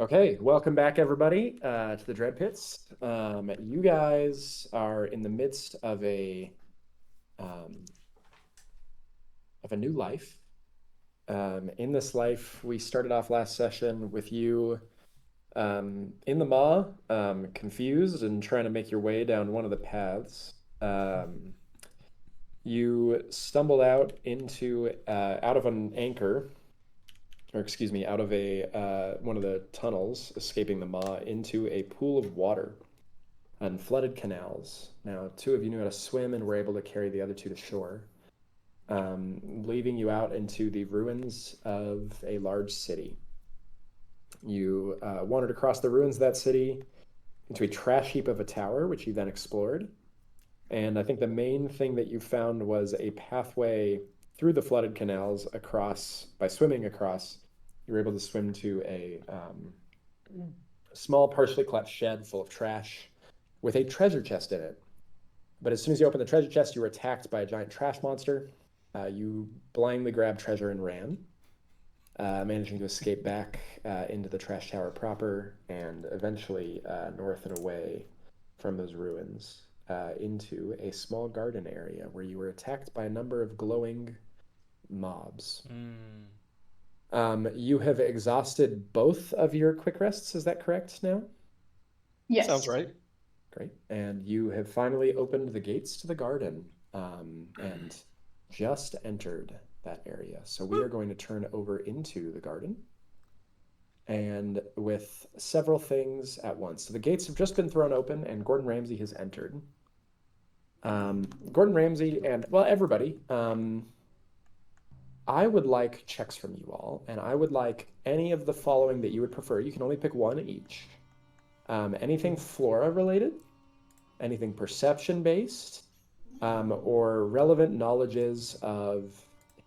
Okay, welcome back, everybody, to the Dread Pits. You guys are in the midst um, of a new life. In this life, we started off last session with you in the maw, confused and trying to make your way down one of the paths. You stumbled out out of an anchor, or excuse me, out of one of the tunnels, escaping the maw into a pool of water and flooded canals. Now, two of you knew how to swim and were able to carry the other two to shore, leaving you out into the ruins of a large city. You wandered across the ruins of that city into a trash heap of a tower, which you then explored. And I think the main thing that you found was a pathway through the flooded canals by swimming across. You were able to swim to a small, partially collapsed shed full of trash with a treasure chest in it. But as soon as you opened the treasure chest, you were attacked by a giant trash monster. You blindly grabbed treasure and ran, managing to escape back into the trash tower proper and eventually north and away from those ruins into a small garden area where you were attacked by a number of glowing mobs. You have exhausted both of your quick rests, is that correct now? Yes. Sounds right. Great. And you have finally opened the gates to the garden and just entered that area. So we are going to turn over into the garden and with several things at once. So the gates have just been thrown open and Gordon Ramsay has entered. Gordon Ramsay and, well, everybody, I would like checks from you all, and I would like any of the following that you would prefer. You can only pick one each. Anything flora related, anything perception based, or relevant knowledges of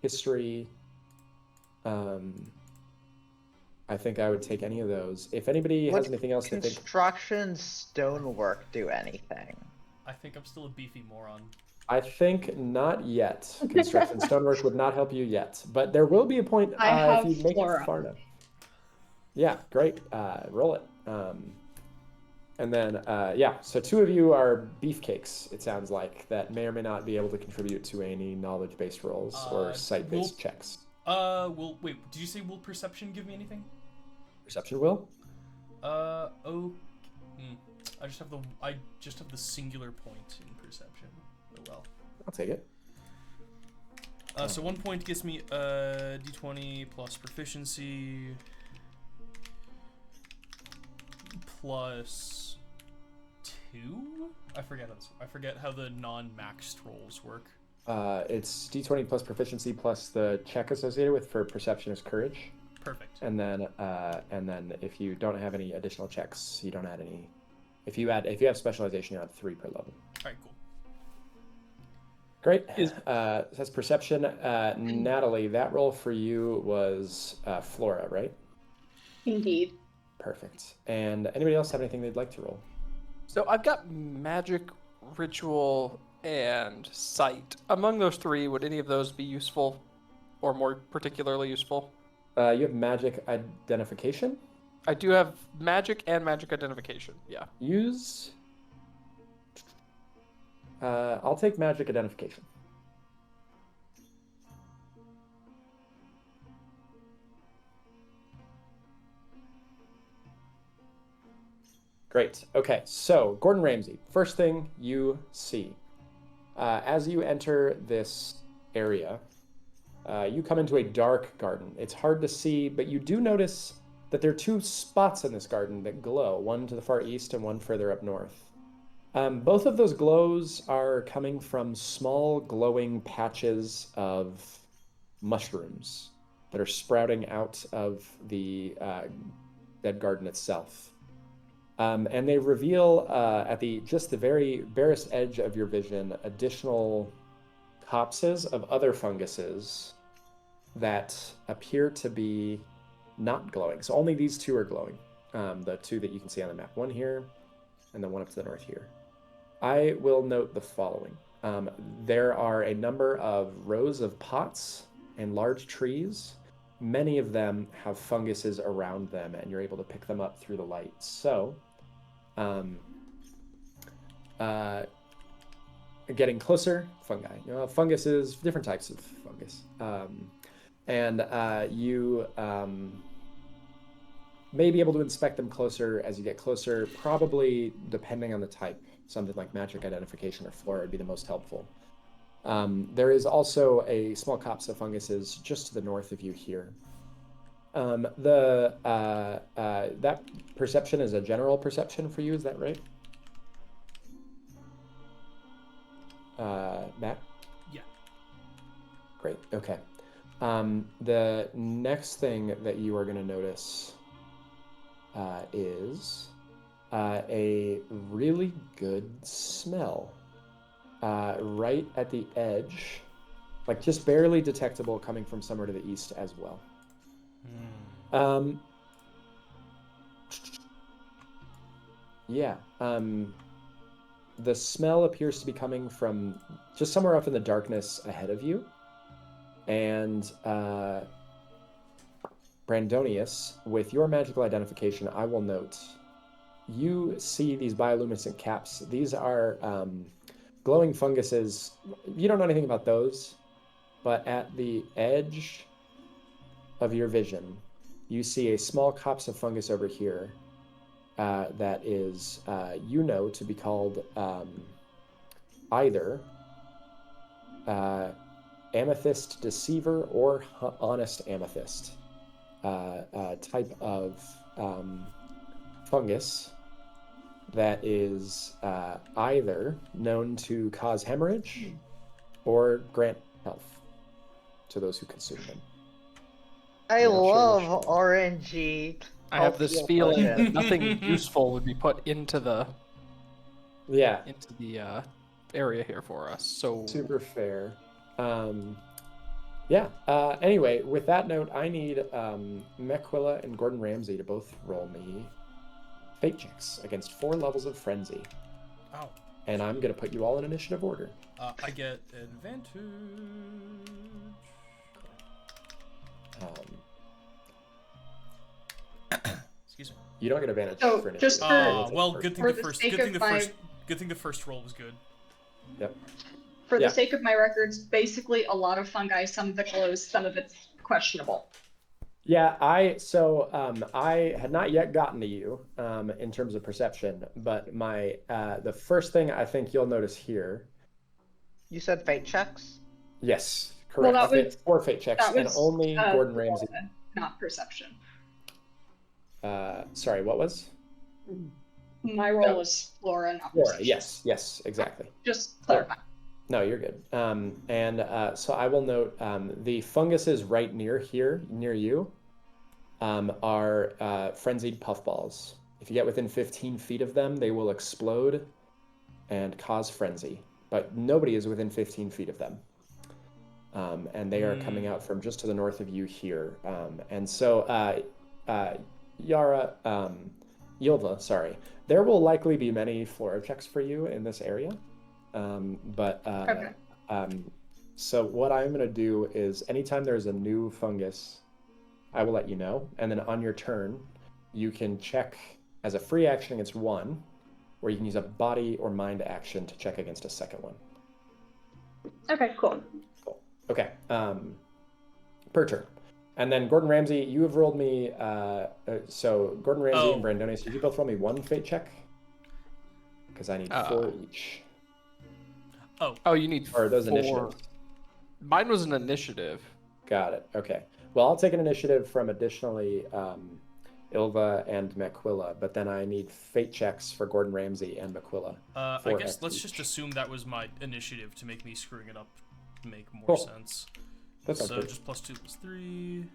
history. I think I would take any of those. If anybody has anything else to think. Construction stonework do anything? I think I'm still a beefy moron. I think not yet. Construction stonework would not help you yet, but there will be a point if you make it far enough. Yeah, great. Roll it. And then, yeah, so two of you are beefcakes, it sounds like, that may or may not be able to contribute to any knowledge-based rolls or sight-based checks. Wait, did you say will perception give me anything? Perception will? I just have the singular point in perception. Oh well. I'll take it. So 1 point gets me d20 plus proficiency plus 2. I forget how the non-maxed rolls work. It's d20 plus proficiency plus the check associated with for perception is courage. Perfect. And then if you don't have any additional checks, you don't add any. If you have specialization, you add 3 per level. All right, cool. Great. That's perception. Natalie, that roll for you was flora, right? Indeed. Perfect. And anybody else have anything they'd like to roll? So I've got magic, ritual, and sight. Among those three, would any of those be useful or more particularly useful? You have magic identification? I do have magic and magic identification, yeah. Use... I'll take magic identification. Great. Okay, so Gordon Ramsay, first thing you see. As you enter this area, you come into a dark garden. It's hard to see, but you do notice that there are 2 spots in this garden that glow, one to the far east and one further up north. Both of those glows are coming from small glowing patches of mushrooms that are sprouting out of the dead garden itself. And they reveal at just the very barest edge of your vision additional copses of other funguses that appear to be not glowing. So only these 2 are glowing. The 2 that you can see on the map. One here and then one up to the north here. I will note the following. There are a number of rows of pots and large trees many of them have funguses around them, and you're able to pick them up through the light. So, getting closer, fungi. Funguses, different types of fungus. You may be able to inspect them closer as you get closer, probably depending on the type. Something like magic identification or flora would be the most helpful. There is also a small copse of funguses just to the north of you here. That perception is a general perception for you, is that right? Matt? Yeah. Great, okay. The next thing that you are going to notice is a really good smell right at the edge, like just barely detectable, coming from somewhere to the east as well. The smell appears to be coming from just somewhere up in the darkness ahead of you. And Brandonius, with your magical identification, I will note, you see these bioluminescent caps. These are glowing funguses. You don't know anything about those, but at the edge of your vision, you see a small copse of fungus over here that is, to be called either amethyst deceiver or honest amethyst type of fungus that is either known to cause hemorrhage or grant health to those who consume them. I I'm not sure love which one. RNG. I have this heal feeling potion. that nothing useful would be put into the Yeah, area here for us. So super fair. Anyway, with that note, I need Mequilla and Gordon Ramsay to both roll me fate checks against 4 levels of frenzy. Oh. And I'm going to put you all in initiative order. I get advantage. Excuse me. You don't get advantage So, for initiative. just for- Good thing For the the first. sake Good thing of the my- first. Good thing the first roll was good. Yep. For Yeah. the sake of my records, basically a lot of fungi, some of it close, some of it's questionable. Yeah, I had not yet gotten to you in terms of perception, but the first thing I think you'll notice here. You said fate checks? Yes, Well, correct. that was- 4 fate checks, That and was only Gordon Flora, Ramsay. not perception. Sorry, what was? My role was Flora, not Flora. perception. Yes, exactly. Just clarify. No, you're good. So I will note the funguses right near you, are frenzied puffballs. If you get within 15 feet of them, they will explode and cause frenzy. But nobody is within 15 feet of them. And they are coming out from just to the north of you here. Yilva, sorry. There will likely be many flora checks for you in this area. Okay. So what I'm going to do is anytime there's a new fungus, I will let you know. And then on your turn, you can check as a free action against one, or you can use a body or mind action to check against a second one. Okay, cool. Cool. Okay. Per turn. And then Gordon Ramsay, you have rolled me. So Gordon Ramsay and Brandonius, did you both roll me 1 fate check? Because I need 4 each. Oh, you need Or are those 4. initiatives? Mine was an initiative. Got it. Okay. Well, I'll take an initiative from additionally Ilva and Mequilla, but then I need fate checks for Gordon Ramsay and Mequilla. I guess let's each. just assume that was my initiative to make me screwing it up make more Cool. sense. That sounds So good. just +2 +3.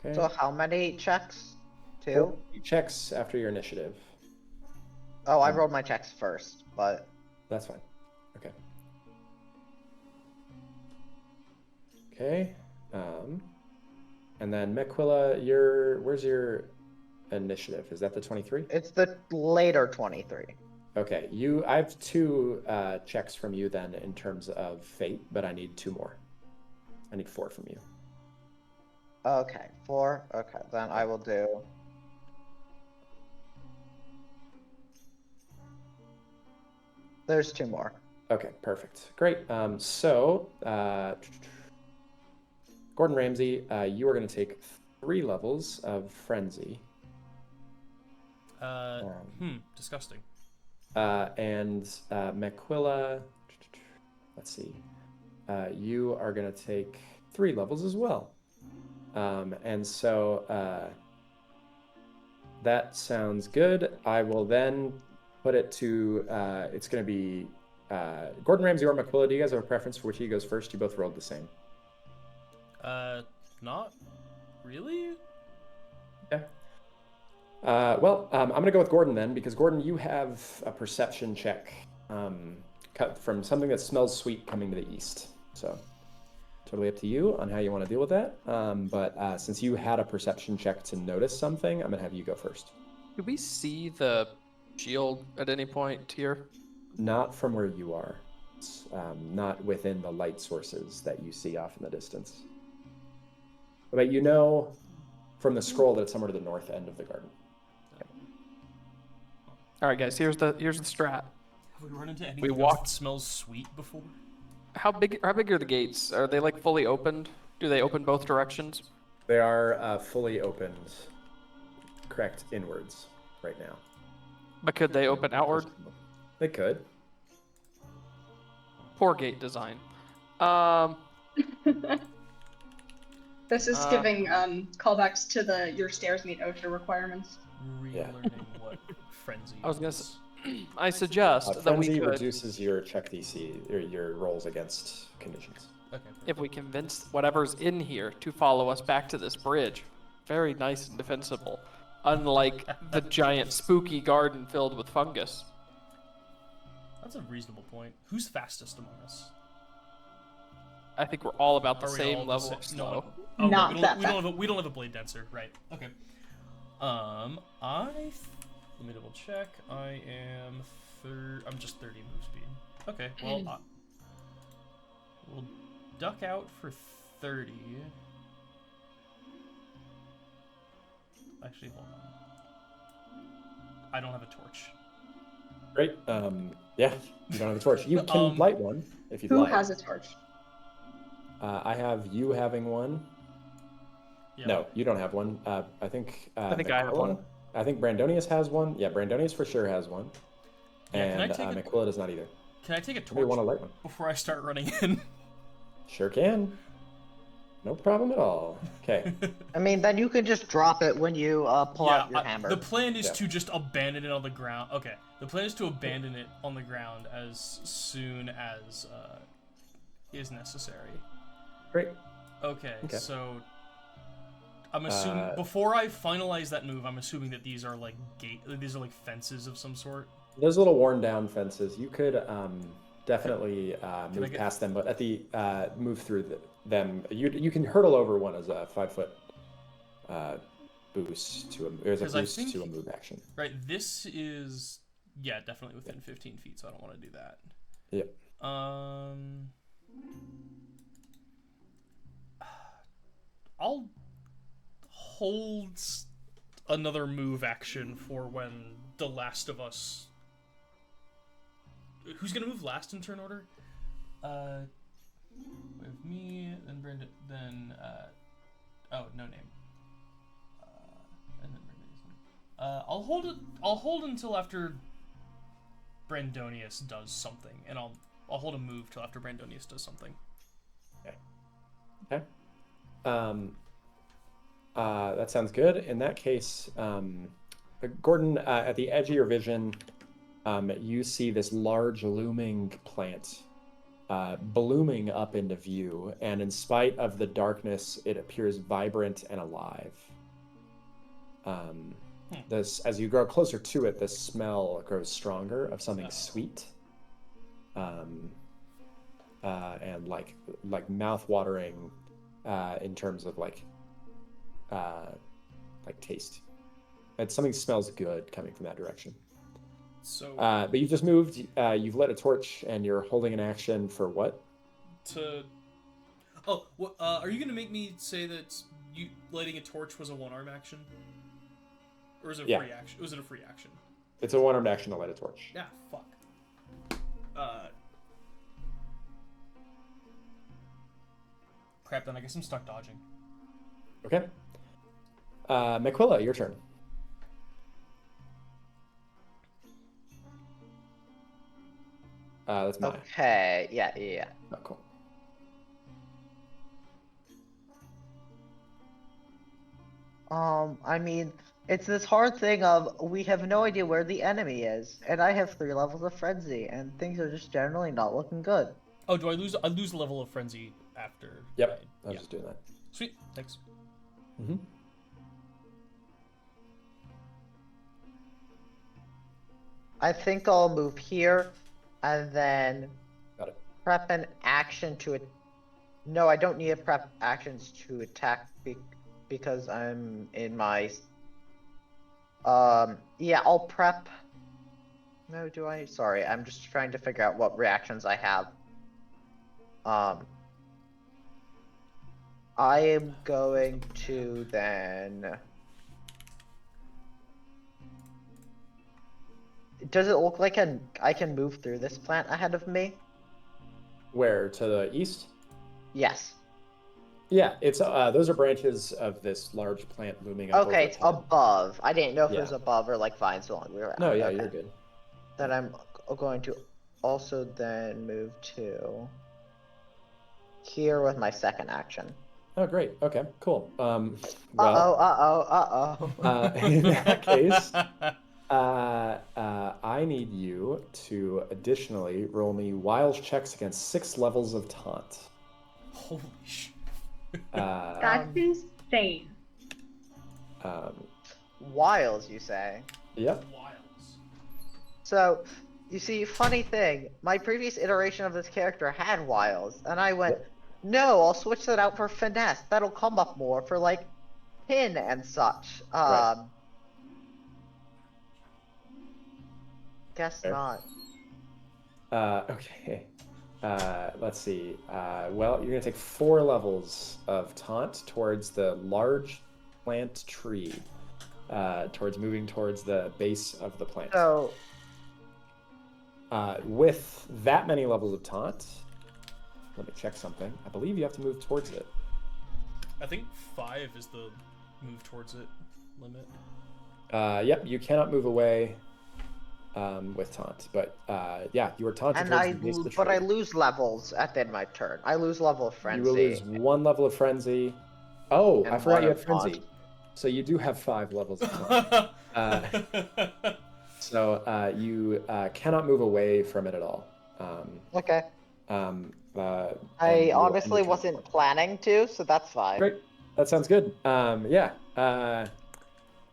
Okay. So how many checks? 2? 4 checks after your initiative. Oh, I rolled my checks first, but That's fine. Okay. Okay. And then Mequilla, where's your initiative? Is that the 23? it's the later 23. Okay. I have 2 checks from you then in terms of fate, but I need 2 more. I need 4 from you. Okay, 4. Okay, then I will do. There's 2 more. Okay, perfect. Great. Gordon Ramsay, you are going to take 3 levels of frenzy. Disgusting. And Mequilla, let's see. You are going to take 3 levels as well. And so that sounds good. I will then put it to, it's going to be Gordon Ramsay or Mequilla. Do you guys have a preference for which he goes first? You both rolled the same. Not really. Okay. Well, I'm going to go with Gordon then, because Gordon, you have a perception check cut from something that smells sweet coming to the east. So totally up to you on how you want to deal with that. But since you had a perception check to notice something, I'm going to have you go first. Do we see the shield at any point here? Not from where you are. Not within the light sources that you see off in the distance. But you know from the scroll that it's somewhere to the north end of the garden. All right, guys. Here's the strat. Have we run into anything else walked- that smells sweet before? How big are the gates? Are they like fully opened? Do they open both directions? They are fully opened, correct, inwards right now. But could they open outward? They could. Poor gate design. This is giving callbacks to your stairs meet OSHA requirements. Relearning what frenzy. I was gonna is. I suggest that we Frenzy could, reduces your check DC, or your rolls against conditions. Okay. if we convince whatever's in here to follow us back to this bridge. Very nice and defensible. Unlike the giant spooky garden filled with fungus. That's a reasonable point. Who's fastest among us? I think we're all about the Are we same all level the of same? slow. Oh, Not we that don't have a blade dancer, right? Okay. Let me double check. I'm just 30 move speed. Okay. Well, we'll duck out for 30. Actually, hold on. I don't have a torch. Great. Yeah, you don't have a torch. You can light one if you'd Who like. has a torch? I have you having one. Yeah. No, you don't have one. I think. I think I have Mequilla- one. I think Brandonius has one. Yeah, Brandonius for sure has one. Yeah, can I And take a- Mequilla does not either. Can I take a Maybe you want to torch light one? before I start running in? Sure can. No problem at all. Okay. I mean, then you can just drop it when you pull out your hammer. The plan is Yeah. to just abandon it on the ground. Okay. The plan is to abandon it on the ground as soon as is necessary. Great. Okay. Okay. So I'm assuming before I finalize that move, I'm assuming that these are like these are like fences of some sort. Those little worn down fences, you could definitely move get- past them, but at the move through them, you can hurdle over one as a 5-foot boost to a 'Cause I boost think- to a move action. Right. This is definitely within 15 feet, so I don't want to do that. Yep. I'll hold another move action for when the last of us. Who's gonna move last in turn order? We have me, then Brandon, then oh, no name. And then Brandonius. I'll hold until after Brandonius does something, and I'll hold a move till after Brandonius does something. Okay. That sounds good. In that case, Gordon, at the edge of your vision, you see this large looming plant blooming up into view, and in spite of the darkness, it appears vibrant and alive. As you grow closer to it, the smell grows stronger of something sweet, and like mouth-watering in terms of like taste. And something smells good coming from that direction. So But you've just moved. You've lit a torch, and you're holding an action for what? are you gonna make me say that you lighting a torch was a one-arm action, or is it a Yeah. free action? Was it a free action? It's a one-armed action to light a torch. Yeah, fuck. Crap. Then I guess I'm stuck dodging. Okay. Maquilla, your turn. That's mine. Okay, yeah. Oh, cool. I mean, it's this hard thing of we have no idea where the enemy is, and I have 3 levels of frenzy, and things are just generally not looking good. Oh, do I lose? I lose a level of frenzy after. Yep. I was Yeah. just doing that. Sweet. Thanks. Mm-hmm. I think I'll move here, and then Got it. prep an action to it. No, I don't need to prep actions to attack because I'm in my. Yeah, I'll prep. No, do I? Sorry, I'm just trying to figure out what reactions I have. I am going to then. Does it look like I can move through this plant ahead of me? Where? To the east? Yes. Yeah, it's those are branches of this large plant looming up. Okay, it's overhead. above. I didn't know if it was Yeah. above or like vines along the ground. No, yeah, Okay. you're good. Then I'm going to also then move to here with my second action. Oh, great. Okay, cool. Well, in that case, I need you to additionally roll me wiles checks against 6 levels of taunt. Holy shit. That's insane. Wiles, you say? Yep. Wiles. So, you see, funny thing, my previous iteration of this character had wiles, and I went, no, I'll switch that out for finesse. That'll come up more for like pin and such. Right. Guess Fair. not. Okay. Let's see. Well, you're gonna take 4 levels of taunt towards the large plant tree, towards moving towards the base of the plant. So, With that many levels of taunt, let me check something. I believe you have to move towards it. I think 5 is the move towards it limit. Yep, you cannot move away with taunt, but yeah, you are taunted and towards the base of the but I tree. lose levels at the end of my turn. I lose level of frenzy. You will lose 1 level of frenzy. Oh, And I forgot 1 you of had frenzy. taunt. So you do have 5 levels of taunt. So you cannot move away from it at all. Okay. And I you will end honestly your turn. wasn't planning to, so that's fine. Great. That sounds good. Yeah.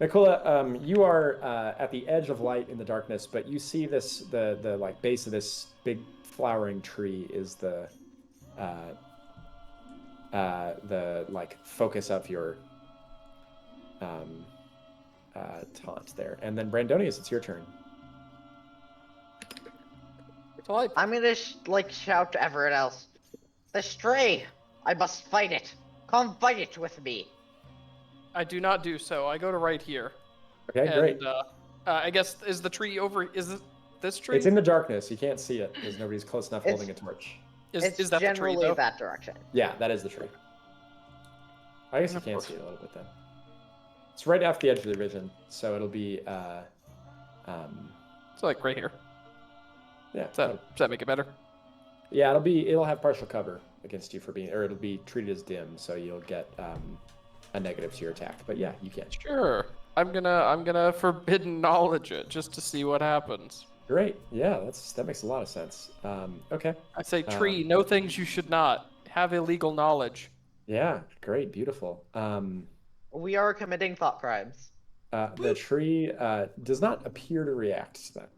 Nicola, you are at the edge of light in the darkness, but you see this the like base of this big flowering tree is the like focus of your taunt there. And then Brandonius, it's your turn. I'm gonna shout to everyone else. The stray! I must fight it! Come fight it with me! I do not do so. I go to right here. Okay, And, great. I guess, is the tree over... Is this tree? It's in the darkness. You can't see it because nobody's close enough It's- holding a torch. It's Is that the tree, generally though? that direction. Yeah, that is the tree. I guess you Of can course. see it a little bit then. It's right off the edge of the vision, so it'll be So, like, right here. yeah. Does that make it better? Yeah, it'll have partial cover against you for being, or it'll be treated as dim, so you'll get a negative to your attack. But yeah, you can. Sure. I'm gonna forbidden knowledge it just to see what happens. Great. Yeah, that makes a lot of sense. Okay. I say, tree, know things you should not. Have illegal knowledge. Yeah, great, beautiful. We are committing thought crimes. The tree does not appear to react to that.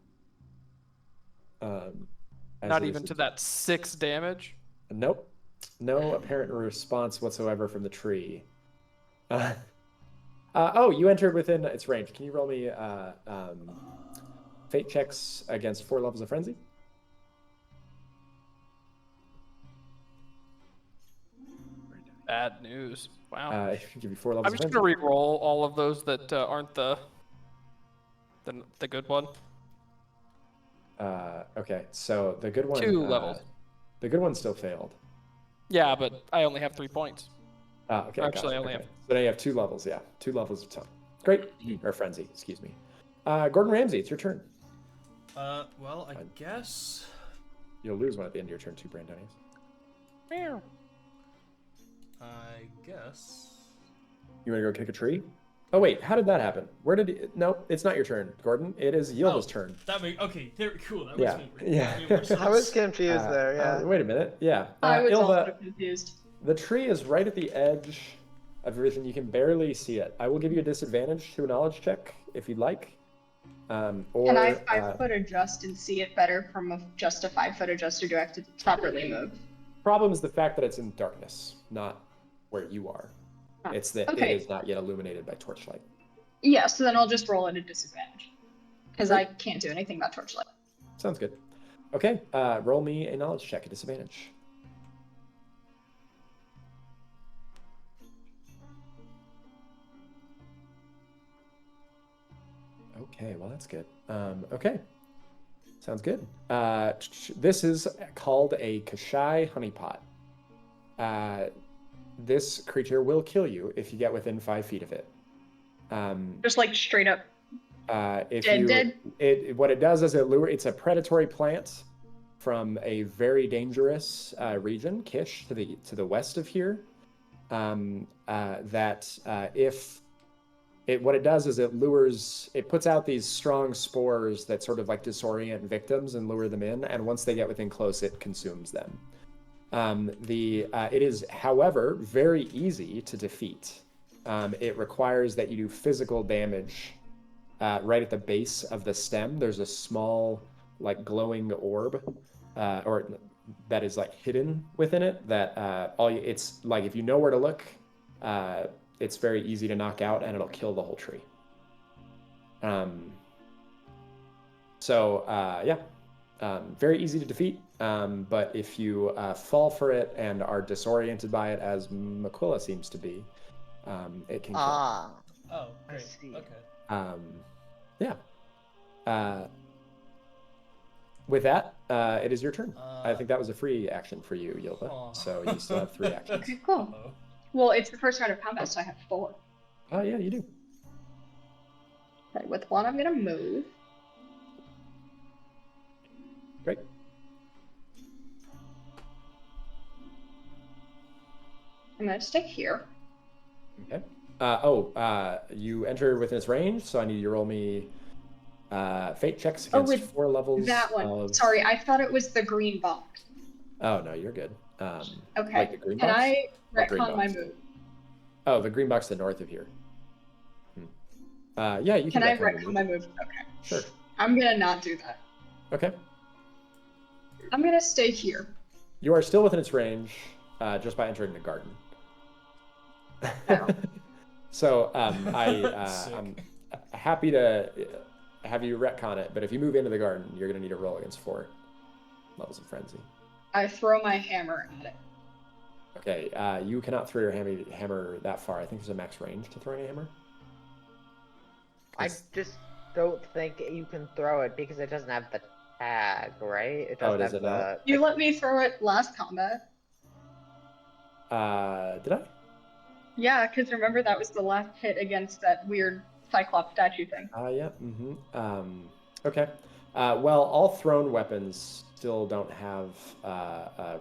As Not it even is- to that 6 damage. Nope. No apparent response whatsoever from the tree. Oh, you entered within its range. Can you roll me fate checks against 4 levels of frenzy? Bad news. Wow. Give you 4 levels I'm of just frenzy. gonna re-roll all of those that aren't the good one. Okay, so the good one. 2 levels. The good one still failed. Yeah, but I only have 3 points. Okay, Actually, gotcha. I only Okay. have. So now you have 2 levels. Yeah, 2 levels of tone. Great. Or frenzy. Excuse me. Gordon Ramsay, it's your turn. Well, I guess. You'll lose one at the end of your turn too, Brandonius. Meow. I guess. You want to go kick a tree? Oh wait, how did that happen? Where did it... No, it's not your turn, Gordon. It is Yilda's turn. That makes there. Cool. That Yeah, makes yeah. more sense. I was confused there. Yeah. Wait a minute. Yeah. I was also Ilva, confused. the tree is right at the edge of everything. You can barely see it. I will give you a disadvantage to a knowledge check if you'd like. Or, Can I 5-foot adjust and see it better from just a 5-foot adjust, or do I have to properly move? problem is the fact that it's in darkness, not where you are. It's that Okay. it is not yet illuminated by torchlight. Yeah, so then I'll just roll at a disadvantage. Because I Great. can't do anything about torchlight. Sounds good. Okay, roll me a knowledge check at disadvantage. Okay, well that's good. Okay, sounds good. This is called a Kashai honeypot. This creature will kill you if you get within 5 feet of it. Just like straight up. If Dead. What it does is it's a predatory plant from a very dangerous region, Kish, to the west of here. What it does is it puts out these strong spores that sort of like disorient victims and lure them in, and once they get within close, it consumes them. It is, however, very easy to defeat. It requires that you do physical damage right at the base of the stem. There's a small, like, glowing orb, or that is like hidden within it. That it's like if you know where to look, it's very easy to knock out, and it'll kill the whole tree. Very easy to defeat. But if you fall for it and are disoriented by it, as Makula seems to be, it can kill. Oh, I great. see. Okay. With that, it is your turn. I think that was a free action for you, Yilva. Aw. So you still have 3 actions. Okay, cool. Uh-oh. Well, it's the first round of combat, so I have 4. Oh yeah, you do. Okay, with 1, I'm gonna move. Great. I'm gonna stay here. Okay. You enter within its range, so I need you to roll me fate checks against with 4 levels. That one. Sorry, I thought it was the green box. Oh no, you're good. Okay. Like the green Can box? I What green retcon my box? move? Oh, the green box to the north of here. Yeah, you can. Can I retcon your retcon my move? Okay. Sure. I'm gonna not do that. Okay. I'm gonna stay here. You are still within its range, just by entering the garden. Oh. So Sick. I'm happy to have you retcon it, but if you move into the garden, you're going to need to roll against 4 levels of frenzy. I throw my hammer at it. Okay, you cannot throw your hammer that far. I think there's a max range to throwing a hammer. I just don't think you can throw it because it doesn't have the tag, right? It doesn't does have it not? You let me throw it last combat. Did I? Yeah, because remember that was the last hit against that weird Cyclops statue thing. Yeah. Okay. Well, all thrown weapons still don't have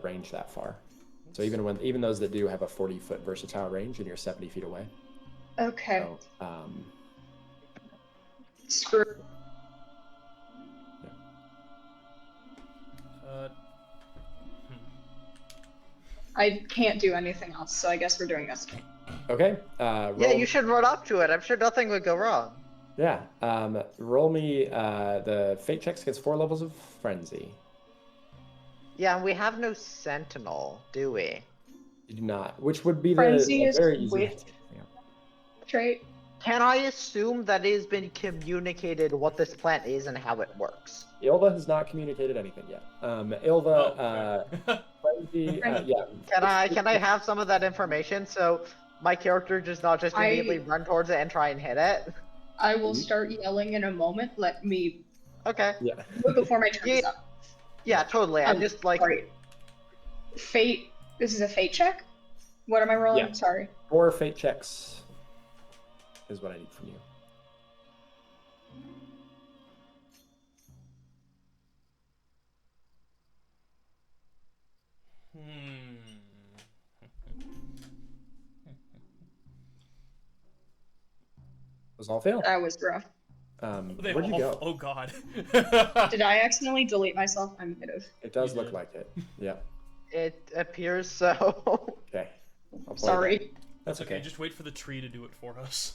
range that far. So even those that do have a 40-foot versatile range, and you're 70 feet away. Okay. So, Screw. I can't do anything else, so I guess we're doing this. okay. Yeah, you should run up to it. I'm sure nothing would go wrong. Yeah. Roll me the fate checks against 4 levels of frenzy. Yeah, and we have no sentinel, do we? You do not, which would be Frenzy the is very easy. wit. Trait. Can I assume that it has been communicated what this plant is and how it works? Ilva has not communicated anything yet. Ilva, Frenzy, yeah. Can I have some of that information so my character does not just immediately run towards it and try and hit it? I will start yelling in a moment. Let me Okay. Yeah. before my turn is up. Yeah, totally. I'm just like Sorry. Fate. This is a fate check. What am I rolling? Yeah. Sorry. 4 fate checks is what I need from you. Those all fail. That was rough. Where'd you go? Oh god. Did I accidentally delete myself? I might have. It does You look did. like it. Yeah. it appears so. Okay. I'll play Sorry. that. That's That's okay. okay. Just wait for the tree to do it for us.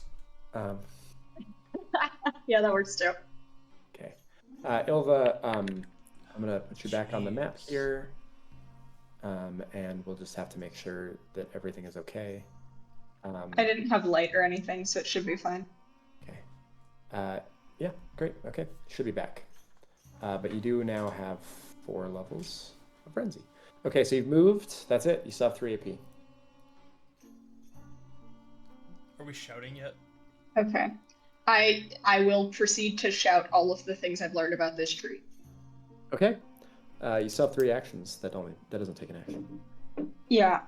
Yeah, that works too. Okay. Ilva, I'm gonna put you back on the map Jeez. here. And we'll just have to make sure that everything is okay. I didn't have light or anything, so it should be fine. Okay. Yeah, great. Okay, should be back. But you do now have 4 levels of frenzy. Okay, so you've moved. That's it. You still have 3 AP. Are we shouting yet? Okay. I will proceed to shout all of the things I've learned about this tree. Okay. You still have 3 actions. That doesn't take an action. Yeah.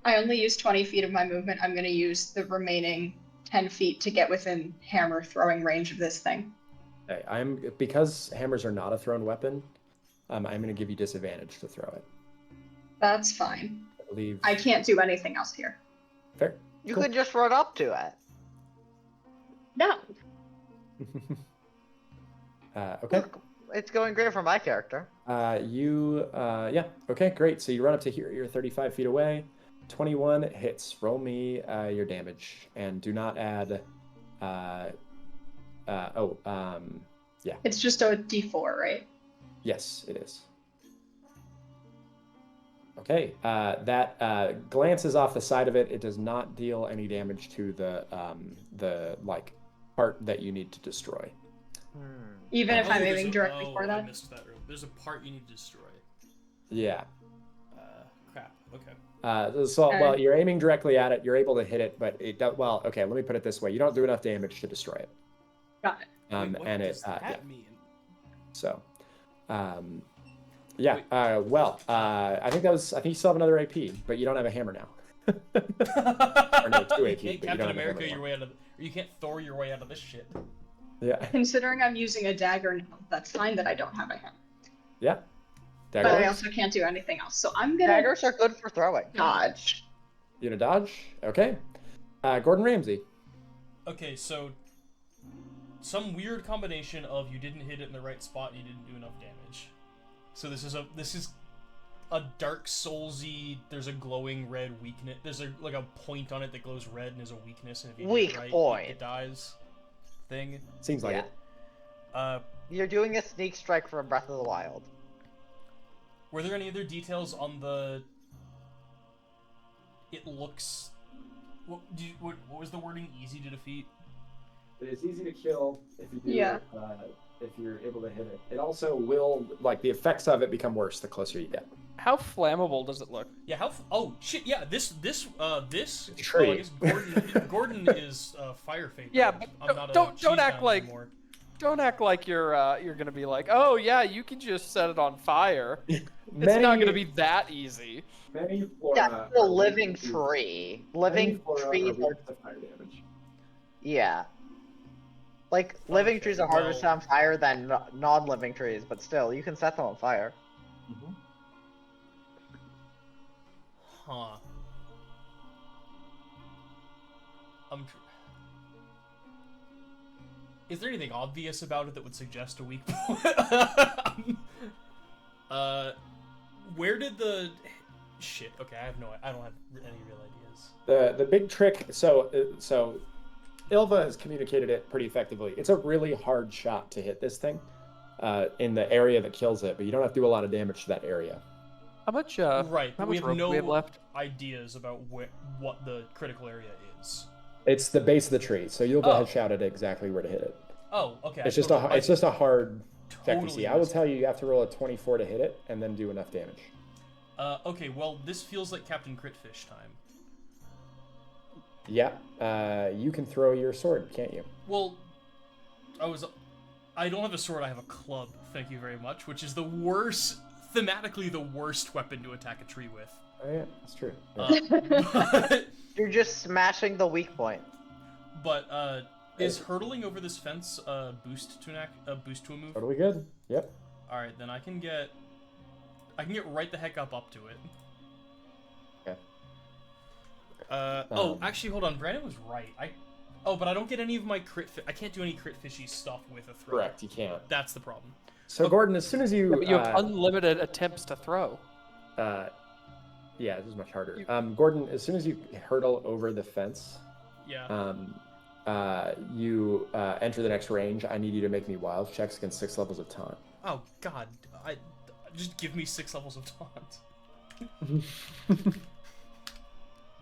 I only used 20 feet of my movement. I'm going to use the remaining 10 feet to get within hammer throwing range of this thing. Okay, because hammers are not a thrown weapon, I'm going to give you disadvantage to throw it. That's fine. I believe. I can't do anything else here. Fair. You Cool. could just run up to it. No. Okay. Look, it's going great for my character. Yeah. Okay, great. So you run up to here. You're 35 feet away. 21 hits. Roll me your damage, and do not add. Yeah. It's just a d4, right? Yes, it is. Okay. That glances off the side of it. It does not deal any damage to the like part that you need to destroy. Even if I'm there's aiming directly for I that? missed that room. There's a part you need to destroy. Yeah. Crap. Okay. Well, you're aiming directly at it. You're able to hit it, but it does. Well, okay. Let me put it this way: you don't do enough damage to destroy it. Got it. Wait, what And does it. that Yeah. mean? So, yeah. I think you still have another AP, but you don't have a hammer now. Or no, 2 AP, You can't but you don't Captain have a America hammer your way out of. Or you can't Thor your way out of this shit. Yeah. Considering I'm using a dagger now, that's fine that I don't have a hammer. Yeah. But Dagger. I also can't do anything else, so I'm gonna Daggers are good for throwing. dodge. You gonna dodge? Okay. Gordon Ramsay. Okay, so some weird combination of you didn't hit it in the right spot and you didn't do enough damage. So this is a Dark Soulsy. There's a glowing red weakness. There's a point on it that glows red and is a weakness, and if you Weak hit it right, point. it dies. Thing. Seems like Yeah. it. You're doing a sneak strike from Breath of the Wild. Were there any other details on the? It looks. What was the wording? Easy to defeat. It's easy to kill if you do. Yeah. If you're able to hit it. It also will, like, the effects of it become worse the closer you get. How flammable does it look? Yeah. Oh shit. Yeah. This. Tree. Oh, I guess Gordon is Fire Fate. Yeah, though. but I'm not a don't cheese act hound like- anymore. Don't act like you're gonna be like, oh yeah, you can just set it on fire. It's Many- not gonna be that easy. Many flora. Yeah, it's a are living weak to- tree. many Living flora are trees weak are. to fire damage. Yeah. Like, living Okay, trees are harder to well- set on fire than non-living trees, but still, you can set them on fire. Huh. Is there anything obvious about it that would suggest a weak point? Where did the shit? Okay, I don't have any real ideas. The big trick. So Ilva has communicated it pretty effectively. It's a really hard shot to hit this thing in the area that kills it, but you don't have to do a lot of damage to that area. How much? Right, How but we much have rope do we have no left? ideas about what the critical area is. It's the base of the tree, so you'll go ahead Oh. shout at exactly where to hit it. Oh, okay. It's just a hard check to totally see. I will missed tell you, you have to roll a 24 to hit it, and then do enough damage. Okay, well, this feels like Captain Critfish time. Yeah, you can throw your sword, can't you? Well, I don't have a sword, I have a club, thank you very much, which is the worst, thematically the worst weapon to attack a tree with. Oh yeah, that's true. Yeah. You're just smashing the weak point. But, is hurtling over this fence a boost to a move? Totally good. Yep. Alright, then I can get right the heck up to it. Okay. Oh, actually, hold on. Brandon was right. But I don't get any of my I can't do any crit fishy stuff with a throw. Correct. You can't. That's the problem. So Gordon, as soon as you But you have unlimited attempts to throw. yeah, this is much harder. Gordon, as soon as you hurtle over the fence, Yeah. you enter the next range. I need you to make me wild checks against 6 levels of taunt. Oh God, just give me 6 levels of taunt.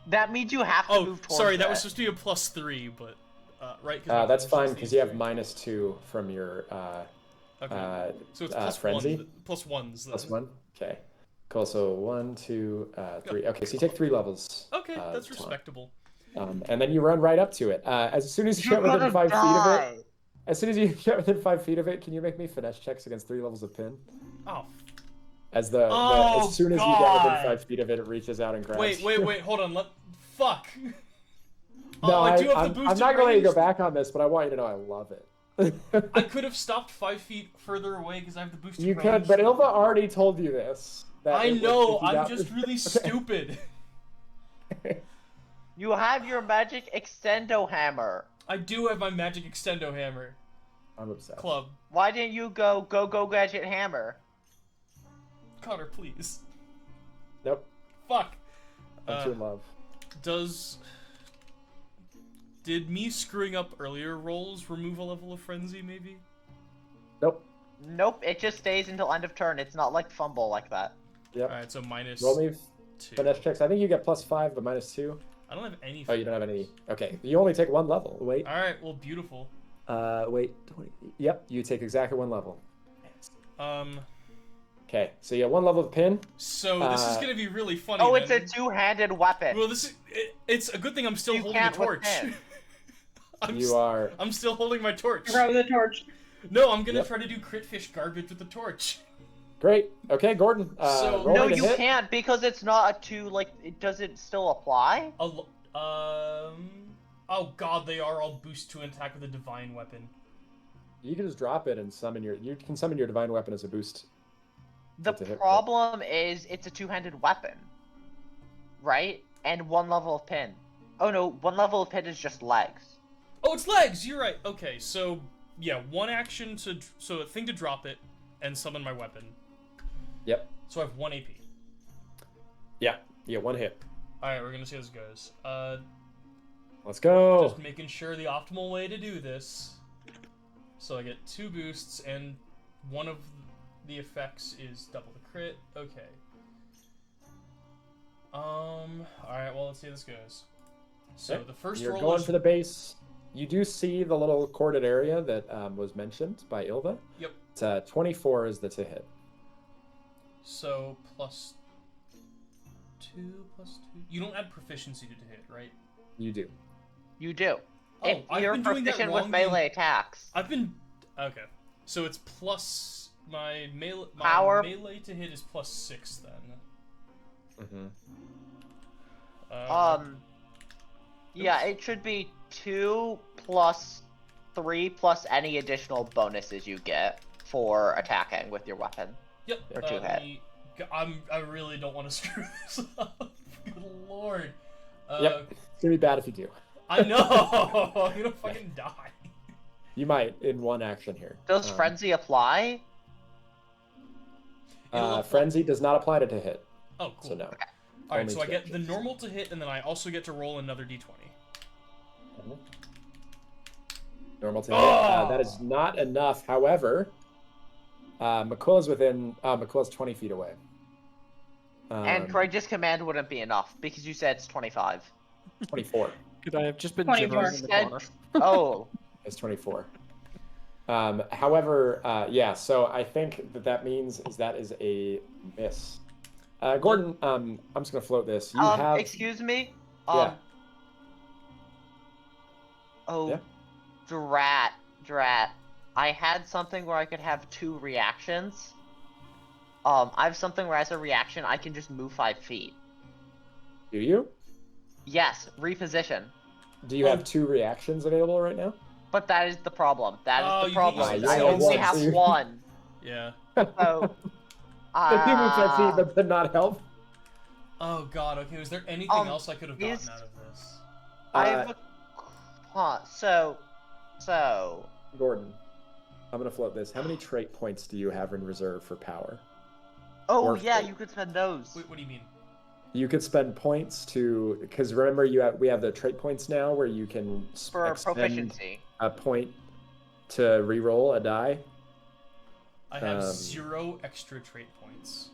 That means you have to Oh, move towards sorry, that was supposed to be a +3, but right? That's fine because you have -2 from your Okay. So it's frenzy. +1s. Then. +1. Okay. Cool. So 1, 2, 3. Okay, so you take 3 levels. Okay, that's taunt. respectable. And then you run right up to it. As soon as you get within 5 feet of it, as soon as you get within 5 feet of it, can you make me finesse checks against 3 levels of pin? Oh. As Oh, as soon as you get within 5 feet of it, it reaches out and grabs. Wait, hold on. Fuck. No, I do have the I'm boosted not gonna let you go range. back on this, but I want you to know I love it. I could have stopped 5 feet further away because I have the boosted You range. could, but Ilva already told you this. that I it would know. take you I'm down- just really Okay. stupid. You have your magic extendo hammer. I do have my magic extendo hammer I'm obsessed. club. Why didn't you go gadget hammer? Connor, please. Nope. Fuck. I'm too in love. Did me screwing up earlier rolls remove a level of frenzy? Maybe. Nope. Nope, it just stays until end of turn. It's not like fumble like that. Yep. All right, so minus Roll me 2. finesse checks. I think you get +5, but -2. I don't have any. Oh, you don't have any. Okay, you only take 1 level. Wait. All right, well, beautiful. Wait. 20. Yep, you take exactly 1 level. Okay, so you have 1 level of pin. So this is gonna be really funny. Oh, it's a then. two-handed weapon. Well, it's a good thing I'm still You holding the can't torch. withstand. I'm still holding my torch. Throw the torch. No, I'm gonna Yep. try to do crit fish garbage with the torch. Great. Okay, Gordon. So- roll No, me to you hit. can't because it's not a two. Like, does it still apply? Oh God, they are all boost to attack with a divine weapon. You can just drop it and summon your. You can summon your divine weapon as a boost. The It's a hit. problem is it's a two-handed weapon, right? And 1 level of pin. Oh no, 1 level of pin is just legs. Oh, it's legs. You're right. Okay, so yeah, 1 action so a thing to drop it and summon my weapon. Yep. So I have 1 AP. Yeah. You get 1 hit. All right, we're gonna see how this goes. Let's go. Just making sure the optimal way to do this. So I get 2 boosts, and one of the effects is double the crit. Okay. Alright, well, let's see how this goes. So Okay. the first You're roll going is... for the base. You do see the little corded area that was mentioned by Ilva. Yep. It's 24 is the to hit. So +2, +2... You don't add proficiency to hit, right? You do. You do. Oh, If I've you're been doing that proficient wrong with melee the- attacks. I've been... Okay. So it's plus... My Power. melee to hit is +6 then. Mm-hmm. Yeah, it should be 2 plus 3 plus any additional bonuses you get for attacking with your weapon. Yep. Or 2 hit. I really don't want to screw this up. Good lord. Yep. It's gonna be bad if you do. I know. I'm gonna fucking die. You might in 1 action here. Does frenzy apply? Frenzy does not apply to hit. Oh, cool. So no. All right, Only so I two get the actions. normal to hit, and then I also get to roll another d20. Normal to hit. Oh! That is not enough. However, McQuill is within. McQuill's 20 feet away. And courageous command wouldn't be enough because you said it's 25. 24. Could I have just been 24. gibbering in the corner? Oh, It's 24. However, yeah, so I think that means that is a miss. Gordon, I'm just gonna float this. You have. excuse me. Yeah. Oh, Yeah. drat. I had something where I could have 2 reactions. I have something where as a reaction I can just move 5 feet. Do you? Yes, reposition. Do you have 2 reactions available right now? But that is the problem. That is the you problem. can't use I it. only One, have so you- 1. Yeah. So, If you move 5 feet, but did not help. Oh god, okay, was there anything else I could have gotten is- out of this? I have a... So... Gordon, I'm gonna float this. How many trait points do you have in reserve for power? Oh, Or yeah, fate. you could spend those. Wait, what do you mean? You could spend points to, because remember we have the trait points now where you can For expend proficiency. a point to reroll a die. I have 0 extra trait points.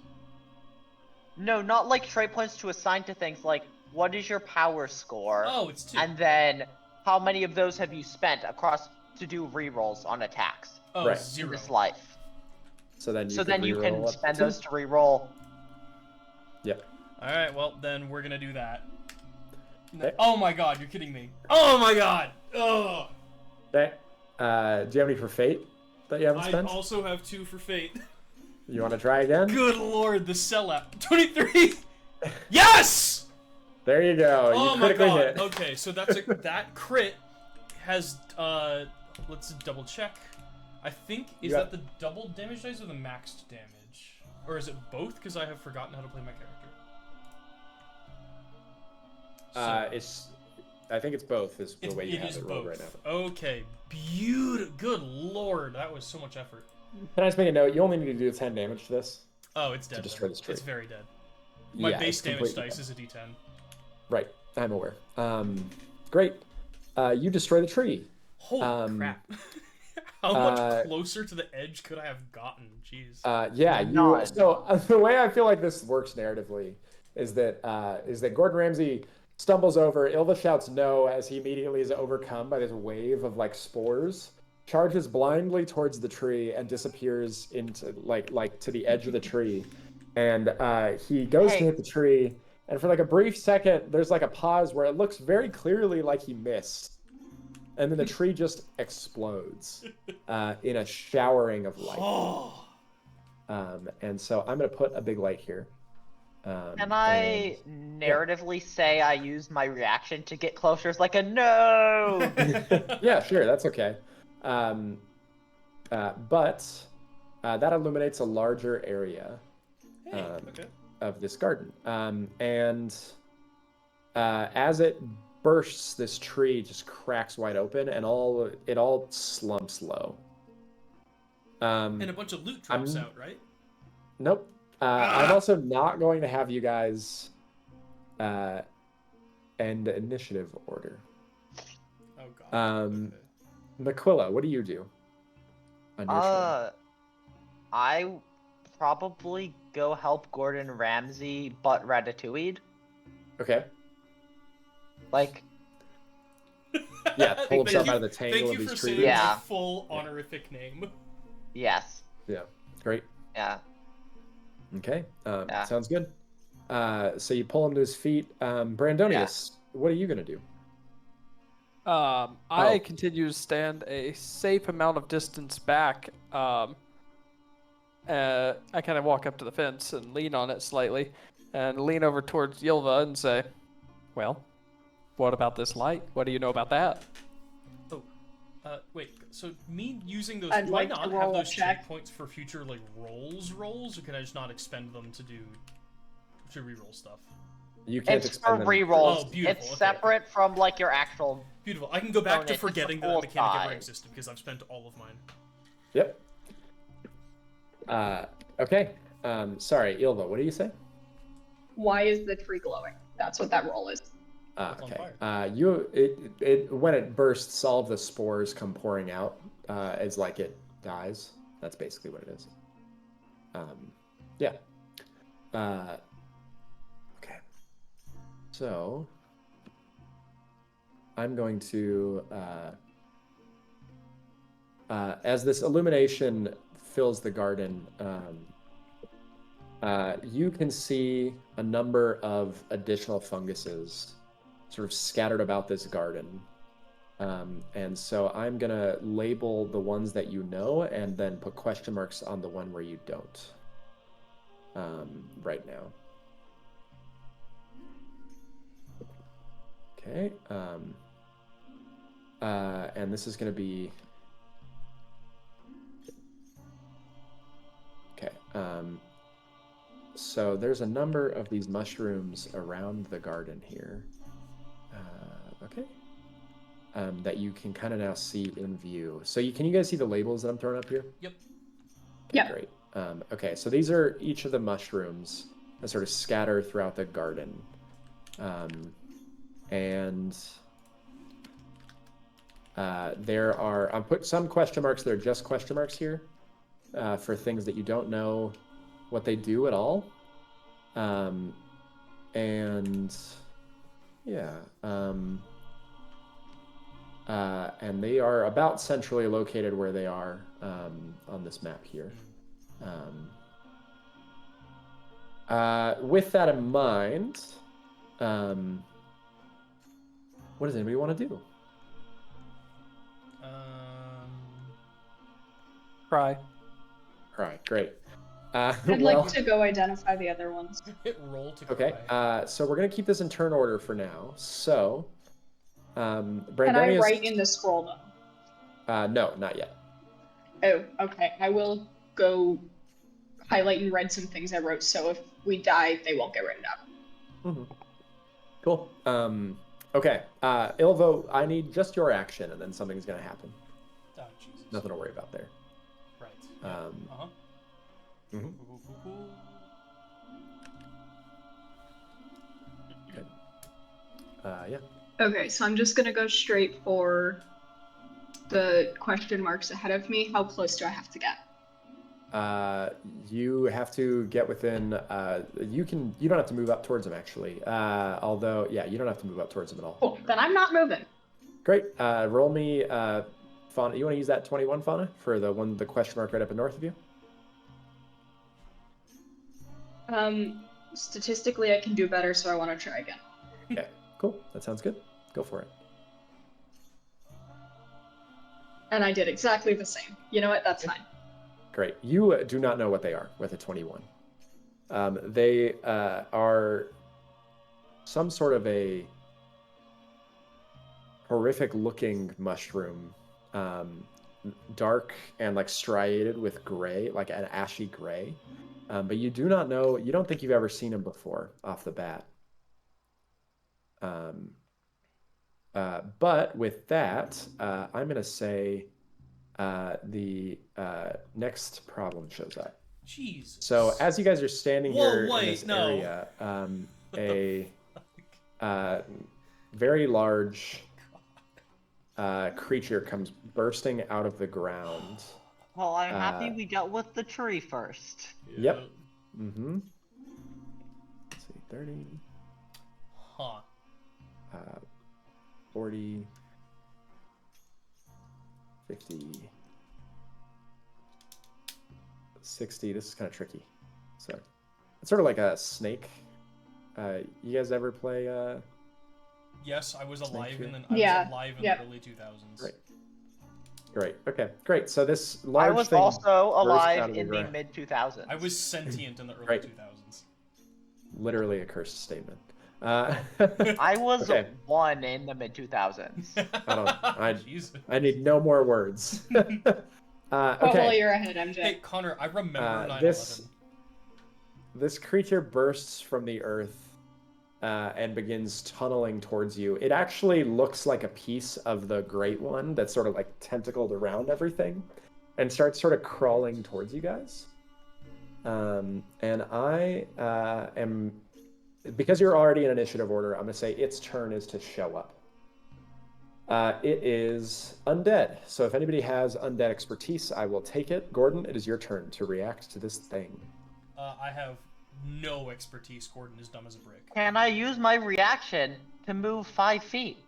No, not like trait points to assign to things like, what is your power score? Oh, it's 2. And then, how many of those have you spent across to do rerolls on attacks Oh, Right. in 0. this life? So then So then you reroll can up spend to 2. those to reroll. Yep. Alright, well, then we're gonna do that. No- Okay. Oh my god, you're kidding me. Oh my god! Ugh! Okay. Do you have any for fate that you haven't I spent? also have 2 for fate. You want to try again? Good lord, the sellout. 23! Yes! There you go. Oh You my critically god. hit. Okay, so that's that crit has let's double check. I think is You that the double damage dice or the maxed damage? Or is it both? Because I have forgotten how to play my character. I think it's both. Is the way you It have is it rolled both. right now. Okay, beautiful. Good lord, that was so much effort. Can I just make a note? You only need to do 10 damage to this. Oh, it's dead. To destroy then. this tree. It's very dead. My Yeah, base it's damage completely dice dead. is a D10. Right. I'm aware. Great. You destroy the tree. Holy crap! How much closer to the edge could I have gotten? Jeez. Yeah. None. So the way I feel like this works narratively is that Gordon Ramsay stumbles over. Ilva shouts no as he immediately is overcome by this wave of like spores, charges blindly towards the tree and disappears into like to the edge of the tree. And he goes to hit the tree, and for like a brief second, there's like a pause where it looks very clearly like he missed. And then the tree just explodes in a showering of light. Oh. And so I'm going to put a big light here. Can I narratively say I used my reaction to get closer? It's like a no! Yeah, sure, that's okay. But that illuminates a larger area Hey, okay. of this garden. And as it bursts, this tree just cracks wide open, and it all slumps low. And a bunch of loot drops out, right? Nope. I'm also not going to have you guys end initiative order. Oh god. Okay. Makquilla, what do you do? On your turn? I probably go help Gordon Ramsay butt Ratatouille. Okay. Like, Yeah, pull Thank himself you- out of the tangle Thank of you these for trees. saying Yeah. my full honorific name. yes. Yeah, great. Yeah. Okay, Yeah. sounds good. So you pull him to his feet. Brandonius, what are you gonna do? I continue to stand a safe amount of distance back. I kind of walk up to the fence and lean on it slightly, and lean over towards Yilva and say, "Well, what about this light? What do you know about that?" Wait, so me using those, I'd do like I to not roll have a those check. check points for future, like, rolls, or can I just not expend them to reroll stuff? You can't It's for expend them. rerolls. Oh, beautiful, It's okay, separate from, like, your actual... Beautiful. I can go back to Bonus, it's forgetting the that full mechanic ever size. existed, because I've spent all of mine. Yep. Okay. Sorry, Ilva, what do you say? Why is the tree glowing? That's what that roll is. It's on Okay. fire. When it bursts, all of the spores come pouring out as like it dies. That's basically what it is. Yeah. So I'm going to, as this illumination fills the garden, you can see a number of additional funguses sort of scattered about this garden. And so I'm going to label the ones that you know and then put question marks on the one where you don't right now. Okay. And this is going to be... Okay. So there's a number of these mushrooms around the garden here. Okay. That you can kind of now see in view. So can you guys see the labels that I'm throwing up here? Yep. Okay, Yep. great. Okay, so these are each of the mushrooms that sort of scatter throughout the garden. And there are, I'll put some question marks, they're just question marks here, for things that you don't know what they do at all. And yeah, and they are about centrally located where they are on this map here. With that in mind, what does anybody want to do? Cry. All right, great. I'd like to go identify the other ones. Roll to Okay, cry. so we're going to keep this in turn order for now. So, Can I Brandonius... write in the scroll, though? No, not yet. Oh, okay. I will go highlight in red some things I wrote, so if we die, they won't get written down. Mm-hmm. Cool. Okay, Ilvo, I need just your action, and then something's going to happen. Oh, Jesus. Nothing to worry about there. Right. Yeah. Mhm. Cool. Okay. Yeah. Okay, so I'm just gonna go straight for the question marks ahead of me. How close do I have to get? You have to get within, you don't have to move up towards them, actually. Although, yeah, you don't have to move up towards them at all. Cool, then I'm not moving. Great. Roll me, Fauna. You want to use that 21, Fauna, for the question mark right up and north of you? Statistically, I can do better, so I want to try again. Okay, cool. That sounds good. Go for it. And I did exactly the same. You know what? That's fine. Great. You do not know what they are with a 21. They are some sort of a horrific-looking mushroom, dark and like striated with gray, like an ashy gray. But you do not know. You don't think you've ever seen them before off the bat. But with that, I'm going to say the next problem shows up. Jesus. So as you guys are standing here in wait, this no. area, a very large creature comes bursting out of the ground. Well, I'm happy we dealt with the tree first. Yep. Mm-hmm. Let's see, 30. Huh. 40. 50. 60. This is kind of tricky. So it's sort of like a snake. You guys ever play Yes, I was alive Snake in the Yeah, alive in yep. the early 2000s. Right. Great. Okay. Great. So this large I was thing also burst out alive of in the ground. mid 2000s. I was sentient in the early Right. 2000s. Literally a cursed statement. I was Okay. one in the mid 2000s. Jesus. I need no more words. Oh, well, Okay. you're ahead, MJ. Hey, Connor, I remember 9/11. This creature bursts from the earth and begins tunneling towards you. It actually looks like a piece of the Great One that's sort of like tentacled around everything and starts sort of crawling towards you guys. And I am, because you're already in initiative order, I'm going to say its turn is to show up. It is undead. So if anybody has undead expertise, I will take it. Gordon, it is your turn to react to this thing. I have no expertise. Gordon is dumb as a brick. Can I use my reaction to move 5 feet?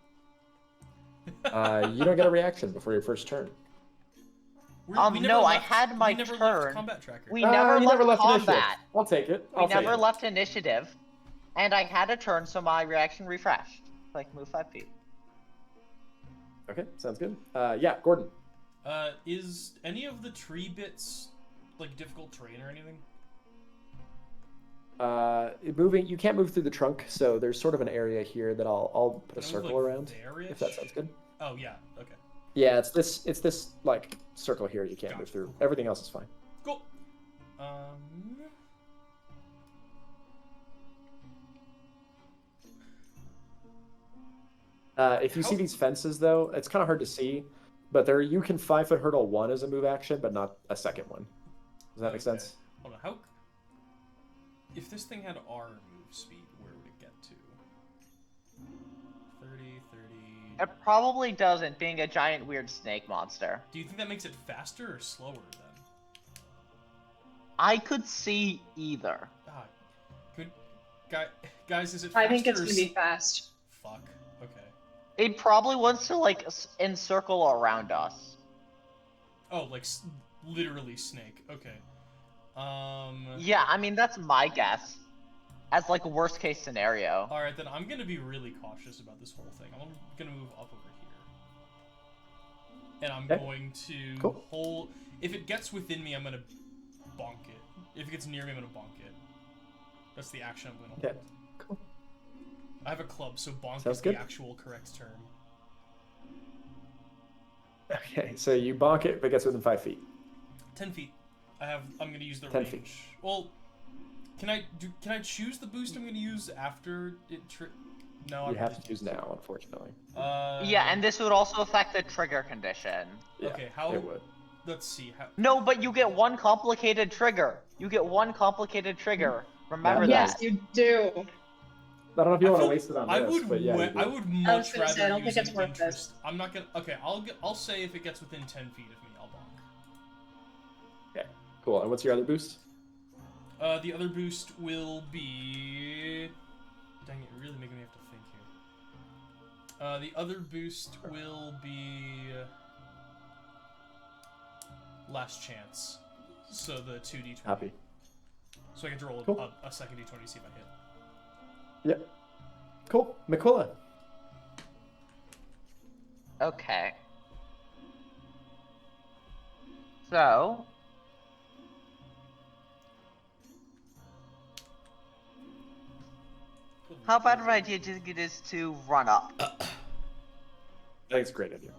You don't get a reaction before your first turn. We No, never I left- had my we never turn. Left combat tracker. We never You left never left combat. initiative. I'll take it. We never left initiative, and I had a turn, so my reaction refreshed. Like, move 5 feet. Okay, sounds good. Yeah, Gordon. Is any of the tree bits like difficult terrain or anything? Moving, you can't move through the trunk, so there's sort of an area here that I'll put a Can I move, circle like, around. there-ish? If that sounds good. Oh yeah. Okay. Yeah, it's this like circle here you can't move Gotcha. through. Everything else is fine. Cool. If you see these fences though, it's kind of hard to see, but there you can 5-foot hurdle one as a move action, but not a second one. Does that make sense? Hold on. How? If this thing had R move speed, where would it get to? 30, 30. It probably doesn't, being a giant weird snake monster. Do you think that makes it faster or slower then? I could see either. Ah, could guys, is it faster? I think it's or gonna be fast. Fuck. Okay. It probably wants to, like, encircle around us. Oh, like literally snake. Okay. Yeah, I mean, that's my guess. As, like, a worst case scenario. Alright, then I'm gonna be really cautious about this whole thing. I'm gonna move up over here. And I'm Okay. going to Cool. hold... If it gets within me, I'm gonna bonk it. If it gets near me, I'm gonna bonk it. That's the action I'm gonna hold. Okay. Cool. I have a club, so bonk Sounds is good. the actual correct term. Okay, so you bonk it if it gets within 5 feet. 10 feet. I'm gonna use the 10 range. feet. Well, can I choose the boost I'm gonna use after it? No, You have to choose now, unfortunately. Yeah, and this would also affect the trigger condition. Yeah, okay, how? it would. Let's see. How? No, but you get one complicated trigger. You get one complicated trigger. Remember Yes, that. you do. I don't know if you want to feel- waste it on I this, would. but yeah. you I do. would I was much gonna rather say, I don't use think it's an worth interest. I'm not gonna. Okay, I'll say if it gets within 10 feet of me, I'll bonk. Okay, cool. And what's your other boost? The other boost will be. Dang it! You're really making me have to think here. The other boost will be. Last chance. So the 2d20. Happy. So I get to roll Cool. a second d20 to see if I hit. Yep. Cool. Mikola. Okay. So. How bad of an idea do you think it is to run up? I think it's a great idea.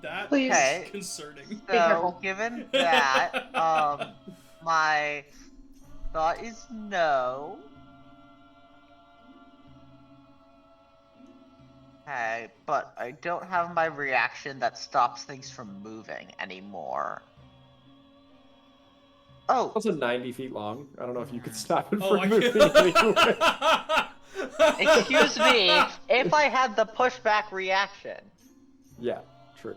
That Please. is Okay. concerning. Be So, careful. given that, my thought is no. Okay, but I don't have my reaction that stops things from moving anymore. Oh, Also 90 feet long. I don't know if you could stop it Oh, from I moving anywhere. excuse me, if I had the pushback reaction. Yeah, true.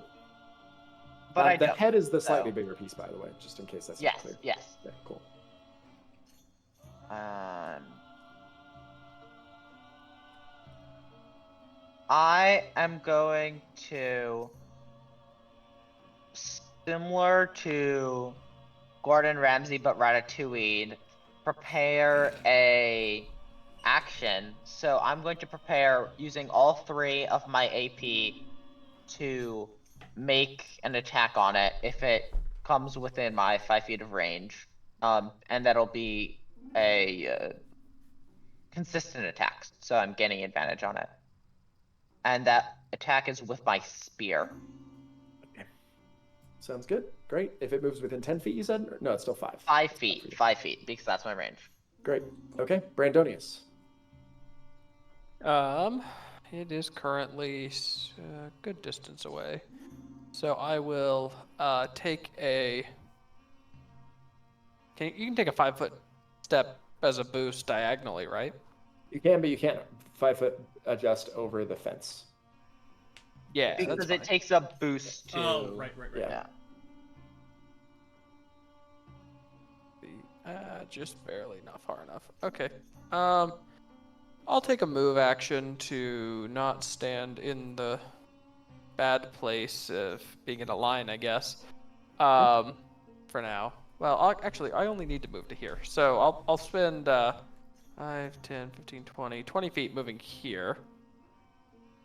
But I the don't. head is the slightly so- bigger piece, by the way, just in case that's Yes, not clear. yes. Yeah, cool. I am going to, similar to Gordon Ramsay but Ratatouille, prepare a action. So I'm going to prepare using all 3 of my AP to make an attack on it if it comes within my 5 feet of range. And that'll be a consistent attack, so I'm gaining advantage on it. And that attack is with my spear. Sounds good. Great. If it moves within 10 feet, you said? No, it's still 5. 5 feet. 5 feet, because that's my range. Great. Okay, Brandonius. It is currently a good distance away, so I will take a. You can take a 5-foot step as a boost diagonally, right? You can, but you can't 5-foot adjust over the fence. Yeah, Because that's it fine. takes a boost to. Oh, right. Yeah. Yeah. Just barely, not far enough. Okay. I'll take a move action to not stand in the bad place of being in a line, I guess. For now. Well, I only need to move to here. So I'll spend 5, 10, 15, 20 feet moving here.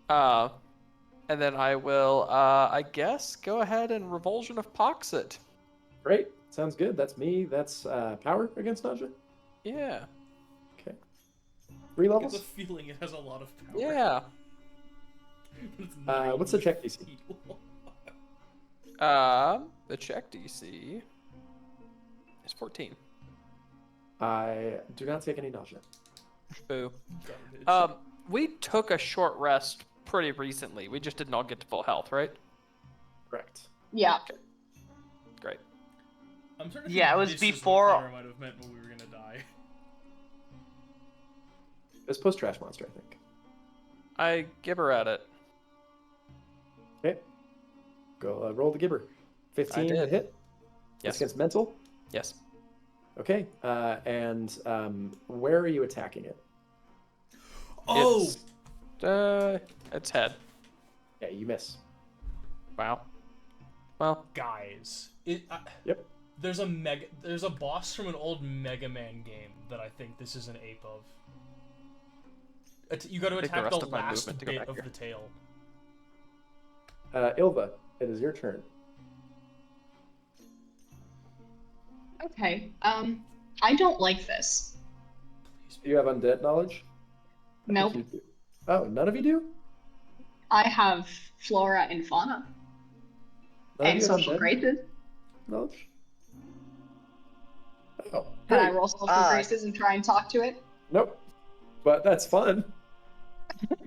And then I will, I guess, go ahead and Revulsion of Pox it. Great. Sounds good. That's me. That's power against nausea. Yeah. Okay. 3 I get levels. the feeling it has a lot of power. Yeah. But it's not What's the check DC? The check DC is 14. I do not take any nausea. Boo. Garbage. We took a short rest pretty recently. We just didn't all get to full health, right? Correct. Yeah. Great. I'm starting to Yeah, think it was this is what before- Connor might have meant when we were gonna die. It's post trash monster, I think. I gibber at it. Okay. Go roll the gibber. 15 to did. hit. Yes. That's against mental. Yes. Okay. And where are you attacking it? Oh! It's head. Yeah, you miss. Wow. Well, Guys, Yep. there's a boss from an old Mega Man game that I think this is an ape of. You got to Take the attack rest the of my last movement to go bit back of here. the tail. Ilva, it is your turn. Okay. I don't like this. Do you have undead knowledge? I think Nope. you do. Oh, none of you do? I have flora and fauna None of and you have social undead graces. knowledge? Oh, Can I great. roll social graces and try and talk to it? Nope. But that's fun.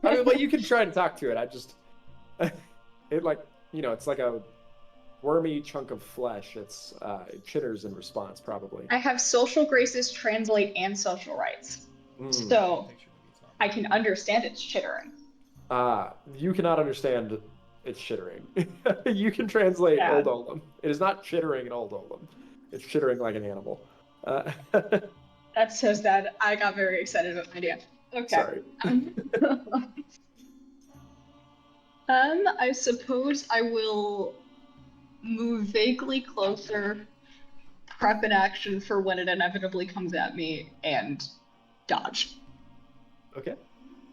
I mean, well, you can try and talk to it. I just, it like, it's like a wormy chunk of flesh. It chitters in response, probably. I have social graces, translate, and social rights. Mm. So I can understand its chittering. You cannot understand its chittering. You can translate Yeah. Old Olam. It is not chittering in Old Olam. It's chittering like an animal. That's so sad. I got very excited about the idea. Okay. Sorry. I suppose I will move vaguely closer, prep an action for when it inevitably comes at me, and dodge. Okay.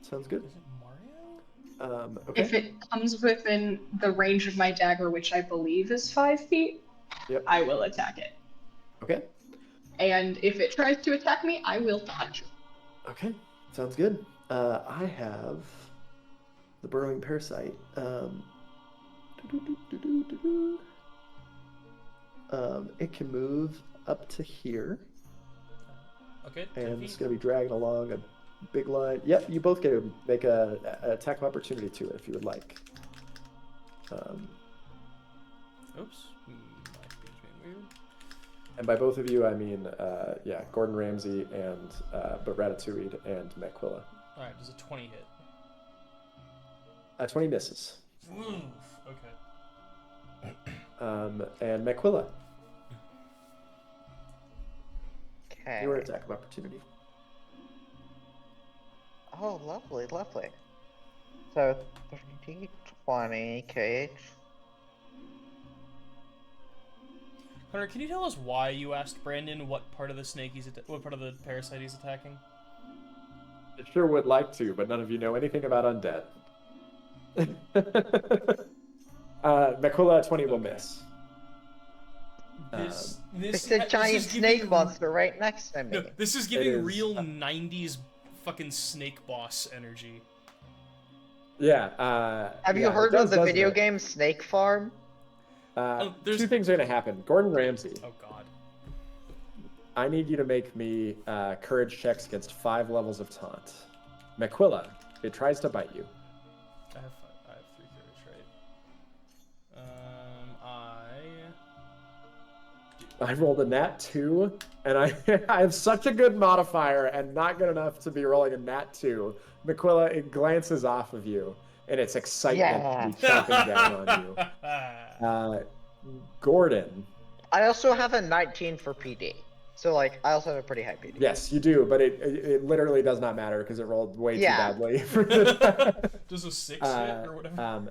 Sounds good. Is it Mario? Okay. If it comes within the range of my dagger, which I believe is 5 feet, Yep. I will attack it. Okay. And if it tries to attack me, I will dodge. Okay. Sounds good. I have the burrowing parasite. It can move up to here, Okay. 10 and it's feet. going to be dragging along a big line. Yep, you both get to make a attack of opportunity to it if you would like. Oops. My screen's being weird. And by both of you, I mean, Gordon Ramsay and but Ratatouille and Maquilla. All right. Does a 20 hit? 20 misses. Oof. Okay. And Maquilla, Okay. your attack of opportunity. Oh, lovely, lovely. So, 30, 20, KH. Hunter, can you tell us why you asked Brandon what part of the what part of the parasite he's attacking? I sure would like to, but none of you know anything about undead. Maquilla 20 will miss. This It's a giant snake monster right next to me. No, this is giving is. real 90s fucking snake boss energy. Yeah. Have you heard of the video game Snake Farm? there's- 2 things are going to happen. Gordon Ramsay, Oh god. I need you to make me courage checks against 5 levels of taunt. Maquilla, it tries to bite you. I have 3 courage, right? I rolled a nat 2, and I have such a good modifier and not good enough to be rolling a nat 2. Maquilla, it glances off of you, and its excitement to be chomping down on you. Gordon, I also have a 19 for PD. So like, I also have a pretty high PD. Yes, you do, but it literally does not matter because it rolled way too Yeah. badly. For the Does a 6 hit or whatever?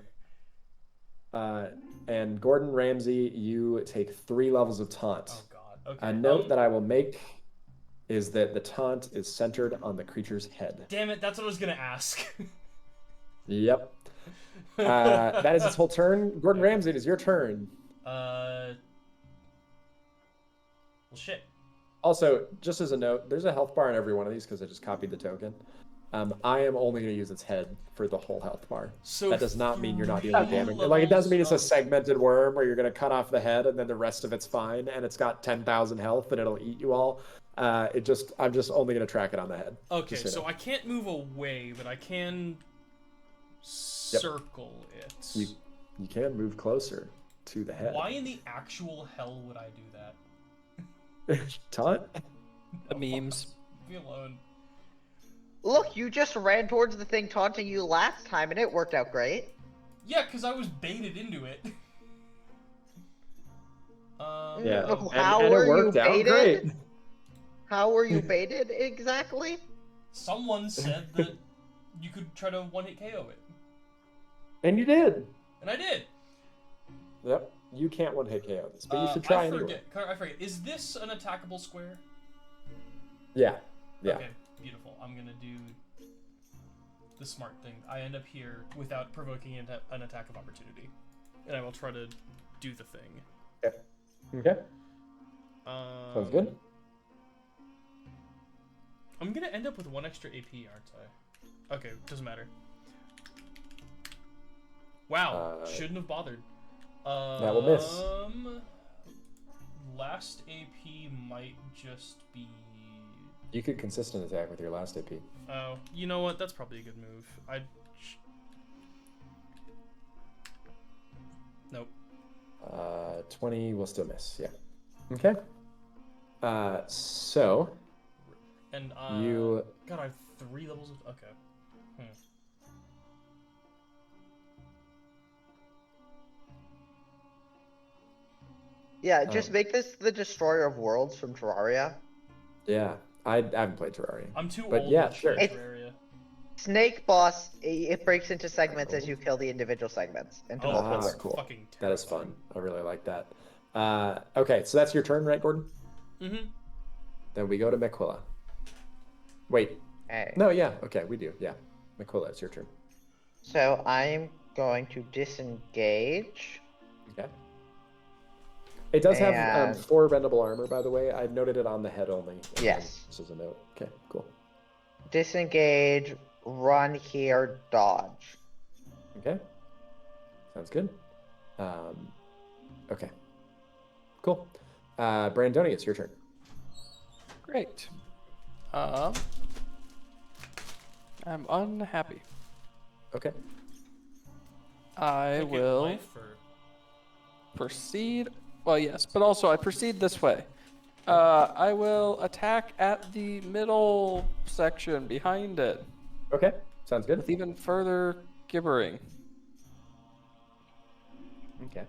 And Gordon Ramsay, you take 3 levels of taunt. Oh god. Okay. A note that I will make is that the taunt is centered on the creature's head. Damn it, that's what I was gonna ask. Yep. That is its whole turn. Gordon Ramsay, it is your turn. Well, shit. Also, just as a note, there's a health bar in every one of these because I just copied the token. I am only going to use its head for the whole health bar. So that does not mean you're not dealing 3 damage. Like, it doesn't mean it's a levels of- segmented worm where you're going to cut off the head and then the rest of it's fine and it's got 10,000 health and it'll eat you all. I'm just only going to track it on the head. Okay, Just so I can't move away, but I can circle it. You can move closer to the head. Why in the actual hell would I do that? Taunt? The memes. Leave me alone. Look, you just ran towards the thing taunting you last time, and it worked out great. Yeah, because I was baited into it. Yeah. Oh, And how it were you worked out baited? great. How were you baited exactly? Someone said that you could try to one-hit KO it. And you did. And I did. Yep. You can't one-hit KO this, but you should try I anyway. forget. Is this an attackable square? Yeah. Yeah. Okay, beautiful. I'm gonna do the smart thing. I end up here without provoking an attack of opportunity. And I will try to do the thing. Okay. Sounds good. I'm gonna end up with 1 extra AP, aren't I? Okay, doesn't matter. Wow, shouldn't have bothered. That will miss. Last AP might just be... You could consistent attack with your last AP. Oh, you know what? That's probably a good move. Nope. 20 will still miss, yeah. Okay. So... And, you... God, I have 3 levels of... Okay. Yeah, just make this the Destroyer of Worlds from Terraria. Yeah, I haven't played Terraria. I'm too But old yeah, to sure. play Terraria. Snake Boss, it breaks into segments as you kill the individual segments. Into Oh, multiple that's worms. cool. fucking That is terrifying. fun. I really like that. Okay, so that's your turn, right, Gordon? Mm-hmm. Then we go to Mequilla. Wait. Hey. No, yeah. Okay, we do. Yeah. Mequilla, it's your turn. So I'm going to disengage. Okay. It does have And- 4 bendable armor, by the way. I noted it on the head only. Yes. This is a note. Okay, cool. Disengage, run here, dodge. Okay. Sounds good. Okay. Cool. Brandoni, it's your turn. Great. I'm unhappy. Okay. I Take it will life or- proceed. Well, yes, but also I proceed this way. I will attack at the middle section behind it Okay. Sounds good. with even further gibbering. Okay.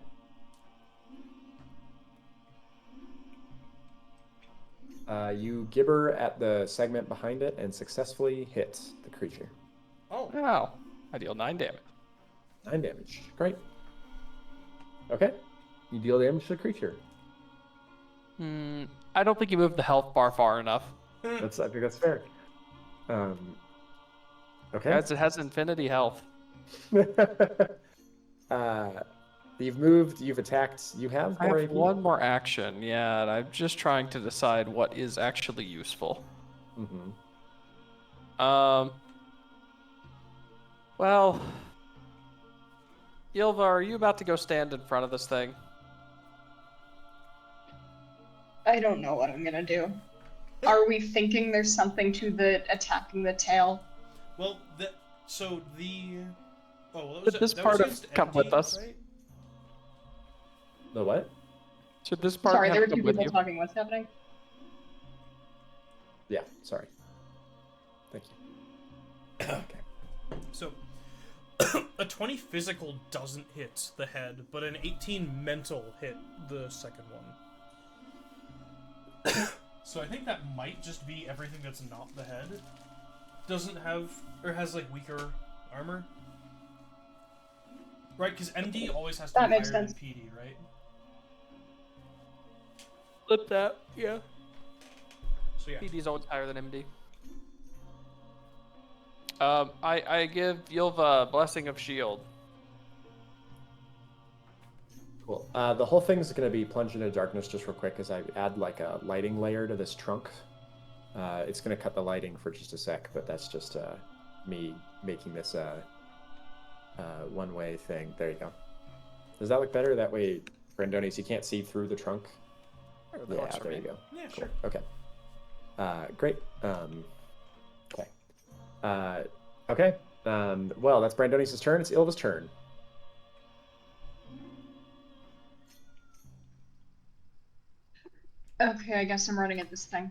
You gibber at the segment behind it and successfully hit the creature. Oh, Wow. I deal 9 damage. 9 damage. Great. Okay. You deal damage to the creature. I don't think you moved the health bar far enough. I think that's fair. Okay. Guys, it has infinity health. You've moved, you've attacked, you have I more have AP? one more action, yeah, and I'm just trying to decide what is actually useful. Mm-hmm. Well, Ylva, are you about to go stand in front of this thing? I don't know what I'm gonna do. Are we thinking there's something to the attacking the tail? well, so the... Oh, well, that Should was, this that part was of just come with empty, us? right? The what? Should this part Sorry, have there were come 2 with people you? talking. What's happening? Yeah, sorry. Thank you. Okay. So, a 20 physical doesn't hit the head, but an 18 mental hit the second one. So I think that might just be everything that's not the head. Doesn't have, or has like weaker armor. Right, because MD always has to That be makes higher sense. than PD, right? Flip that. Yeah. So yeah. PD's always higher than MD. I give Yilva Blessing of Shield. Cool. The whole thing's going to be plunged into darkness just real quick as I add like a lighting layer to this trunk. It's going to cut the lighting for just a sec, but that's just me making this one-way thing. There you go. Does that look better? That way, Brandonis, you can't see through the trunk. That Yeah, works for there me. you go. Yeah, Cool. sure. Okay. Great. Okay. Okay. Well, that's Brandonis' turn. It's Ilva's turn. Okay, I guess I'm running at this thing.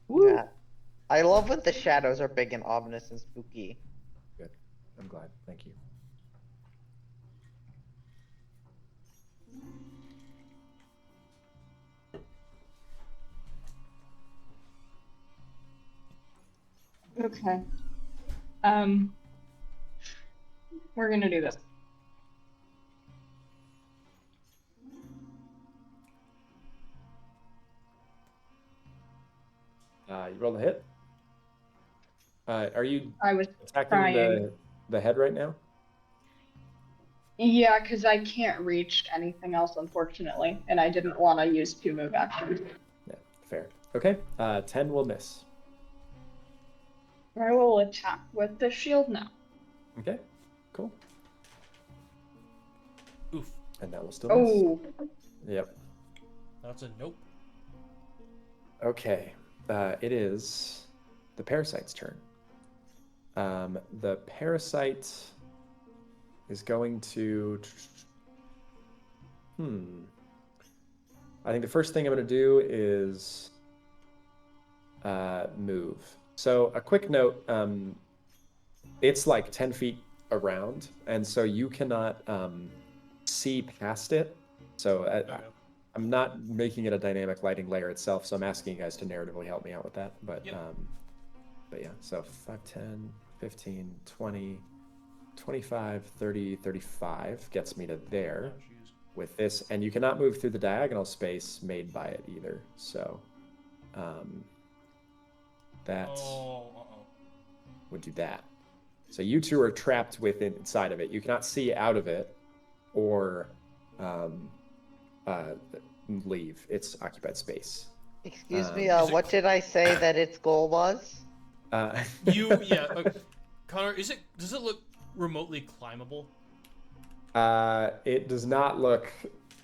Yeah. I love when the shadows are big and ominous and spooky. Good. I'm glad. Thank you. Okay. We're gonna do this. You rolled a hit. Are you I was attacking trying. the head right now? Yeah, because I can't reach anything else, unfortunately, and I didn't want to use 2 move actions. Yeah, fair. Okay. 10 will miss. I will attack with the shield now. Okay. Cool. Oof. And that will still miss. Oh, Yep. That's a nope. Okay. It is the parasite's turn. The parasite is going to... I think the first thing I'm going to do is move. So a quick note, it's like 10 feet around, and so you cannot see past it. So Okay. I'm not making it a dynamic lighting layer itself, so I'm asking you guys to narratively help me out with that. But Yep. but yeah, so 5, 10, 15, 20, 25, 30, 35 gets me to there Oh, jeez. with this, and you cannot move through the diagonal space made by it either. So that would do that. So you two are trapped within inside of it. You cannot see out of it or leave its occupied space. Excuse me, Is it- what did I say that its goal was? Connor, does it look remotely climbable? It does not look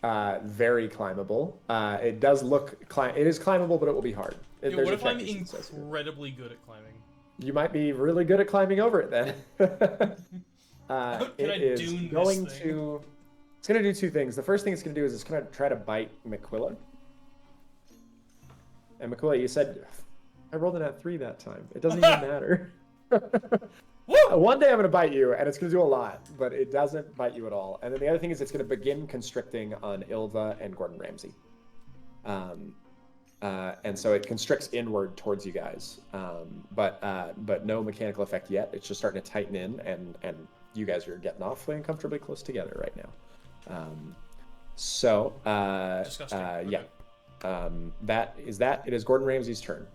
very climbable. It does look it is climbable, but it will be hard. What There's a if I'm check that says it. incredibly good at climbing? You might be really good at climbing over it then. Can It I is dune this going thing? to. It's going to do 2 things. The first thing it's going to do is it's going to try to bite McQuilla. And McQuilla, you said I rolled an at 3 that time. It doesn't even matter. Woo! One day I'm going to bite you, and it's going to do a lot, but it doesn't bite you at all. And then the other thing is it's going to begin constricting on Ilva and Gordon Ramsay. And so it constricts inward towards you guys, but no mechanical effect yet. It's just starting to tighten in, and you guys are getting awfully uncomfortably close together right now. Disgusting. Yeah. That. It is Gordon Ramsay's turn.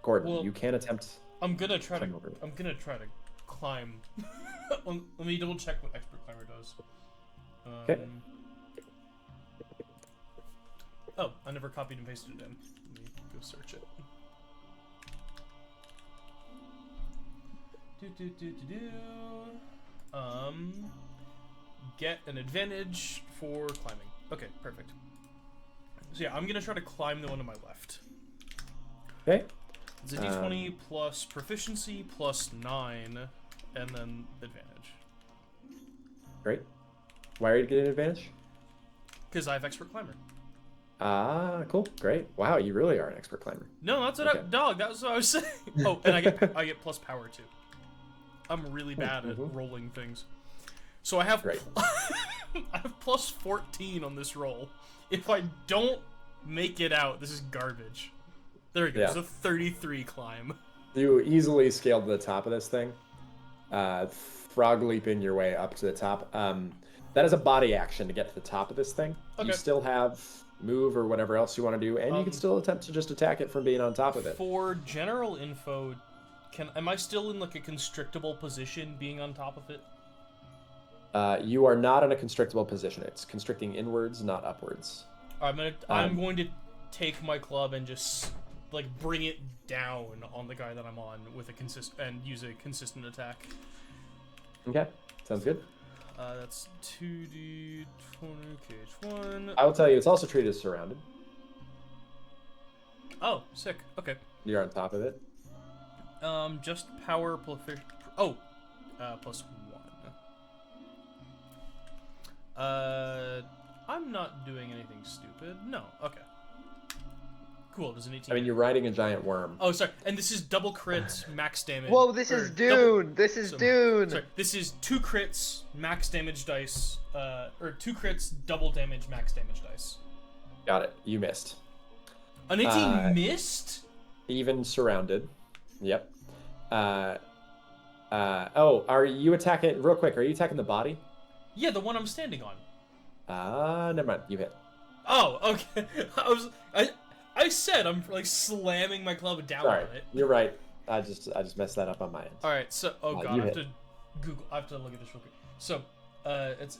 Gordon, Well, you can attempt. I'm gonna try to climb over it. climb. Let me double check what expert climber does. Okay. Oh, I never copied and pasted it in. Let me go search it. Get an advantage for climbing. Okay, perfect. So yeah, I'm gonna try to climb the one to my left. Okay. It's a d20 plus proficiency plus 9, and then advantage. Great. Why are you getting an advantage? Because I have expert climber. Cool. Great. Wow, you really are an expert climber. No, that's what Okay. dog. That was what I was saying. Oh, and I get plus power too. I'm really bad at rolling things. So I have Great. I have plus 14 on this roll. If I don't Make it out. This is garbage. There we go. Yeah. It's a 33 climb. You easily scaled to the top of this thing, frog leaping your way up to the top. That is a body action to get to the top of this thing. Okay. You still have move or whatever else you want to do, and you can still attempt to just attack it from being on top of it. For general info, am I still in like a constrictable position being on top of it? You are not in a constrictable position. It's constricting inwards, not upwards. I'm going to take my club and just like bring it down on the guy that I'm on with and use a consistent attack. Okay, sounds good. That's 2d20 KH1. I will tell you, it's also treated as surrounded. Oh, sick. Okay. You're on top of it. Just power plus plus 1. I'm not doing anything stupid. No. Okay. Cool. There's an 18. I mean, you're riding a giant worm. Oh, sorry. And this is double crits, max damage. Whoa, this is Dune! This is Dune! Sorry, this is 2 crits, max damage dice, or 2 crits, double damage, max damage dice. Got it. You missed. An 18 missed? Even surrounded. Yep. Oh, are you attacking, real quick, are you attacking the body? Yeah, the one I'm standing on. Never mind. You hit. Oh, okay. I said I'm like slamming my club down Sorry, on it. you're right. I just messed that up on my end. All right, so god, I you have hit. to Google. I have to look at this real quick. So, it's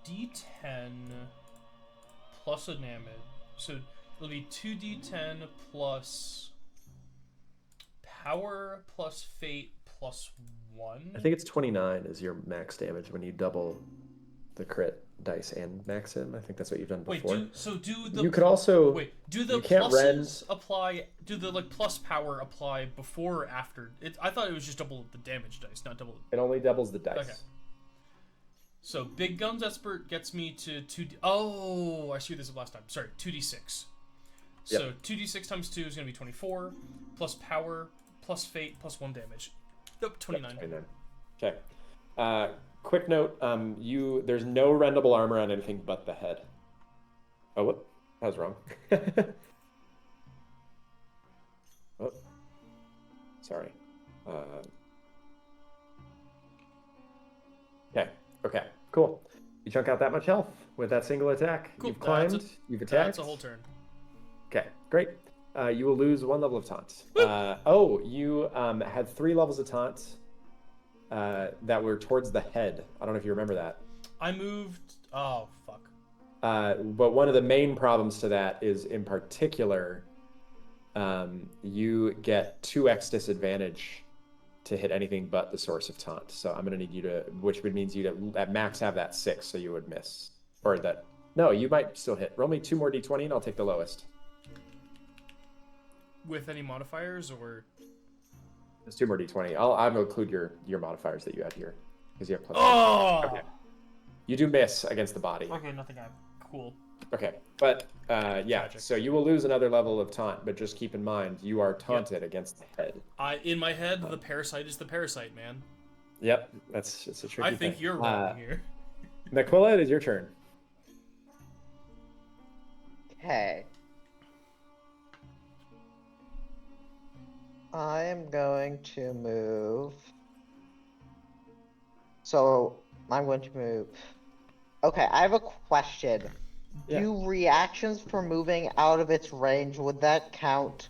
D10 plus a damage. So it'll be 2d10 plus power plus fate plus 1. I think it's 29 is your max damage when you double the crit dice and max him. I think that's what you've done before. You could also do the you can't pluses apply? Do the like plus power apply before or after? I thought it was just double the damage dice, not double. It only doubles the dice. Okay. So big guns expert gets me to 2d. Oh, I screwed this up last time. Sorry, 2d6. So Yep. 2d6 times 2 is going to be 24 plus power plus fate plus 1 damage. Nope, 29. Yep, 29. Okay. Quick note, there's no rendable armor on anything but the head. Oh, what? I was wrong. Oh. Sorry. Okay, cool. You chunk out that much health with that single attack. Cool. You've climbed, you've attacked. That's a whole turn. Okay, great. You will lose 1 level of taunt. You had 3 levels of taunt that were towards the head. I don't know if you remember that. I moved. Oh, fuck. But one of the main problems to that is, in particular, you get 2x disadvantage to hit anything but the source of taunt. So I'm going to need you to, which would means you to at max have that 6, so you would miss. Or that, no, you might still hit. Roll me 2 more d20 and I'll take the lowest. With any modifiers or? There's 2 more d20. I'll include your modifiers that you had here. Because you have plus. Oh! Okay. You do miss against the body. Okay, nothing. Cool. Okay, but yeah, Tragic. so you will lose another level of taunt, but just keep in mind, you are taunted against the head. In my head, the parasite is the parasite, man. Yep, it's a tricky I think thing. you're wrong here. Naquilla, it is your turn. Okay. I am going to move. So, I'm going to move. Okay, I have a question. Yeah. Do reactions for moving out of its range, would that count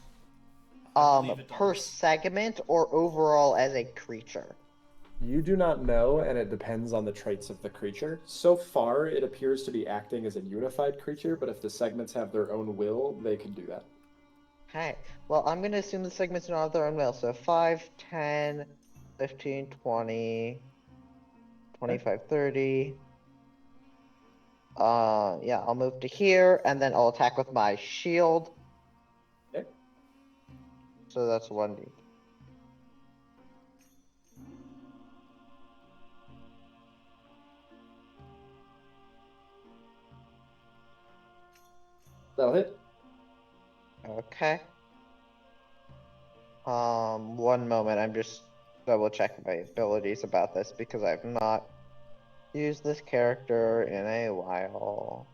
believe it per does. segment or overall as a creature? You do not know, and it depends on the traits of the creature. So far, it appears to be acting as a unified creature, but if the segments have their own will, they can do that. Okay, well, I'm going to assume the segments don't have their own will. So 5, 10, 15, 20, 25, 30. Yeah, I'll move to here, and then I'll attack with my shield. Okay. So that's 1d. That'll hit. Okay. 1 moment, I'm just double checking my abilities about this because I've not use this character in a while.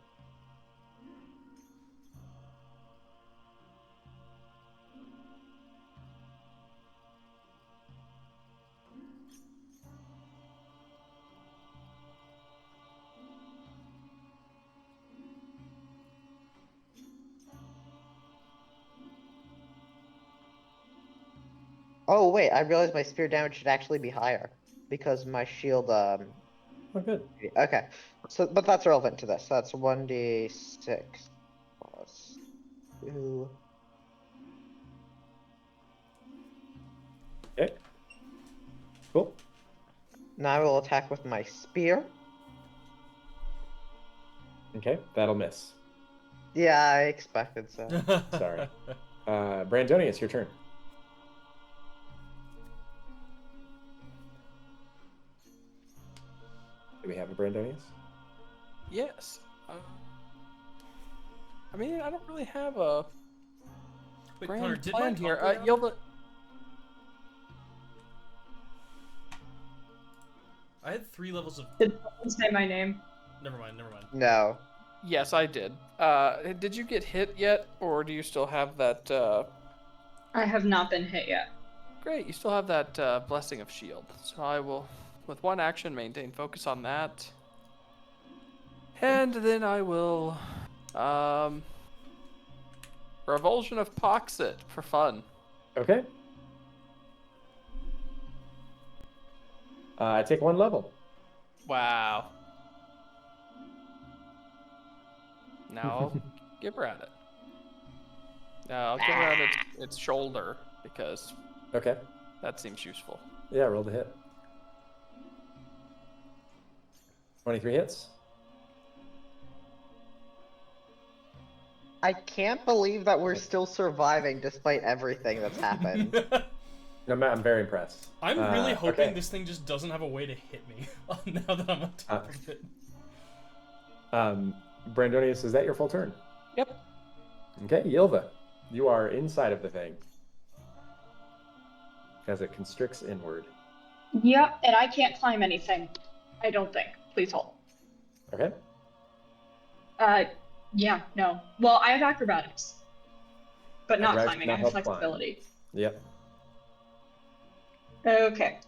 Oh wait, I realized my spear damage should actually be higher because my shield. Oh, good. Okay, so but that's relevant to this. That's 1d6 plus 2. Okay. Cool. Now I will attack with my spear. Okay, that'll miss. Yeah, I expected so. Sorry. Brandoni, it's your turn. Do we have a Brandonius? Yes. I mean, I don't really have a Wait, grand Connor, did my plan here. talk go down? Yelva. I had 3 levels of. Did someone say my name? Never mind. Never mind. No. Yes, I did. Did you get hit yet, or do you still have that? I have not been hit yet. Great, you still have that blessing of shield. So I will, with one action, maintain focus on that, and then I will, revulsion of pox it for fun. Okay. I take 1 level. Wow. Now I'll give her at it. I'll give her at its shoulder because Okay. that seems useful. Yeah, roll the hit. 23 hits. I can't believe that we're still surviving despite everything that's happened. I'm very impressed. I'm really hoping okay. this thing just doesn't have a way to hit me now that I'm on top of it. Brandonius, is that your full turn? Yep. Okay, Yilva, you are inside of the thing as it constricts inward. Yep, and I can't climb anything. I don't think. Please hold. Okay. Yeah, no. Well, I have acrobatics, but not Acrobatics climbing. not I have help climb. flexibility. Yep. Okay.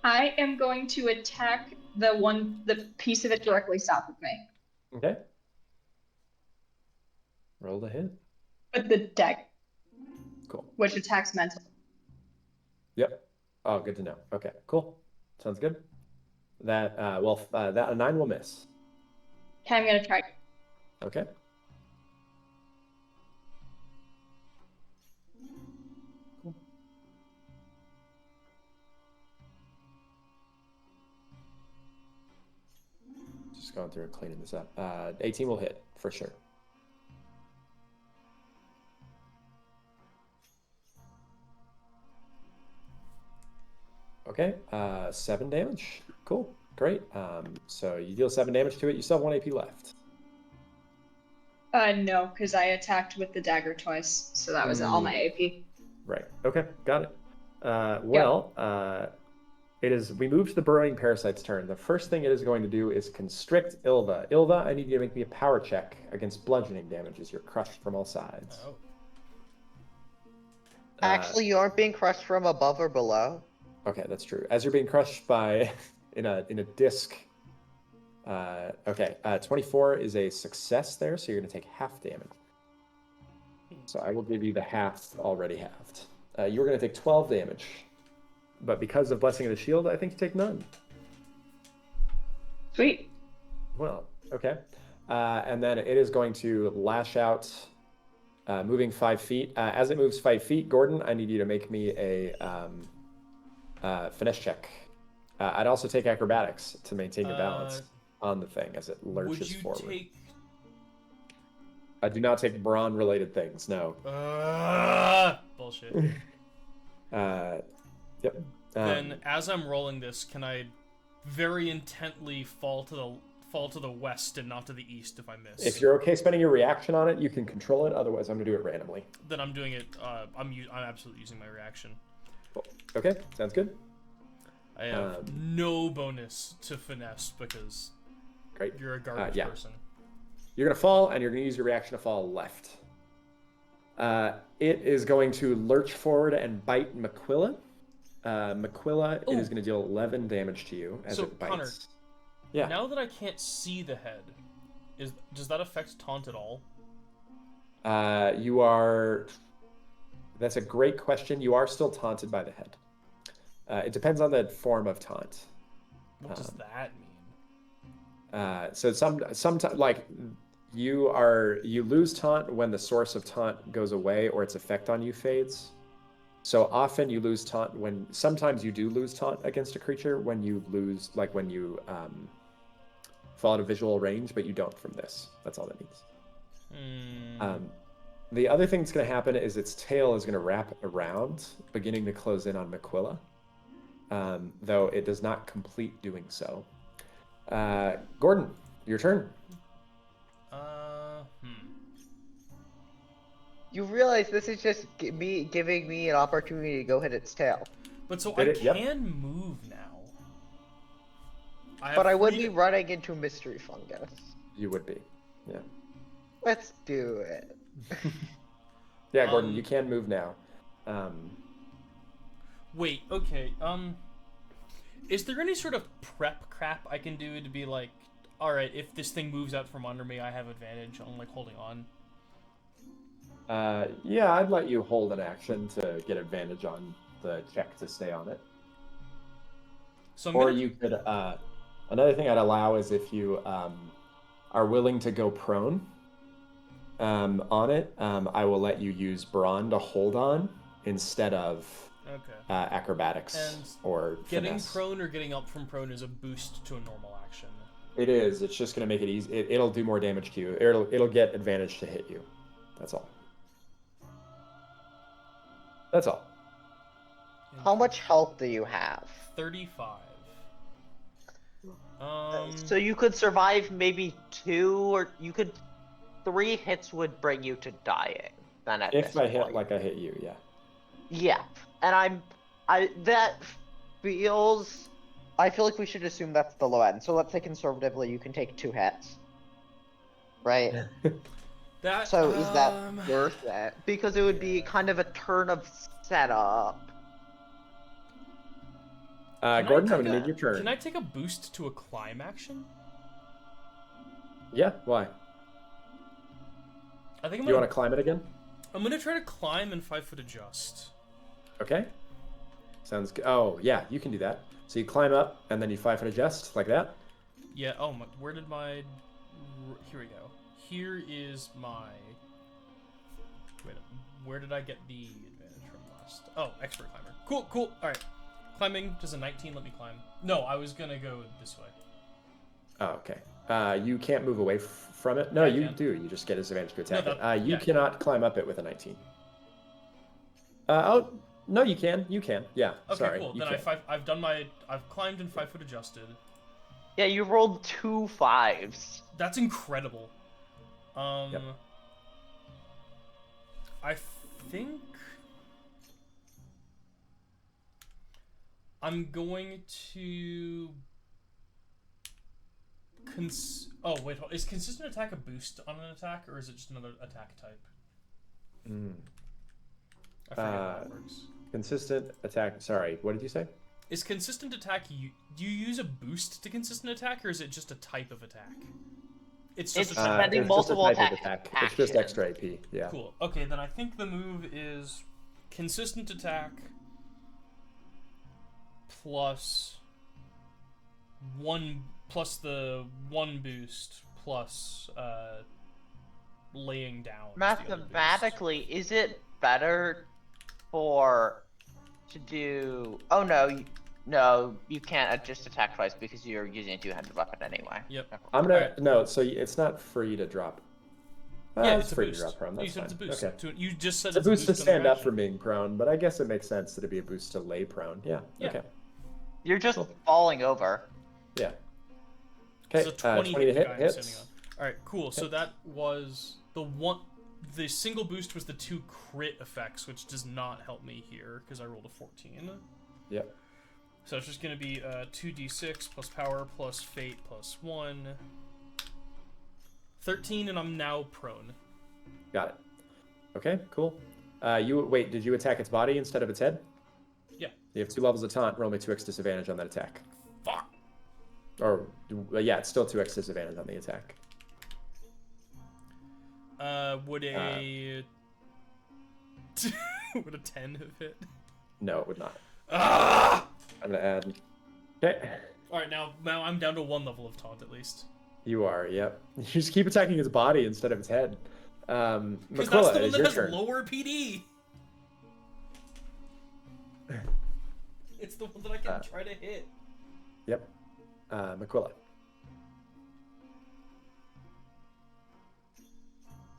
I am going to attack the piece of it directly south of me. Okay. Roll the hit. With the deck, Cool. which attacks mental. Yep. Oh, good to know. Okay, cool. Sounds good. That that a 9 will miss. Okay, I'm gonna try. Okay. Cool. Just going through and cleaning this up. 18 will hit for sure. Okay, 7 damage. Cool, great. So you deal 7 damage to it. You still have 1 AP left. No, because I attacked with the dagger twice, so that was all my AP. Right. Okay, got it. It is. We move to the burrowing parasite's turn. The first thing it is going to do is constrict Ilva. Ilva, I need you to make me a power check against bludgeoning damage as you're crushed from all sides. Oh. Actually, you aren't being crushed from above or below. Okay, that's true. As you're being crushed by in a disc. 24 is a success there, so you're going to take half damage. So I will give you the half already halved. You're going to take 12 damage, but because of Blessing of the Shield, I think you take none. Sweet. Well, okay. And then it is going to lash out, moving 5 feet. As it moves 5 feet, Gordon, I need you to make me a finesse check. I'd also take acrobatics to maintain your balance on the thing as it lurches forward. Would you take... I do not take brawn-related things, no. Bullshit. Yep. Then, as I'm rolling this, can I very intently fall to the west and not to the east if I miss? If you're okay spending your reaction on it, you can control it. Otherwise, I'm going to do it randomly. Then I'm doing it. I'm absolutely using my reaction. Cool. Okay, sounds good. I have no bonus to finesse because Great. you're a garbage Yeah. person. You're going to fall, and you're going to use your reaction to fall left. It is going to lurch forward and bite Mak'Quilla. Mak'Quilla, it is going to deal 11 damage to you as it bites. Connor, Yeah. now that I can't see the head, does that affect taunt at all? You are... That's a great question. You are still taunted by the head. It depends on the form of taunt. What does that mean? So sometimes, like, you lose taunt when the source of taunt goes away or its effect on you fades. So often you lose taunt sometimes you do lose taunt against a creature when you lose, like when you fall out of visual range, but you don't from this. That's all that means. The other thing that's going to happen is its tail is going to wrap around, beginning to close in on Mak'Quilla, though it does not complete doing so. Gordon, your turn. You realize this is just giving me an opportunity to go hit its tail. But so Did I it? Yep. can move now. But I would be running into mystery fungus. You would be. Yeah. Let's do it. Yeah, Gordon, you can move now. Wait, okay. Is there any sort of prep crap I can do to be like, all right, if this thing moves out from under me, I have advantage on like holding on? Yeah, I'd let you hold an action to get advantage on the check to stay on it. So you could. Another thing I'd allow is if you are willing to go prone on it, I will let you use brawn to hold on instead of acrobatics or getting finesse. prone or getting up from prone is a boost to a normal action. It is. It's just going to make it easy. It'll do more damage to you. It'll get advantage to hit you. That's all. That's all. How much health do you have? 35. So you could survive maybe 2, or you could... 3 hits would bring you to dying. Then at if this I hit point. like I hit you, yeah. Yeah, and that feels... I feel like we should assume that's the low end. So let's say conservatively you can take 2 hits. Right? So is that worth it? Because it would be kind of a turn of setup. Gordon, I'm going to need your turn. Can I take a boost to a climb action? Yeah, why? I think you want to climb it again? I'm going to try to climb and 5-foot adjust. Okay. Sounds good. Oh, yeah, you can do that. So you climb up, and then you 5-foot adjust, like that? Yeah, oh, where did my... Here we go. Here is my... Wait, where did I get the advantage from last? Oh, expert climber. Cool. All right. Climbing. Does a 19 let me climb? No, I was going to go this way. Oh, okay. You can't move away from it? No, you do. You just get disadvantage to attack it. You cannot climb up it with a 19. Oh, no, you can. You can. Yeah, okay, sorry. Cool. Then I've climbed and 5-foot adjusted. Yeah, you rolled 2 5s. That's incredible. Yep. I think I'm going to oh wait, is consistent attack a boost on an attack, or is it just another attack type? I forget how that works. Consistent attack. Sorry, what did you say? Is consistent attack do you use a boost to consistent attack, or is it just a type of attack? It's just spending multiple attack. It's just extra AP. Yeah. Cool. Okay, then I think the move is consistent attack plus the 1 boost plus laying down. Mathematically, is it better to do... Oh no, you can't just attack twice because you're using a 2-handed weapon anyway. Yep. I'm gonna no. So it's not free to drop. Yeah, it's free to drop prone. That's you said it's a boost. Okay. You just said it's a boost to stand up action. from being prone, but I guess it makes sense that it'd be a boost to lay prone. Yeah. Okay. You're just falling over. Yeah. Okay. So 20 to hit. All right. Cool. So that was the single boost was the 2 crit effects, which does not help me here because I rolled a 14. Yep. So it's just going to be 2d6 plus power plus fate plus 1. 13, and I'm now prone. Got it. Okay, cool. Wait, did you attack its body instead of its head? Yeah. You have 2 levels of taunt. Roll me 2x disadvantage on that attack. Fuck. Or, yeah, it's still 2x disadvantage on the attack. Would a... would a 10 have hit? No, it would not. Ah! I'm going to add... Okay. Alright, now I'm down to 1 level of taunt at least. You are, yep. You just keep attacking its body instead of its head. Because Makula, that's the one it's that your has turn. lower PD. It's the one that I can try to hit. Yep. Makula.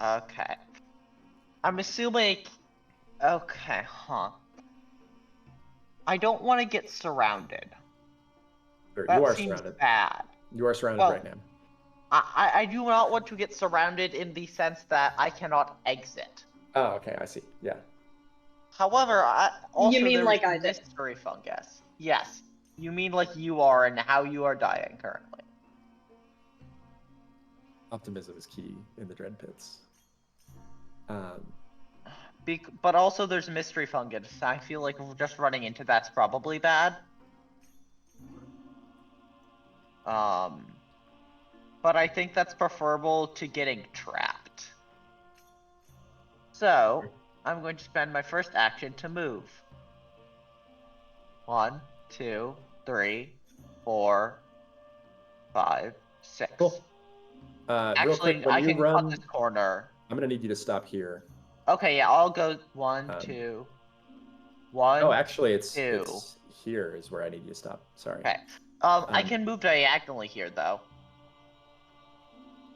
Okay. I'm assuming. Okay, huh. I don't want to get surrounded. Sure, That you are seems surrounded. bad. You are surrounded Well, right now. I do not want to get surrounded in the sense that I cannot exit. Oh, okay, I see. Yeah. However, also mean there like was I did? mystery fungus. Yes. You mean like you are and how you are dying currently. Optimism is key in the Dread Pits. But also there's mystery fungus. I feel like just running into that's probably bad. But I think that's preferable to getting trapped. So, I'm going to spend my first action to move. 1, 2, 3, 4, 5, 6. Cool. Real Actually, quick, when I you can run, cut this corner. I'm gonna need you to stop here. Okay, yeah, I'll go 1, 2, 1. Oh, actually, it's 2. here is where I need you to stop. Sorry. Okay. I can move diagonally here though.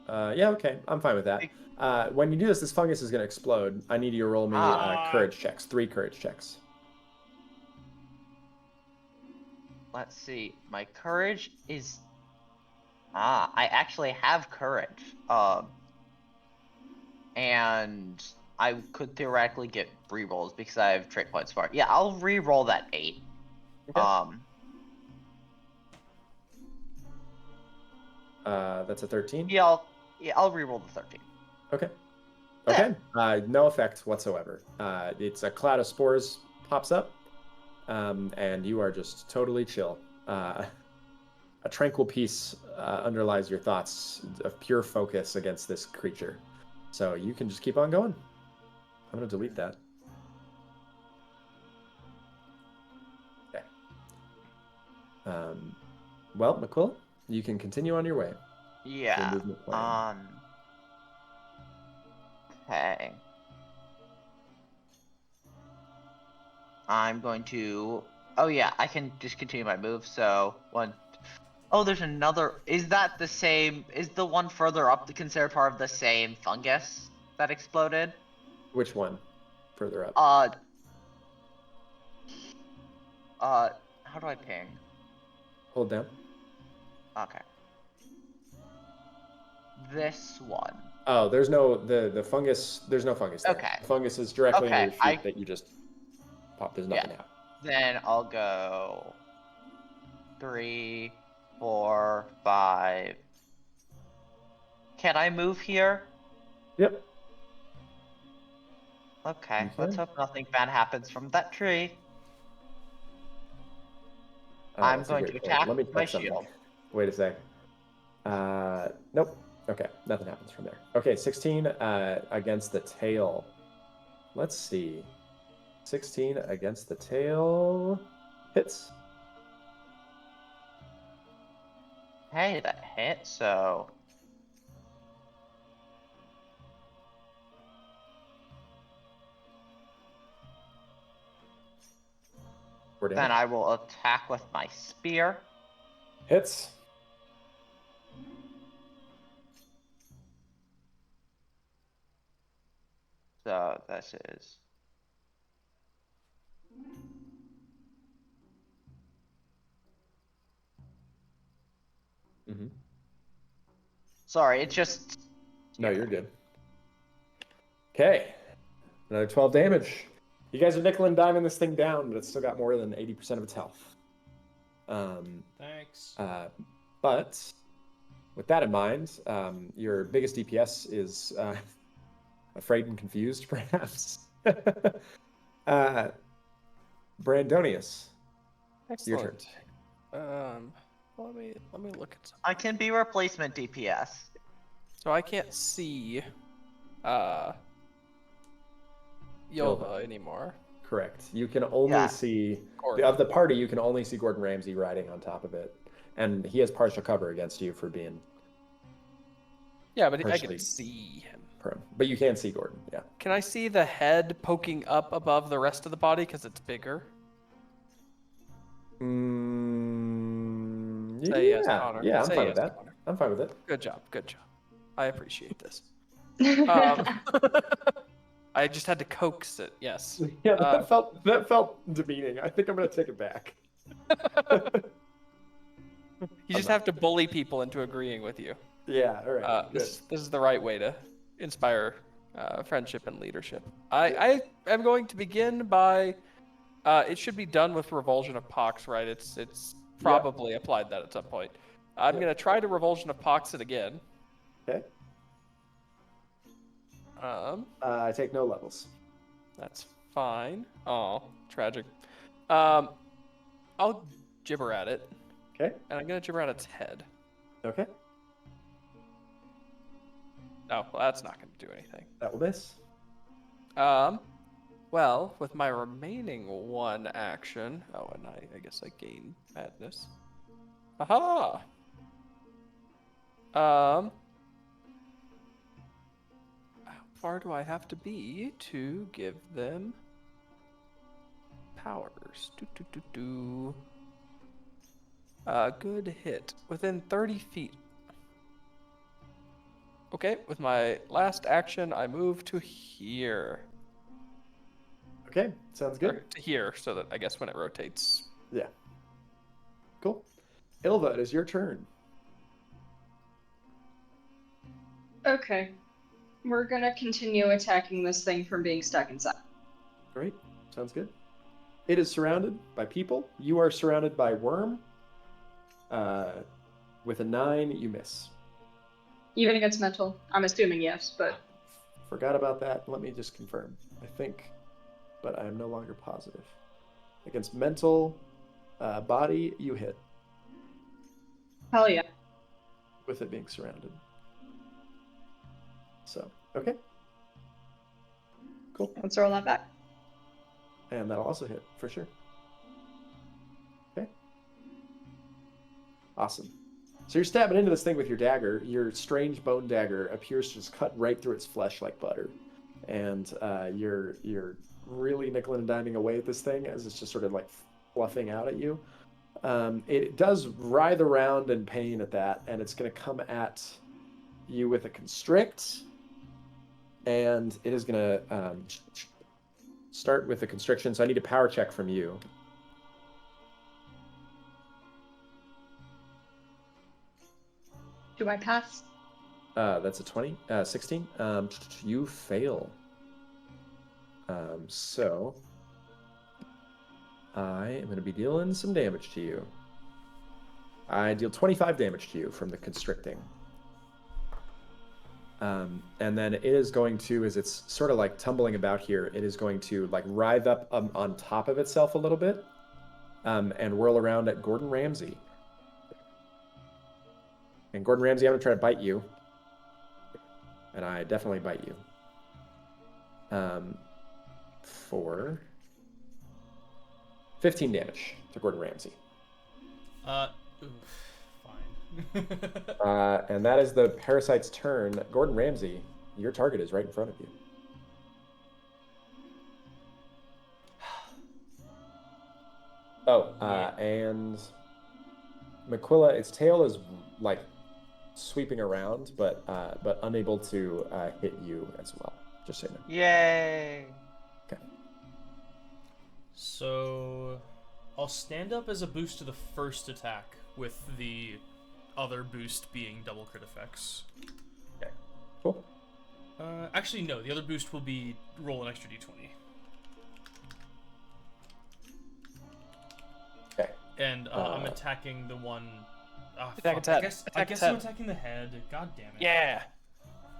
Yeah, okay, I'm fine with that. When you do this, this fungus is gonna explode. I need you to roll me courage checks. 3 courage checks. Let's see. My courage is. I actually have courage. And I could theoretically get re-rolls because I have trait points for it. Yeah, I'll re-roll that 8. Okay. That's a 13. Yeah, I'll re-roll the 13. Okay. Okay. No effect whatsoever. It's a cloud of spores pops up, and you are just totally chill. A tranquil peace underlies your thoughts of pure focus against this creature. So you can just keep on going. I'm going to delete that. Okay. Well, McQuill, you can continue on your way. Yeah. Movement plan. Okay. I'm going to. Oh yeah, I can discontinue my move. So 1. Oh, there's another. Is that the same? Is the one further up considered part of the same fungus that exploded? Which one? Further up. How do I ping? Hold down. Okay. This one. Oh, there's no the fungus. There's no fungus there. Okay. The fungus is directly Okay, under your feet that you just pop. There's nothing out. Then I'll go 3, 4, 5. Can I move here? Yep. Okay, You let's can. hope nothing bad happens from that tree. Oh, I'm that's a going great to point. attack Let me with my check something. shield. Wait a sec. Nope. Okay, nothing happens from there. Okay, 16 against the tail. Let's see. 16 against the tail. Hits. Hey, that hit, so... Then I will attack with my spear. Hits. So this is... Mm-hmm. Sorry, it's just... No, you're good. Okay. Another 12 damage. You guys are nickel and diming this thing down, but it's still got more than 80% of its health. Thanks. But with that in mind, your biggest DPS is afraid and confused, perhaps. Brandonius, your turn. Excellent. Let me look at some. I can be replacement DPS. So I can't see Yova anymore. Correct. You can only Yeah. see Gordon. of the party. You can only see Gordon Ramsay riding on top of it, and he has partial cover against you for being Yeah, but I partially can see him. prone. But you can see Gordon. Yeah. Can I see the head poking up above the rest of the body because it's bigger? Say yes, Connor. Yeah. I'm Say fine yes, with that. Connor. I'm fine with it. Good job. Good job. I appreciate this. Um, I just had to coax it. Yes. Yeah, that felt demeaning. I think I'm gonna take it back. You just have to bully people into agreeing with you. Yeah. All right. Good. This is the right way to inspire friendship and leadership. I am going to begin by. It should be done with Revulsion of Pox, right? It's probably applied that at some point. I'm gonna try to Revulsion of Pox it again. Okay. I take no levels. That's fine. Oh, tragic. I'll gibber at it, Okay. and I'm gonna gibber at its head. Okay. Oh, well, that's not gonna do anything. That will miss. Well, with my remaining one action, and I guess I gain madness. Aha! How far do I have to be to give them powers? Good hit. Within 30 feet. Okay, with my last action, I move to here. Okay. Sounds Or good. to here, so that I guess when it rotates. Yeah. Cool. Ilva, it is your turn. okay. We're gonna continue attacking this thing from being stuck inside. Great. Sounds good. It is surrounded by people. You are surrounded by worm. With a 9, you miss. Even against mental? I'm assuming yes, but Forgot about that. Let me just confirm. I think, but I am no longer positive. Against mental body, you hit hell yeah. with it being surrounded. So, okay. Cool. Let's roll that back. And that'll also hit, for sure. Okay. Awesome. So you're stabbing into this thing with your dagger. Your strange bone dagger appears to just cut right through its flesh like butter. And you're really nickel and diming away at this thing as it's just sort of like fluffing out at you. It does writhe around in pain at that, and it's going to come at you with a constrict. And it is going to start with a constriction. So I need a power check from you. Do I pass? That's a 16. You fail. So I am going to be dealing some damage to you. I deal 25 damage to you from the constricting. And then it is going to, as it's sort of like tumbling about here, it is going to like writhe up on top of itself a little bit, and whirl around at Gordon Ramsay. And Gordon Ramsay, I'm going to try to bite you. And I definitely bite you. For 15 damage to Gordon Ramsay. Fine. And that is the parasite's turn. Gordon Ramsay, your target is right in front of you. And Makquilla, its tail is like sweeping around, but unable to hit you as well. Just so you know. Yay! Okay. So I'll stand up as a boost to the first attack, with the other boost being double crit effects. Okay. Cool. Actually, no. The other boost will be roll an extra d20. Okay. And I'm attacking the one. Attack its I head. guess Attack its I'm head. attacking the head. God damn it. Yeah.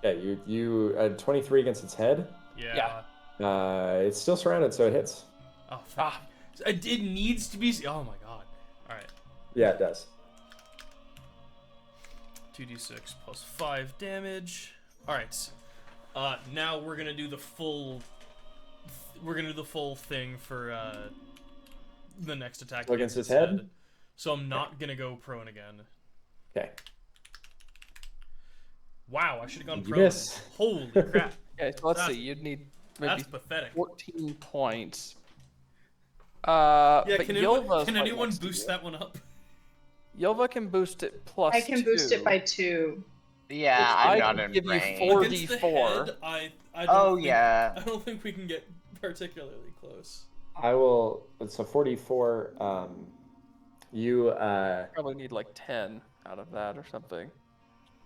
Yeah, you 23 against its head. Yeah. It's still surrounded, so it hits. Oh, fuck. It needs to be. Oh my god. All right. Yeah, it does. 2d6 plus 5 damage. All right. Now we're gonna do the full. We're gonna do the full thing for the next attack Against its head. So I'm not gonna go prone again. Okay. Wow, I should have gone You prone. miss. Holy crap. Okay, so let's That's- see. You'd need maybe That's pathetic. 14 points. Yeah, but can Yilva's anyone right next to boost you. that one up? Yilva can boost it plus I can boost it 2. by 2. Yeah, I I'm not can in give you range. 4. Against the 4d4. head, I don't Oh, think, yeah. I don't think we can get particularly close. I will. So 44. You Probably need like 10 out of that or something.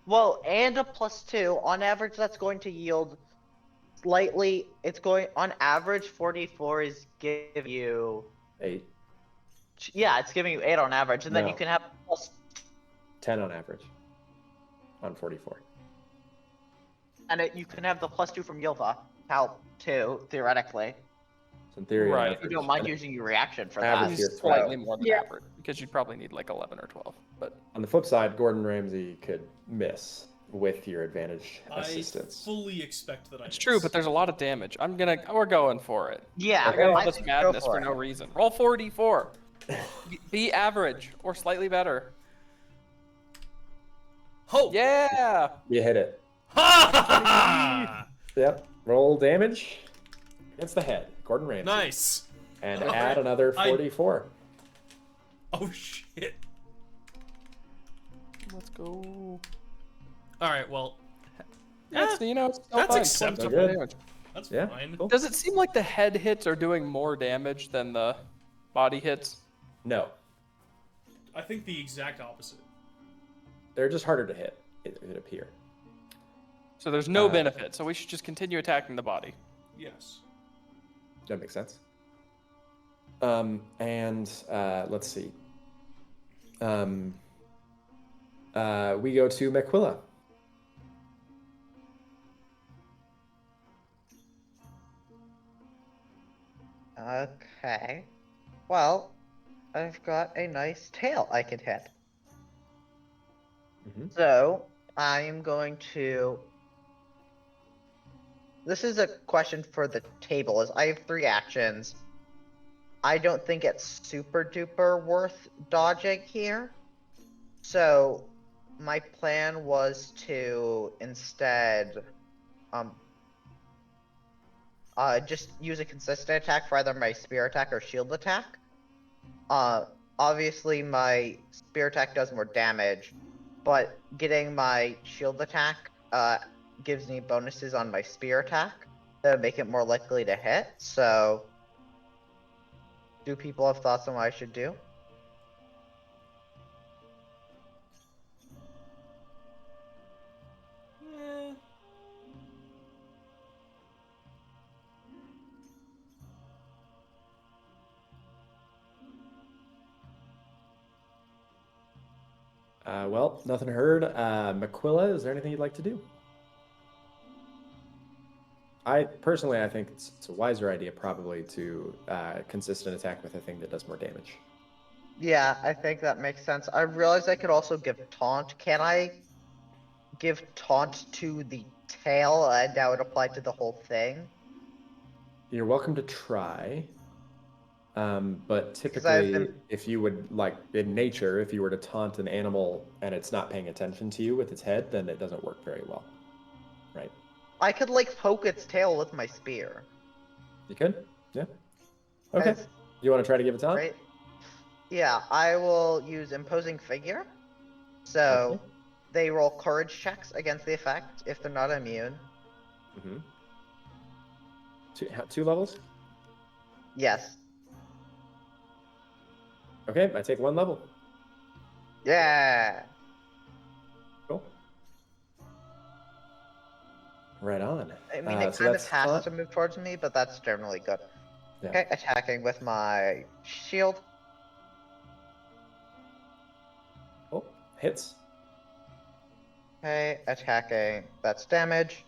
Well, and a plus 2. On average, that's going to yield slightly. It's going on average. 44 is giving you. 8, Yeah, it's giving you 8 on average, and then No. you can have plus. 10 on average. On 44. And you can have the plus 2 from Yilva help too, theoretically. So in theory, Right. on If you average, don't mind using your reaction for average that. here. It's slightly throw. more than Yeah. average because you'd probably need like 11 or 12. But On the flip side, Gordon Ramsay could miss with your advantage I assistance. fully expect that I it's miss. true, but there's a lot of damage. We're going for it. Yeah, I got all I this think go madness for for it. no reason. Roll 4d4. Be average or slightly better. Ho! Yeah. You hit it. Ha ha ha! Yep. Roll damage against the head. Gordon Ramsay. Nice. And Alright. add another I- 44. Oh shit. Let's go. All right. Well, That's, it's still that's fine. acceptable. 27 damage. that's Yeah, fine. cool. Does it seem like the head hits are doing more damage than the body hits? No. I think the exact opposite. They're just harder to hit, it appear. So there's no benefit. So we should just continue attacking the body. Yes. That makes sense. Let's see. We go to Mequilla. Okay. Well, I've got a nice tail I can hit. Mhm. So, I'm going to. This is a question for the table. Is I have 3 actions. I don't think it's super duper worth dodging here. So, my plan was to instead just use a consistent attack for either my spear attack or shield attack. Obviously my spear attack does more damage, but getting my shield attack gives me bonuses on my spear attack that make it more likely to hit. So, do people have thoughts on what I should do? Eh. Well, nothing heard. Mequilla, is there anything you'd like to do? I think it's a wiser idea probably to consistent attack with a thing that does more damage. Yeah, I think that makes sense. I realized I could also give taunt. Can I give taunt to the tail and that would apply to the whole thing? You're welcome to try. But Because I've typically, been- if you would, like, in nature, if you were to taunt an animal and it's not paying attention to you with its head, then it doesn't work very well. Right? I could like poke its tail with my spear. You could? Yeah. Okay. As- You want to try to give it taunt? Right? Yeah, I will use imposing figure. So Okay. they roll courage checks against the effect if they're not immune. Mm-hmm. Two levels? Yes. Okay, I take 1 level. Yeah. Cool. Right on. I mean, it so kind of that's has taunt. to move towards me, but that's generally good. Yeah. Okay, attacking with my shield. Hits. Okay, attacking. That's damage.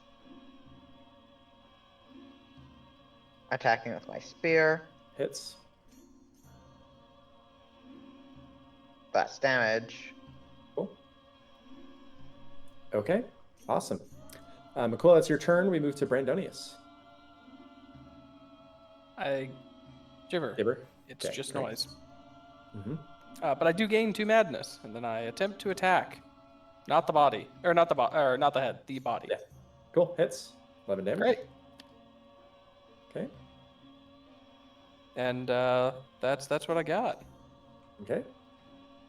Attacking with my spear. Hits. That's damage. Cool. Okay. Awesome. McCullough, it's your turn. We move to Brandonius. I gibber. Gibber. It's Okay, just great. noise. Mm-hmm. But I do gain 2 madness, and then I attempt to attack. Not the body. Or not the head. The body. Yeah. Cool. Hits. 11 damage. Great. Okay. And that's what I got. Okay.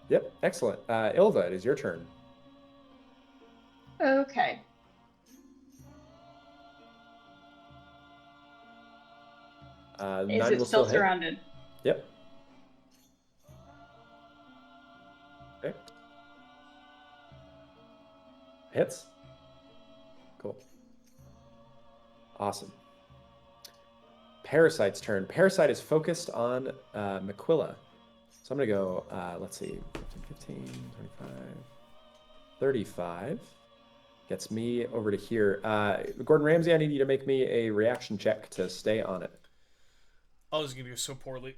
Yep. Excellent. Ilva, it is your turn. Okay. Is 9 it will still hit. surrounded? Yep. Okay. Hits. Cool. Awesome. Parasite's turn. Parasite is focused on M'Quilla. So I'm going to go, let's see, 15, 25, 35. Gets me over to here. Gordon Ramsay, I need you to make me a reaction check to stay on it. Oh, this is gonna go so poorly.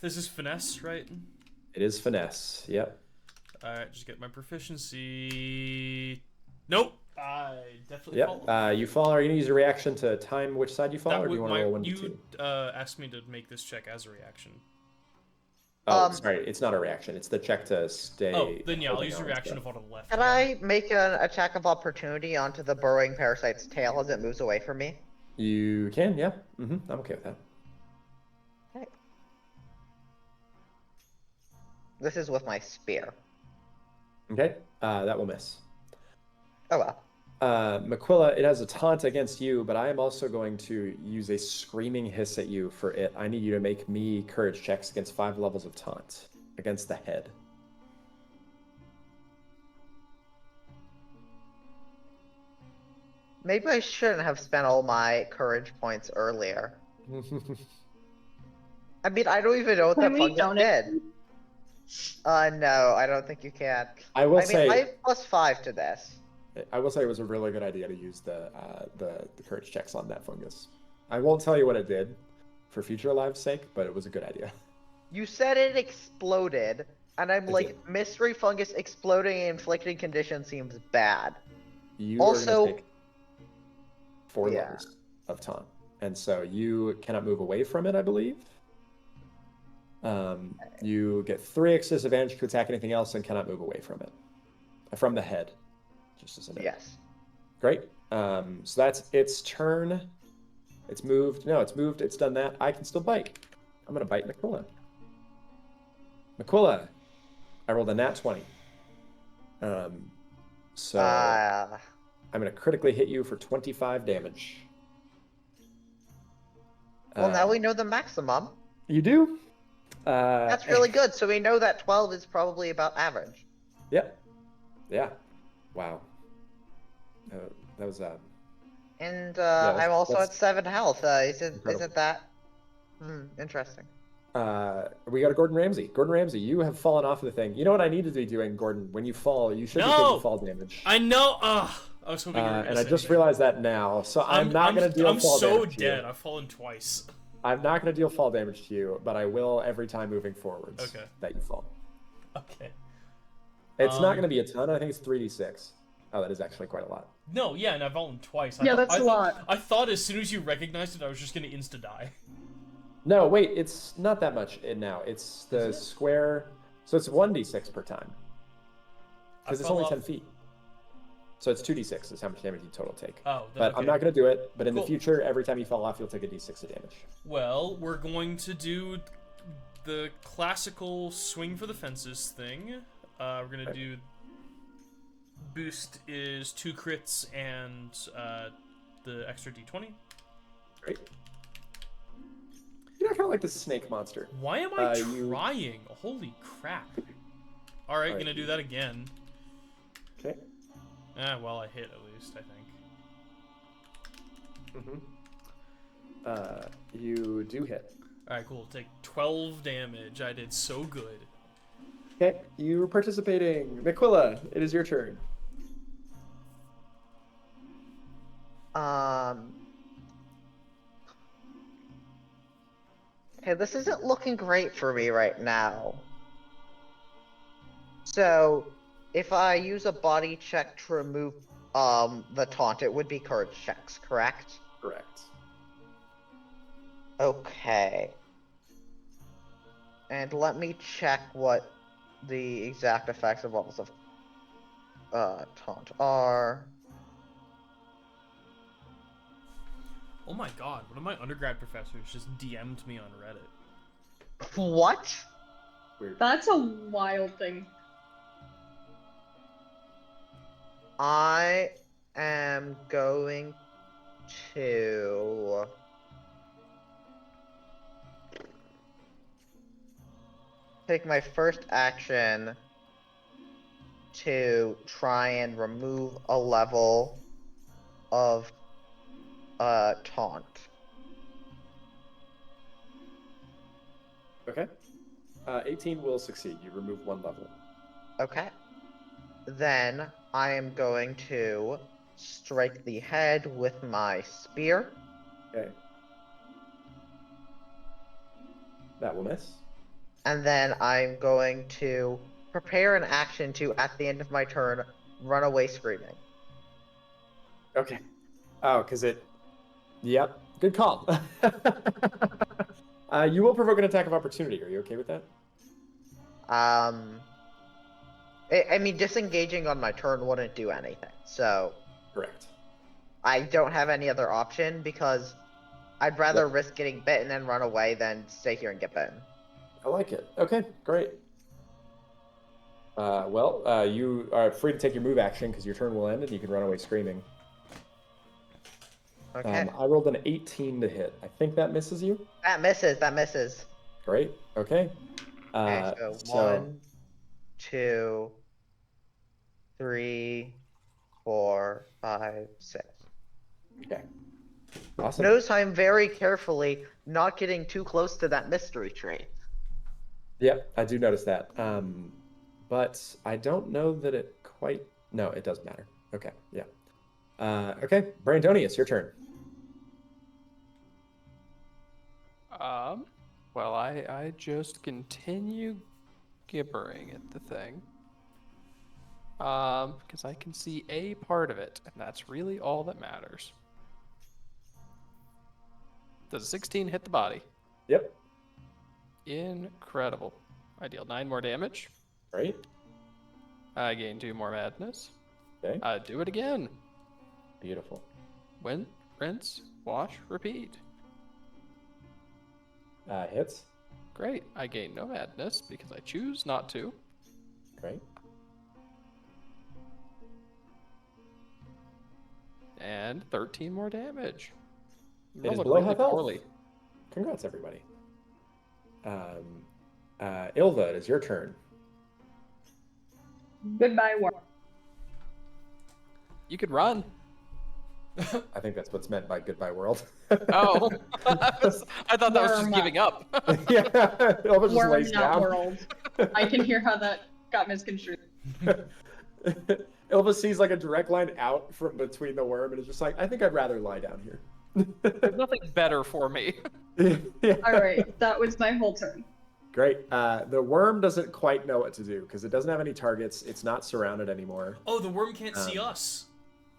This is finesse, right? It is finesse. Yep. Alright, just get my proficiency. Nope. I definitely Yep. fall. You fall. Are you going to use a reaction to time which side you fall, or do you want to roll 1 to 2? You asked me to make this check as a reaction. Oh, sorry. It's not a reaction. It's the check to stay. Oh, then yeah, I'll holding use the on reaction to to fall to the left. Can I make an attack of opportunity onto the burrowing parasite's tail as it moves away from me? You can, yeah. I'm okay with that. Okay. This is with my spear. Okay. That will miss. Oh well. M'Quilla, it has a taunt against you, but I am also going to use a screaming hiss at you for it. I need you to make me courage checks against 5 levels of taunt against the head. Maybe I shouldn't have spent all my courage points earlier. I mean, I don't even know what Can that we fungus donate? did. No, I don't think you can. I will I mean, say, I have +5 to this. I will say it was a really good idea to use the courage checks on that fungus. I won't tell you what it did for future lives' sake, but it was a good idea. You said it exploded, and I'm It like, did. mystery fungus exploding and inflicting condition seems bad. You Also- are going to take 4 Yeah. levels of taunt, and so you cannot move away from it, I believe. You get 3x disadvantage to attack anything else and cannot move away from it. From the head, just as a note. Yes. Great. So that's its turn. It's moved. No, it's moved. It's done that. I can still bite. I'm going to bite M'Quilla. M'Quilla, I rolled a nat 20. So I'm going to critically hit you for 25 damage. Well, now we know the maximum. You do? That's really good. So we know that 12 is probably about average. Yep. Yeah. Wow. That was And that's- I'm also that's at 7 health. Isn't incredible. that interesting? We got a Gordon Ramsay. Gordon Ramsay, you have fallen off of the thing. You know what I need to be doing, Gordon? When you fall, you should be No! taking fall damage. I know. I was hoping you were gonna And I say just anything. realized that now, so I'm not going to deal I'm fall so damage to you. dead. I've fallen twice. I'm not going to deal fall damage to you, but I will every time moving forwards Okay. that you fall. Okay. It's not going to be a ton. I think it's 3d6. Oh, that is actually quite a lot. No, yeah, and I've fallen twice. Yeah, that's a lot. I thought as soon as you recognized it, I was just gonna insta die. No, wait, it's not that much now. It's the square, so it's 1d6 per time. Because it's fell only off- 10 feet. So it's 2d6 is how much damage you total take. Oh, then But okay. I'm not going to do it. But in the Cool. future, every time you fall off, you'll take a d6 of damage. Well, we're going to do the classical swing for the fences thing. We're gonna do boost is 2 crits and the extra d20. Great. You're not kind of like the snake monster. Why am I you- trying? Holy crap! All right, Alright. gonna do that again. Okay. Well, I hit at least, I think. You do hit. All right, cool. Take 12 damage. I did so good. Okay, you were participating. Miquilla, it is your turn. Okay, this isn't looking great for me right now. So, if I use a body check to remove the taunt, it would be courage checks, correct? Correct. Okay. And let me check what the exact effects of levels of taunt are. Oh my god, one of my undergrad professors just DM'd me on Reddit. What? Weird. That's a wild thing. I am going to take my first action to try and remove a level of taunt. Okay. 18 will succeed. You remove one level. Okay. Then I am going to strike the head with my spear. Okay. That will miss. And then I'm going to prepare an action to, at the end of my turn, run away screaming. Okay. Oh, because it... Yep. Good call. You will provoke an attack of opportunity. Are you okay with that? I mean, disengaging on my turn wouldn't do anything, so Correct. I don't have any other option because I'd rather Yep. risk getting bitten and run away than stay here and get bitten. I like it. Okay, great. You are free to take your move action because your turn will end and you can run away screaming. Okay. I rolled an 18 to hit. I think that misses you. That misses. Great. Okay. Okay, so 1, 2, 3, 4, 5, 6. Okay. Awesome. Notice I'm very carefully not getting too close to that mystery tree. Yep, I do notice that. But I don't know that it quite... No, it does matter. Okay, yeah. Okay, Brandonius, your turn. Well, I just continue gibbering at the thing. Because I can see a part of it, and that's really all that matters. Does a 16 hit the body? Yep. Incredible. I deal 9 more damage. Great. I gain 2 more madness. Okay. I do it again. Beautiful. Rinse, wash, repeat. Hits. Great. I gain no madness because I choose not to. Great. And 13 more damage. It is Rolling below really half health. poorly. Congrats, everybody. Ilva, it is your turn. Goodbye, war. You could run. I think that's what's meant by goodbye world. Oh, I thought that was just Worm. giving up. Yeah, Ilva just Worm, lays not down. world. I can hear how that got misconstrued. Ilva sees like a direct line out from between the worm and is just like, I think I'd rather lie down here. There's nothing better for me. Yeah. Alright, that was my whole turn. Great. The worm doesn't quite know what to do because it doesn't have any targets. It's not surrounded anymore. Oh, the worm can't see us.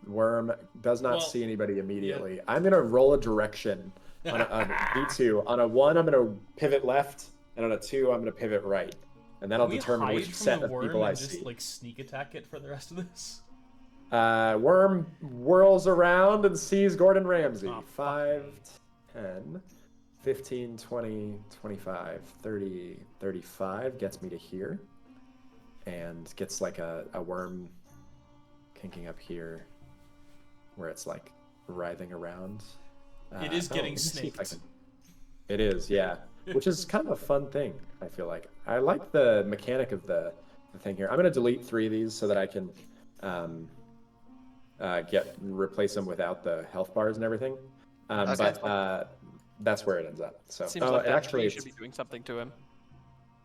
The worm does not see anybody immediately. I'm going to roll a direction on a D2. On a 1, I'm going to pivot left, and on a 2, I'm going to pivot right. And that'll Can we determine hide which from set the of worm people I and just see. like sneak attack it for the rest of this? Worm whirls around and sees Gordon Ramsay. Oh, 5, 10, 15, 20, 25, 30, 35 gets me to here. And gets like a worm kinking up here where it's like writhing around. It is getting let me see if I snaked. can- It is, yeah. Which is kind of a fun thing, I feel like. I like the mechanic of the thing here. I'm going to delete 3 of these so that I can replace them without the health bars and everything. Okay. But that's where it ends up. So Seems like that actually tree should be doing something to him.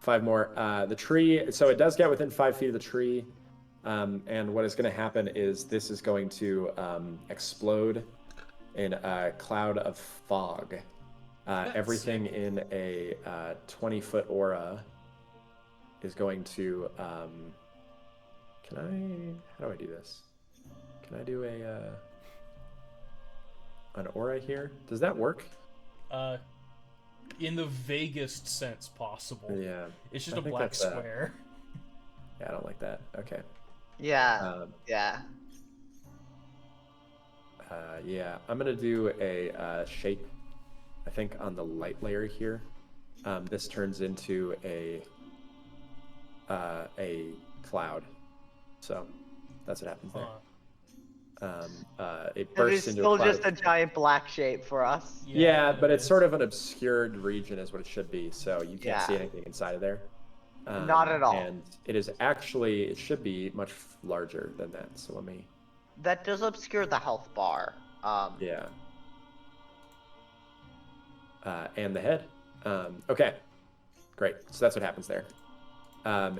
5 more. The tree, so it does get within 5 feet of the tree. And what is going to happen is this is going to explode in a cloud of fog. Everything in a 20-foot aura is going to... How do I do this? Can I do an aura here? Does that work? In the vaguest sense possible. Yeah. It's just I a think black that's, square. Yeah, I don't like that. Okay. Yeah. Yeah. Yeah, I'm gonna do a shape. I think on the light layer here, this turns into a cloud. So that's what happens there. It It bursts is into still a cloud. just a giant black shape for us. Yeah, but it's is. sort of an obscured region, is what it should be. So you can't see Yeah. anything inside of there. Not at all. And it is actually, it should be much larger than that. So let me. That does obscure the health bar. Yeah. And the head. Okay, great. So that's what happens there.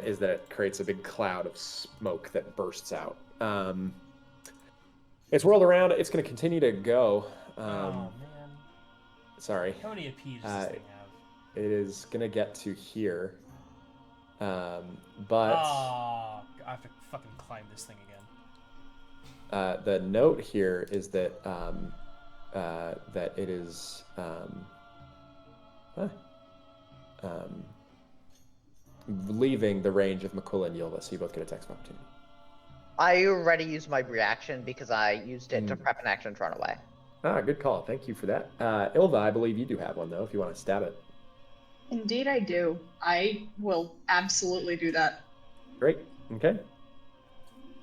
Is that it creates a big cloud of smoke that bursts out. It's whirled around. It's going to continue to go. Oh man. Sorry. How many AP does this thing have? It is going to get to here. But I have to fucking climb this thing again. the note here is that that it is leaving the range of Makula and Yilva, so you both get a text opportunity. I already used my reaction because I used it to prep an action to run away. Good call. Thank you for that. Ilva, I believe you do have one, though, if you want to stab it. Indeed, I do. I will absolutely do that. Great. Okay.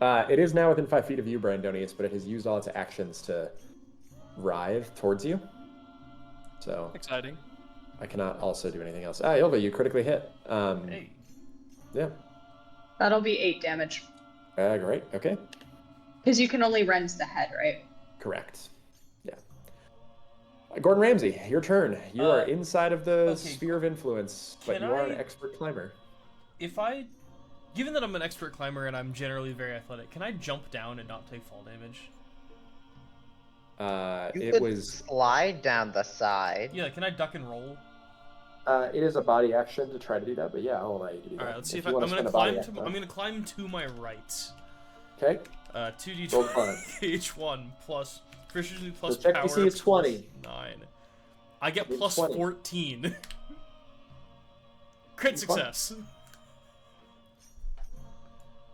It is now within 5 feet of you, Brandonius, but it has used all its actions to writhe towards you. So Exciting. I cannot also do anything else. Ilva, you critically hit. Hey. Yeah. That'll be 8 damage. Great. Okay. Because you can only rend the head, right? Correct. Yeah. Gordon Ramsay, your turn. You are inside of the sphere of influence, but you are an expert climber. Given that I'm an expert climber and I'm generally very athletic, can I jump down and not take fall damage? You could slide down the side. Yeah, can I duck and roll? It is a body action to try to do that, but yeah, I'll allow you to do that. All right, let's see if you I'm wanna gonna spend a body climb. action. I'm gonna climb to my right. Okay. 2d20 Roll climb. H1 plus proficiency plus So check power. DC is 20. 9. I get It's plus 20. 14. Crit success.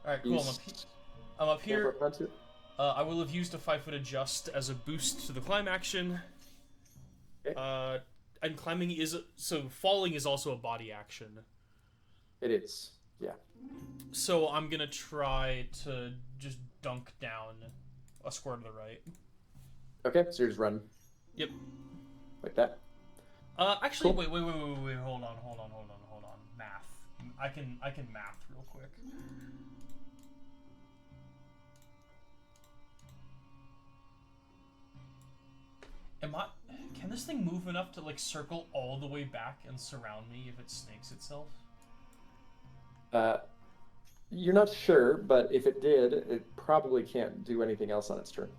All right, cool. I'm up here. I will have used a 5-foot adjust as a boost to the climb action. Okay. And climbing falling is also a body action. It is. Yeah. So I'm gonna try to just dunk down a square to the right. Okay, so you're just running. Yep. Like that. Actually, Cool. wait. Hold on. Math. I can math real quick. Can this thing move enough to like circle all the way back and surround me if it snakes itself? You're not sure, but if it did, it probably can't do anything else on its turn.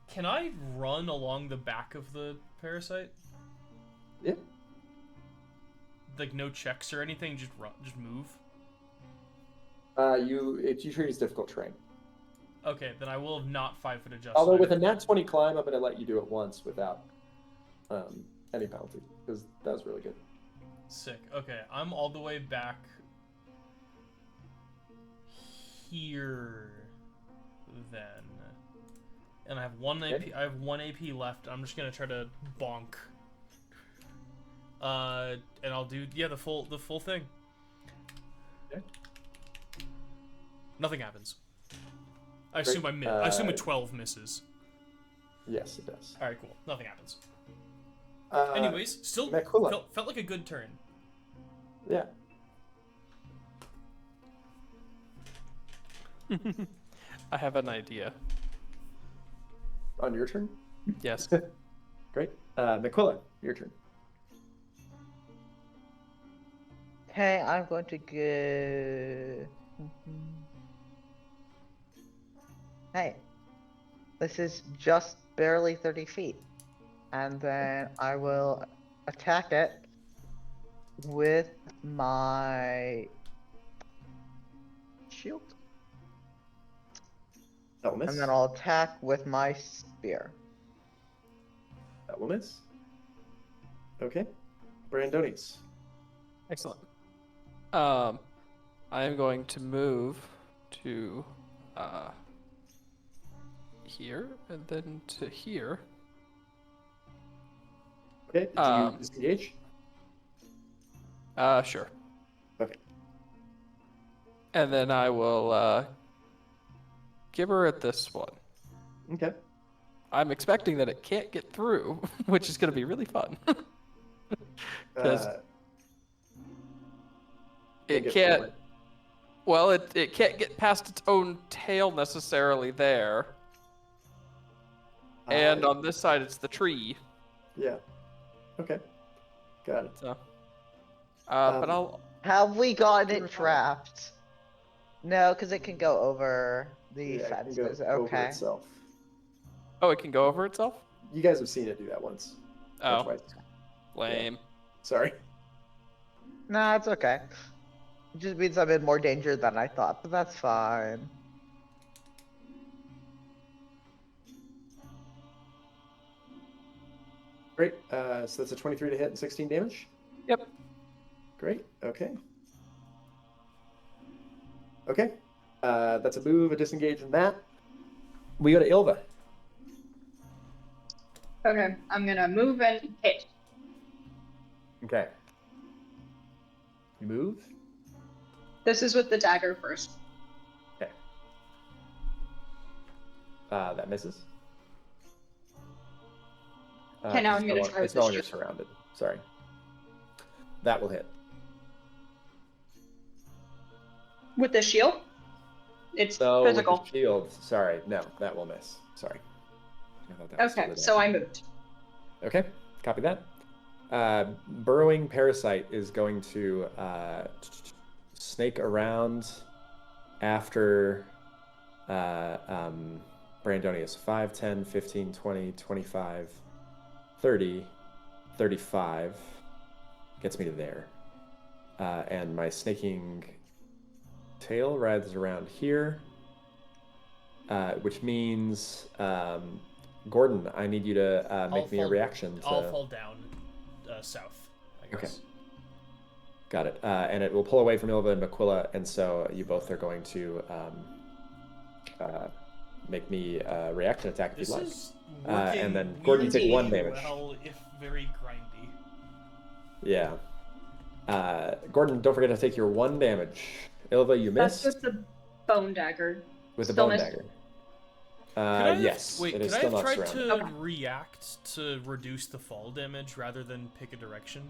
Can I run along the back of the parasite? Yeah. Like no checks or anything, just move. You treat it as difficult terrain. Okay, then I will have not 5-foot adjusted. Although with a nat 20 climb, I'm going to let you do it once without any penalty, because that was really good. Sick. Okay, I'm all the way back here then. And I have one AP. I have 1 AP left. I'm just gonna try to bonk. And I'll do the full thing. Okay. Nothing happens. I assume I assume a 12 misses. Yes, it does. All right, cool. Nothing happens. Uh, Anyways, still Makula. felt like a good turn. Yeah. I have an idea. On your turn? Yes. Great. Makula, your turn. Okay, I'm going to go. Hey, this is just barely 30 feet. And then I will attack it with my shield. That will miss. And then I'll attack with my spear. That will miss. Okay. Brandonius. Excellent. I am going to move to here and then to here. Okay. Do you disengage? Sure. Okay. And then I will give her at this one. Okay. I'm expecting that it can't get through, which is going to be really fun. Because it can't. Well, it can't get past its own tail necessarily there. And on this side, it's the tree. Yeah. Okay. Got it. So, but I'll. Have we gotten Sure. it trapped? No, because it can go over the Yeah, it can fences. go over Okay. itself. Oh, it can go over itself? You guys have seen it do that once. Or Oh, twice. lame. Sorry. Nah, it's okay. It just means I'm in more danger than I thought, but that's fine. Great. So that's a 23 to hit and 16 damage. Yep. Great. Okay. Okay. That's a move, a disengage, and that. We go to Ilva. Okay, I'm gonna move and hit. Okay. You move. This is with the dagger first. Okay. That misses. Okay, now I'm gonna try with It's no the longer shield. surrounded. Sorry. That will hit. With the shield? It's So physical. with the shield. Sorry. No, that will miss. Sorry. I thought that was Okay, still the so damage. I moved. Okay, copy that. Burrowing Parasite is going to snake around after Brandonius. 5, 10, 15, 20, 25, 30, 35. Gets me to there. And my snaking tail writhes around here, which means... Gordon, I need you to make me a reaction. I'll fall down south, I guess. Okay. Got it. And it will pull away from Ilva and Makquilla, and so you both are going to make me a reaction attack if This you'd like. is working And then Gordon, you take 1 weirdly damage. well, if very grindy. Yeah. Gordon, don't forget to take your 1 damage. Ilva, you That's missed with the bone dagger. with the still bone missed. dagger. Could I have, Yes, wait, it is could I still have not tried surrounded. to Okay. react to reduce the fall damage rather than pick a direction?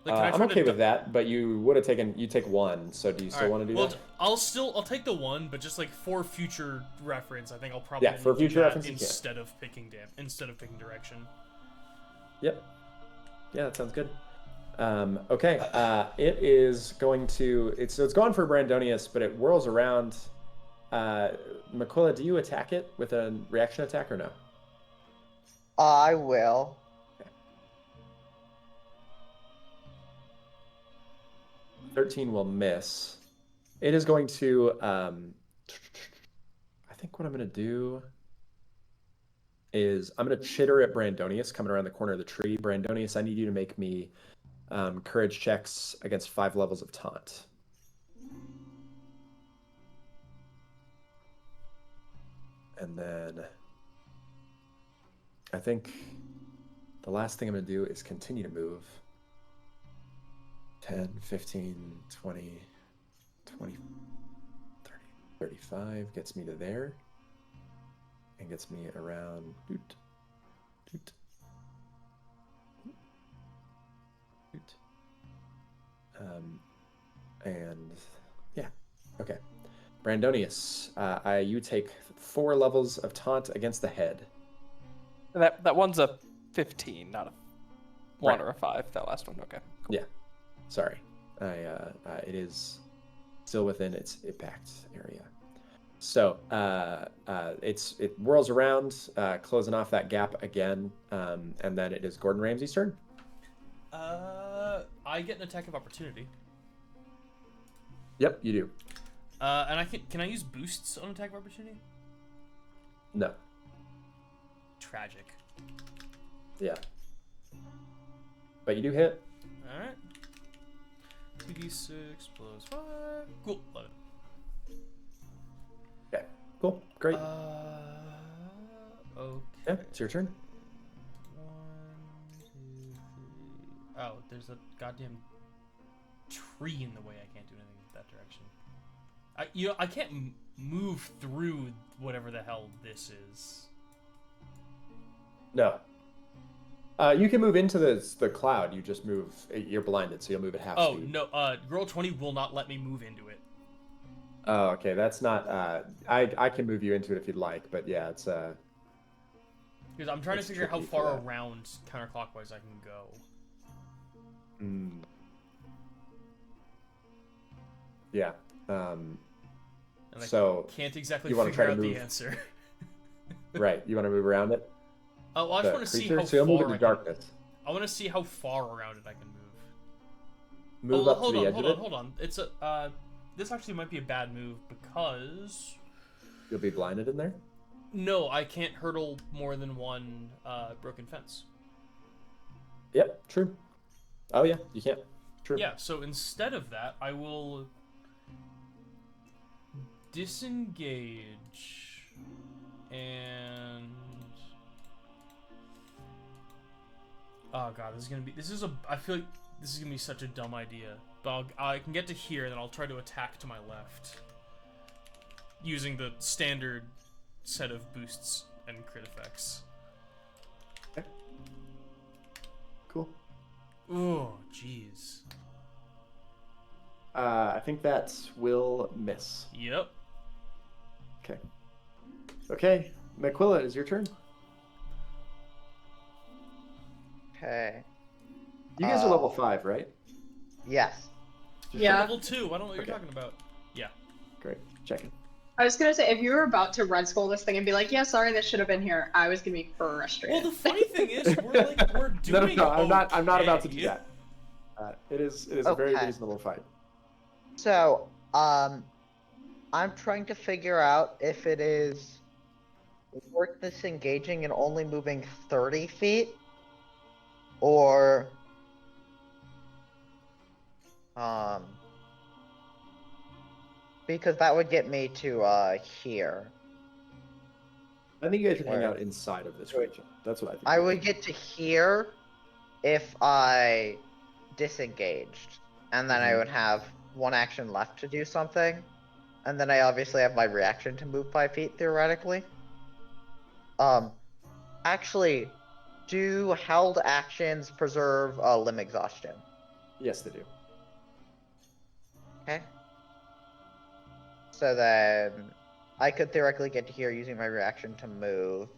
Like, can I I'm try okay to with that, but you would have taken... You take 1, so do you still want to do well, that? I'll take the 1, but just like for future reference, I think I'll probably Yeah, for do future that reference, you can. instead of picking direction. Yep. Yeah, that sounds good. Okay. It is going to... It's gone for Brandonius, but it whirls around. Makquilla, do you attack it with a reaction attack or no? I will. 13 will miss. It is going to... I think what I'm going to do is I'm going to chitter at Brandonius coming around the corner of the tree. Brandonius, I need you to make me courage checks against 5 levels of taunt. And then I think the last thing I'm going to do is continue to move. 10, 15, 20, 30, 35 gets me to there. And gets me around... Doot, doot, doot. And yeah, okay. Brandonius, you take 4 levels of taunt against the head. That one's a 15, not a 1 Right. or a 5. That last one, okay. Sorry. It is still within its impact area. So it whirls around, closing off that gap again, and then it is Gordon Ramsay's turn. I get an attack of opportunity. Yep, you do. And I can I use boosts on attack of opportunity? No. Tragic. Yeah. But you do hit. All right. 2d6 plus 5. Cool. Love it. Okay. Cool. Great. Okay. Yeah, it's your turn. 1, 2, 3. Oh, there's a goddamn tree in the way. I can't do anything in that direction. I can't move through whatever the hell this is. No. You can move into the cloud. You just move. You're blinded, so you'll move at half Oh speed. no! Roll 20 will not let me move into it. Oh, okay. That's not. I can move you into it if you'd like, but yeah, it's Because I'm trying to It's figure out how tricky for far that. around counterclockwise I can go. Yeah. And I So can't exactly you wanna figure try out to the move- answer. right. You want to move around it. Oh, well, I just The want to see creature? how So you'll move far into I can. darkness. I want to see how far around it I can move. Move oh, up hold to the on, edge hold of on, it. hold on. It's a this actually might be a bad move because You'll be blinded in there. no, I can't hurdle more than one broken fence. Yep. True. Oh yeah, you can't. True. Yeah, so instead of that, I will disengage and oh god, I feel like this is gonna be such a dumb idea. But I can get to here, and then I'll try to attack to my left using the standard set of boosts and crit effects. Okay. Cool. Oh, jeez. I think that will miss. Yep. Okay. Okay, Maquilla, it is your turn. Okay. You guys are level 5, right? Yes. Yeah. Level 2. I don't know what Okay. you're talking about. Yeah. Great. Checking. I was gonna say, if you were about to red skull this thing and be like, yeah, sorry, this should have been here, I was gonna be frustrated. Well, the funny thing is, we're doing No, I'm not about to do okay. that. It is a very Okay. reasonable fight. So, I'm trying to figure out if it is worth disengaging and only moving 30 feet, or because that would get me to here. I think you guys should hang Where? out inside of this region. That's what I think. I would get to here if I disengaged, and then I would have one action left to do something, and then I obviously have my reaction to move 5 feet theoretically. Actually, do held actions preserve limb exhaustion? Yes, they do. Okay. So then I could theoretically get to here using my reaction to move.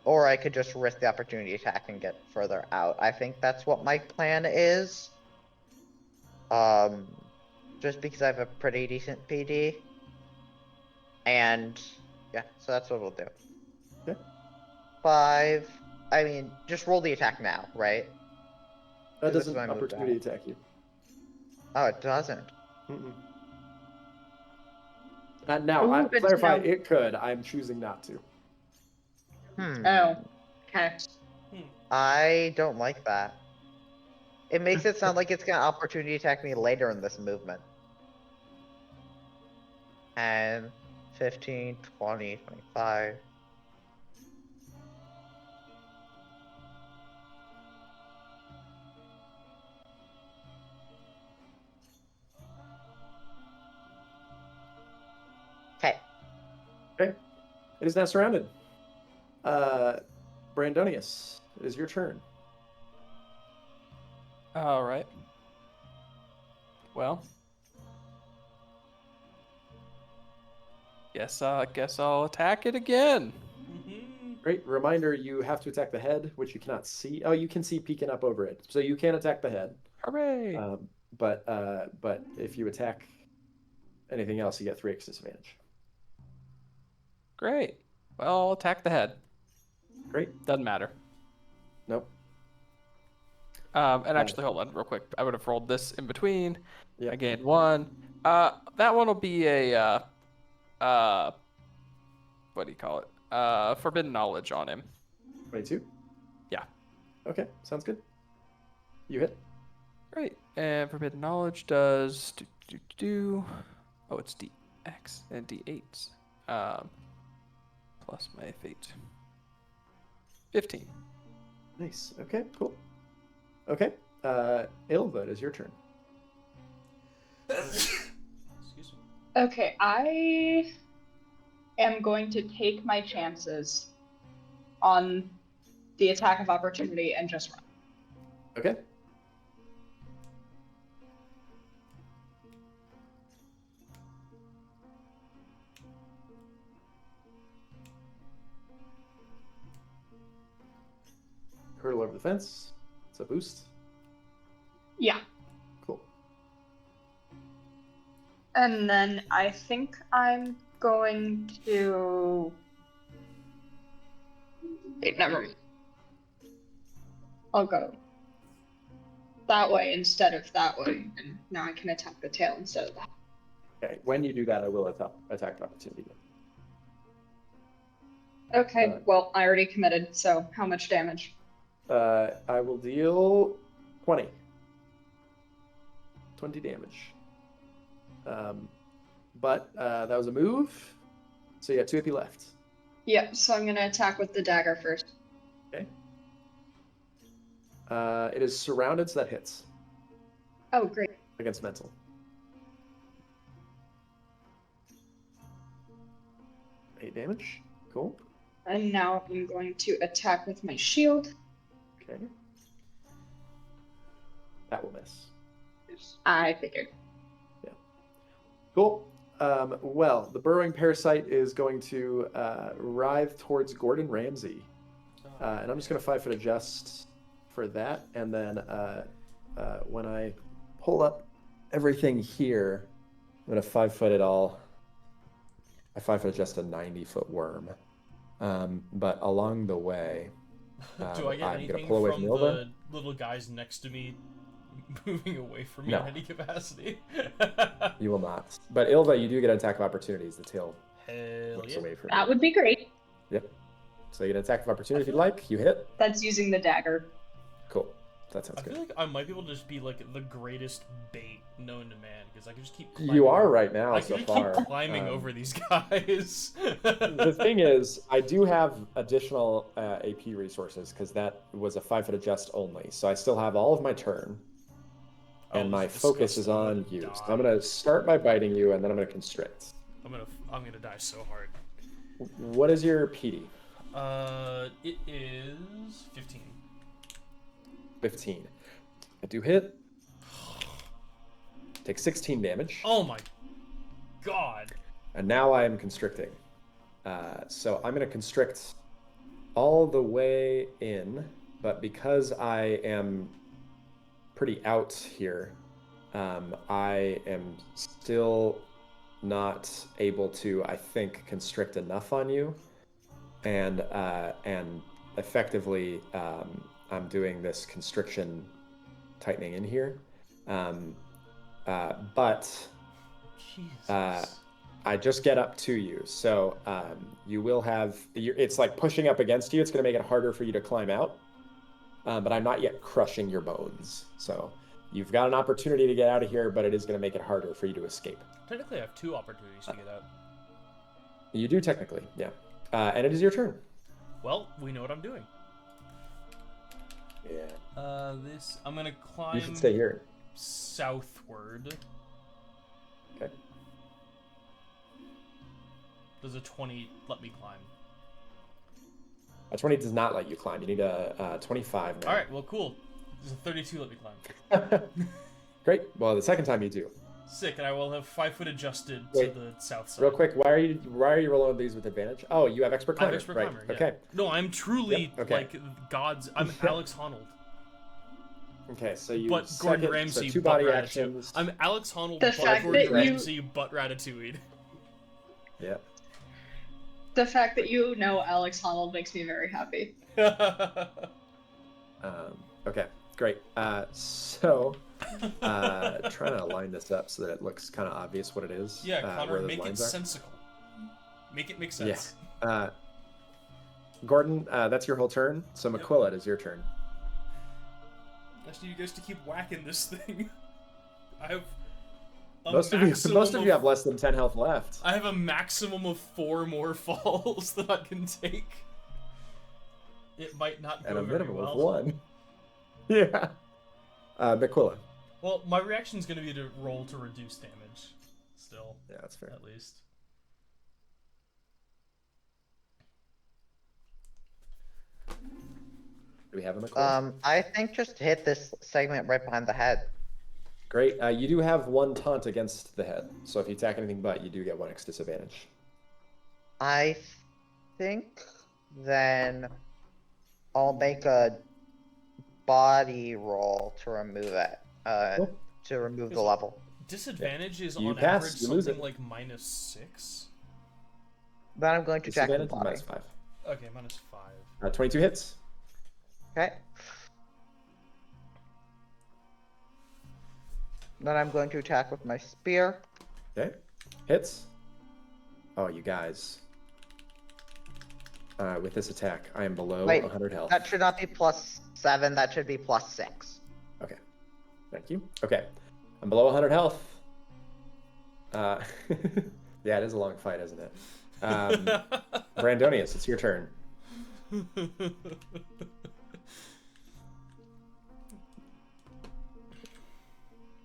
Or I could just risk the opportunity attack and get further out. I think that's what my plan is. Just because I have a pretty decent PD. And yeah, so that's what we'll do. Okay. 5. I mean, just roll the attack now, right? That This is doesn't my move opportunity down. attack you. Oh, it doesn't. Now, I Ooh, good to clarify, know. it could. I'm choosing not to. Oh, okay. I don't like that. It makes it sound like it's gonna opportunity attack me later in this movement. 10, 15, 20, 25. Okay. Okay. It is now surrounded. Brandonius, it is your turn. All right. Well, guess I'll attack it again. Great. Reminder, you have to attack the head, which you cannot see. Oh, you can see peeking up over it. So you can attack the head. Hooray! But if you attack anything else, you get 3x disadvantage. Great. Well, I'll attack the head. Great. Doesn't matter. Nope. And actually, hold on real quick. I would have rolled this in between. Yeah. I gained 1. That one will be a what do you call it? Forbidden knowledge on him. 22? Yeah. Okay, sounds good. You hit. Great. And forbidden knowledge does oh, it's DX and D8s. Plus my fate. 15. Nice. Okay, cool. Okay. Ilva, it is your turn. Excuse me. Okay, I am going to take my chances on the attack of opportunity and just run. Okay. Hurdle over the fence. It's a boost. Yeah. Cool. And then I think I'm going to... Wait, never mind. I'll go that way instead of that way, and now I can attack the tail instead of that. Okay, when you do that, I will attack opportunity. Okay, well, I already committed, so how much damage? I will deal 20. 20 damage. But that was a move, so you got 2 AP left. Yep, so I'm gonna attack with the dagger first. Okay. It is surrounded, so that hits. Oh, great. Against mental. Eight damage. Cool. And now I'm going to attack with my shield. Okay. That will miss. I figured. Yeah. Cool. Well, the burrowing parasite is going to writhe towards Gordon Ramsay. And I'm just going to 5-foot adjust for that. And then when I pull up everything here, I'm going to 5-foot it all. I 5-foot adjust a 90-foot worm. But along the way, Do I get I'm anything going to pull away from from the Ilva. little guys next to me moving away from me No. in any capacity? You will not. But Ilva, you do get an attack of opportunities. The tail Hell looks yeah. away from That you. would be great. Yep. So you get an attack of opportunity if you'd like. You hit. That's using the dagger. Cool. That sounds I good. feel like I might be able to just be like the greatest bait known to man because I can just keep climbing. You are right now I so can far. keep climbing over these guys. The thing is, I do have additional AP resources because that was a 5-foot adjust only. So I still have all of my turn. And my focus is on you. So I'm going to start by biting you, and then I'm going to constrict. I'm gonna die so hard. What is your PD? It is 15. 15. I do hit. Take 16 damage. Oh my god. And now I am constricting. So I'm going to constrict all the way in, but because I am pretty out here, I am still not able to, I think, constrict enough on you. And effectively, I'm doing this constriction tightening in here. But Jesus. I just get up to you, so you will have. It's like pushing up against you. It's going to make it harder for you to climb out, but I'm not yet crushing your bones. So you've got an opportunity to get out of here, but it is going to make it harder for you to escape. Technically, I have 2 opportunities to get out. You do technically, yeah. And it is your turn. Well, we know what I'm doing. Yeah. This I'm gonna climb. You should stay here. Southward. Okay. Does a 20 let me climb? A 20 does not let you climb. You need a 25 now. All right. Well, cool. Does a 32 let me climb? Great. Well, the second time you do. Sick, and I will have 5 foot adjusted Wait, to the south side. Real quick, why are you rolling these with advantage? Oh, you have expert I'm climber. expert right. climber. Yeah. Okay. No, I'm truly Yep, okay. like God's. I'm Yeah. Alex Honnold. Okay, so you But second, Gordon Ramsay, so 2 but body Ratatouille. actions. I'm Alex Honnold, The but fact Gordon that you- Ramsay, but Ratatouille. Yeah. The fact that you know Alex Honnold makes me very happy. Okay, great. So trying to line this up so that it looks kind of obvious what it is. Yeah, where Connor, those make it lines are. sensical. Make it make sense. Gordon, that's your whole turn. So Yep. McQuilla, it is your turn. I just need you guys to keep whacking this thing. I have a Most of you have less than 10 health left. I have a maximum of 4 more falls that I can take. It might not go And a very minimum well. of 1. Yeah. McQuilla. Well, my reaction's going to be to roll to reduce damage. Still. Yeah, that's fair. At least. Do we have a McQuilla? I think just hit this segment right behind the head. Great. You do have 1 taunt against the head. So if you attack anything but, you do get 1 X disadvantage. I think then I'll make a body roll to remove it. Cool. To remove the level. Disadvantage is You on pass, average you lose something it. like -6. Then I'm going to check the Disadvantage is body. -5. Okay, -5. 22 hits. Okay. Then I'm going to attack with my spear. Okay. Hits. Oh, you guys. With this attack, I am below Wait, 100 health. That should not be +7, that should be +6. Okay. Thank you. Okay. I'm below 100 health. Yeah, it is a long fight, isn't it? Brandonius, it's your turn.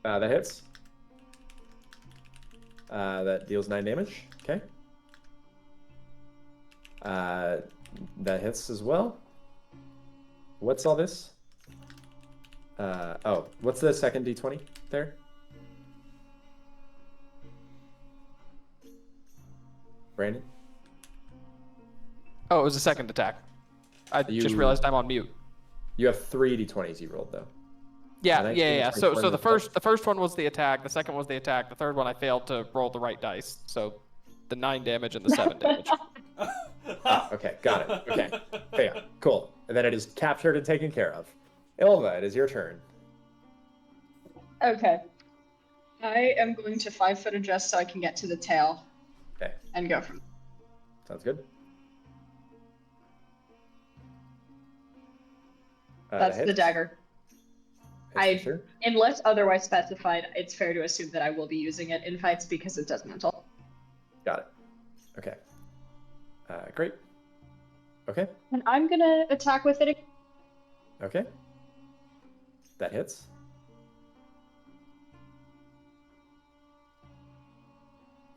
That hits. That deals 9 damage. Okay. That hits as well. What's all this? Oh, what's the second d20 there? Brandon? Oh, it was a second attack. I just You- realized I'm on mute. You have 3 d20s you rolled, though. Yeah, 19, yeah, yeah. 24, So and the first one was the attack, the second was the attack, the third one I failed to roll the right dice. So the 9 damage and the 7 damage. Okay, got it. Okay. Yeah, cool. And then it is captured and taken care of. Ilva, it is your turn. Okay. I am going to 5 foot adjust so I can get to the tail. Okay. And go from. Sounds good. That's that the hits. dagger. Hits for I- sure. Unless otherwise specified, it's fair to assume that I will be using it in fights because it does mental. Got it. Okay. Great. Okay. And I'm gonna attack with it. Okay. That hits.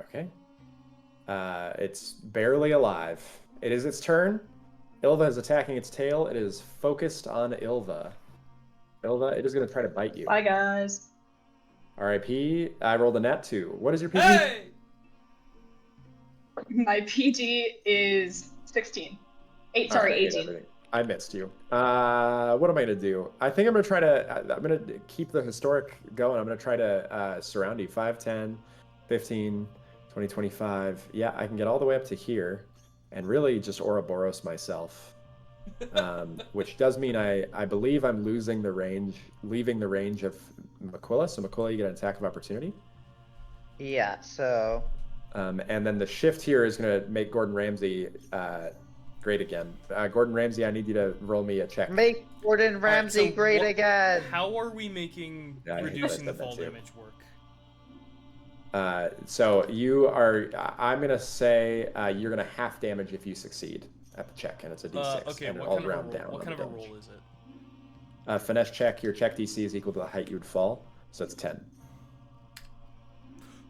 Okay. It's barely alive. It is its turn. Ilva is attacking its tail. It is focused on Ilva. Ilva, it is going to try to bite you. Bye, guys. RIP. I rolled a nat 2. What is your PG? Hey! My PG is 16. Sorry, Alright, 18. everything. I missed you. What am I going to do? I think I'm going to try to... I'm going to keep the historic going. I'm going to try to surround you. 5, 10, 15, 20, 25. Yeah, I can get all the way up to here. And really just Ouroboros myself. Which does mean I believe I'm leaving the range of McQuilla. So McQuilla, you get an attack of opportunity. Yeah, so And then the shift here is going to make Gordon Ramsay great again. Gordon Ramsay, I need you to roll me a check. make Gordon Ramsay so great what- again. How are we making Yeah, I hate reducing the that fall too. damage work? So you are. I'm going to say you're going to half damage if you succeed at the check, and it's a d6. Okay, and what all kind of a round roll? down. What on kind the of a damage. roll is it? Finesse check. Your check DC is equal to the height you would fall, so it's 10.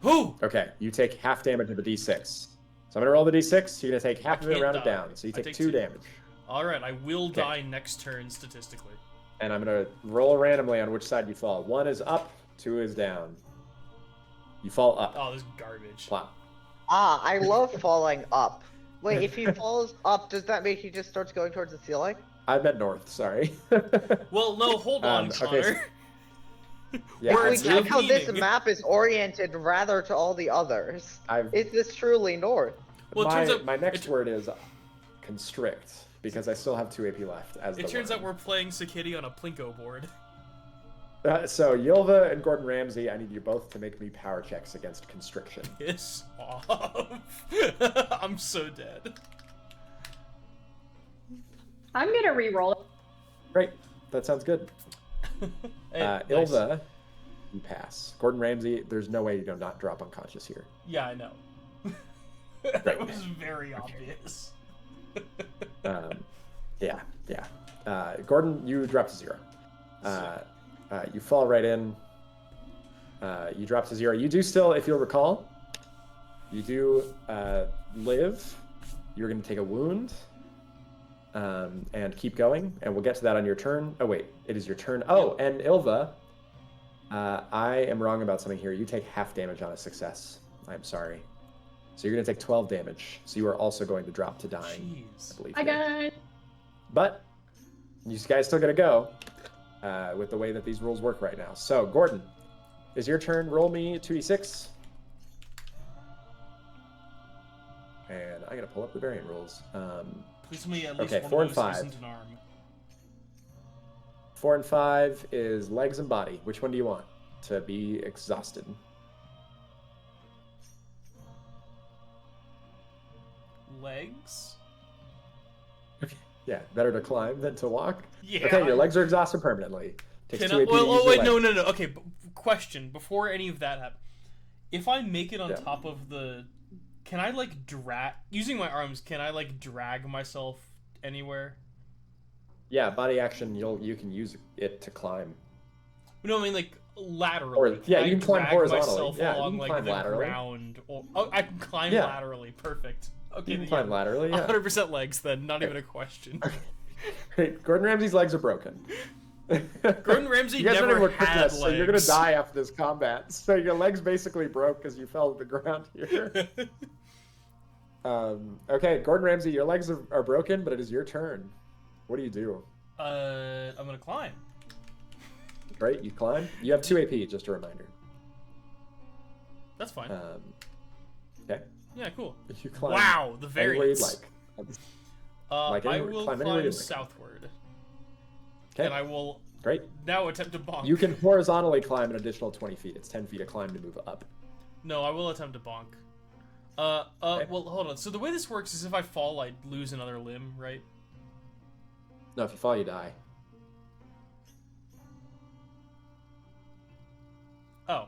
Who? Okay, you take half damage of the d6. So I'm going to roll the d6. You're going to take half of it, can't round it die. down. So you I take take 2 2. damage. All right, I will Okay. die next turn statistically. And I'm going to roll randomly on which side you fall. 1 is up, 2 is down. You fall up. Oh, this is garbage. Plop. Ah, I love falling up. Wait, if he falls up, does that mean he just starts going towards the ceiling? I meant north. Sorry. Well, no, hold on, Okay, Connor. Yeah, We're If we check how this meaning. map is oriented rather to all the others, is this truly north? Well, it turns out my next word is constrict, because I still have 2 AP left. It turns out we're playing Sacadia on a Plinko board. So Ylva and Gordon Ramsay, I need you both to make me power checks against constriction. Piss off. I'm so dead. I'm gonna re-roll it. Great, that sounds good. Hey, nice. Ylva, you pass. Gordon Ramsay, there's no way you do not drop unconscious here. Yeah, I know. That was very obvious. Yeah. Gordon, you drop to 0. You fall right in. You drop to 0. You do still, if you'll recall, you do live. You're going to take a wound and keep going, and we'll get to that on your turn. Oh, wait, it is your turn. Oh, and Ylva, I am wrong about something here. You take half damage on a success. I'm sorry. So you're going to take 12 damage. So you are also going to drop to dying, Jeez. I believe. I got it. But you guys still got to go with the way that these rules work right now. So, Gordon, is your turn. Roll me 2d6. And I got to pull up the variant rules. Please tell me at least Okay, one 4 of and those 5. isn't an arm. 4 and 5 is legs and body. Which one do you want to be exhausted? Legs? Yeah, better to climb than to walk. Yeah. Okay, your legs are exhausted permanently. Takes 2 AP to use oh your wait, legs. no. Okay, question before any of that happens. If I make it on Yeah. top of the, can I like drag using my arms? Can I like drag myself anywhere? Yeah, body action. You can use it to climb. No, I mean like laterally. Or- yeah, I you can climb drag horizontally. myself Yeah, you along can like climb the laterally. ground. Or I can climb Yeah. laterally. Perfect. Okay, You can then, climb laterally. Yeah. 100% legs then. Not even a question. Great. Gordon Ramsay's legs are broken. Gordon Ramsay you guys don't never even quick had this, so you're gonna legs. die after this combat. So your legs basically broke because you fell to the ground here. Okay, Gordon Ramsay, your legs are broken, but it is your turn. What do you do? I'm gonna climb. Great, you climb. You have 2 AP, just a reminder. That's fine. Okay, Yeah, cool. you climb. Wow, the Anywhere you'd variance. like. I anywhere, will climb anywhere climb you'd like. southward, Okay, and I will great. now attempt to bonk. You can horizontally climb an additional 20 feet. It's 10 feet to climb to move up. No, I will attempt to bonk. Okay. Well, hold on. So the way this works is if I fall, I lose another limb, right? No, if you fall, you die. Oh.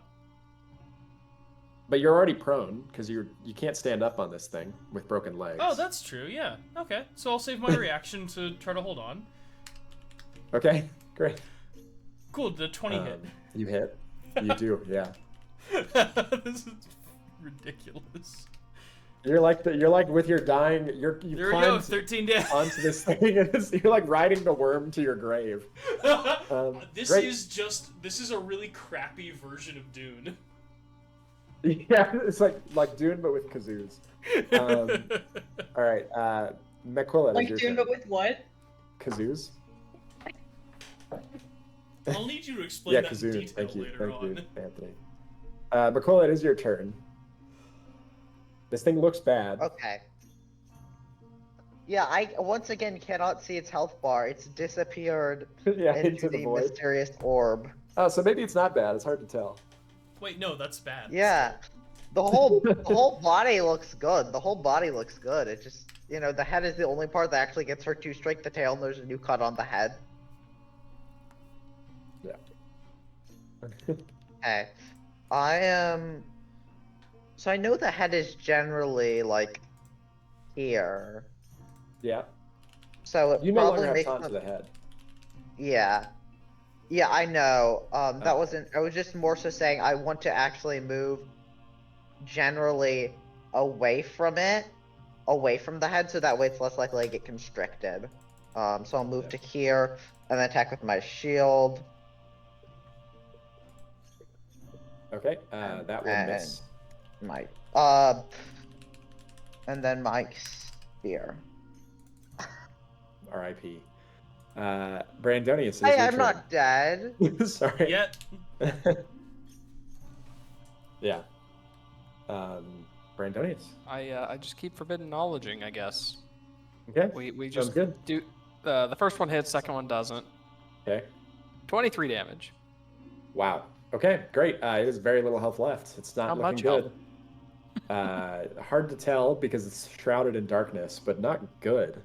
But you're already prone because you can't stand up on this thing with broken legs. Oh, that's true. Yeah. Okay. So I'll save my reaction to try to hold on. Okay, great. Cool. The 20 hit. You hit. You do, yeah. This is ridiculous. You're like with your dying. You There we go. climbed 13 damage. onto this thing. And you're like riding the worm to your grave. This great. is a really crappy version of Dune. Yeah, it's like Dune but with kazoos. All right, McQuillan. Like is your Dune, turn. but with what? Kazoos. I'll need you to explain Yeah, that in kazoos. detail Thank you, later thank on. you, Anthony. McQuillan, it is your turn. This thing looks bad. Okay. Yeah, I once again cannot see its health bar. It's disappeared Yeah, into the the void. mysterious orb. Oh, so maybe it's not bad. It's hard to tell. Wait, no, that's bad. Yeah. The whole body looks good. The whole body looks good. It just, the head is the only part that actually gets hurt. You strike the tail and there's a new cut on the head. Yeah. Okay. I am... So I know the head is generally, like, here. Yeah. So it You no probably longer have makes time to sense- the head. Yeah. Yeah, I know. That Okay. wasn't... I was just more so saying I want to actually move generally away from it. Away from the head, so that way it's less likely to get constricted. So I'll move Yeah. to here, and then attack with my shield. Okay, that will And miss. Mike. And then Mike's spear. R.I.P. Brandonius, it is Hey, your I'm turn. not dead. Sorry. Yet. Yeah. Brandonius. I just keep forbidden knowledging, I guess. Okay. We Sounds just good. do. The first one hits, second one doesn't. Okay. 23 damage. Wow. Okay, great. It has very little health left. It's not Not looking much good. Hard to tell because it's shrouded in darkness, but not good.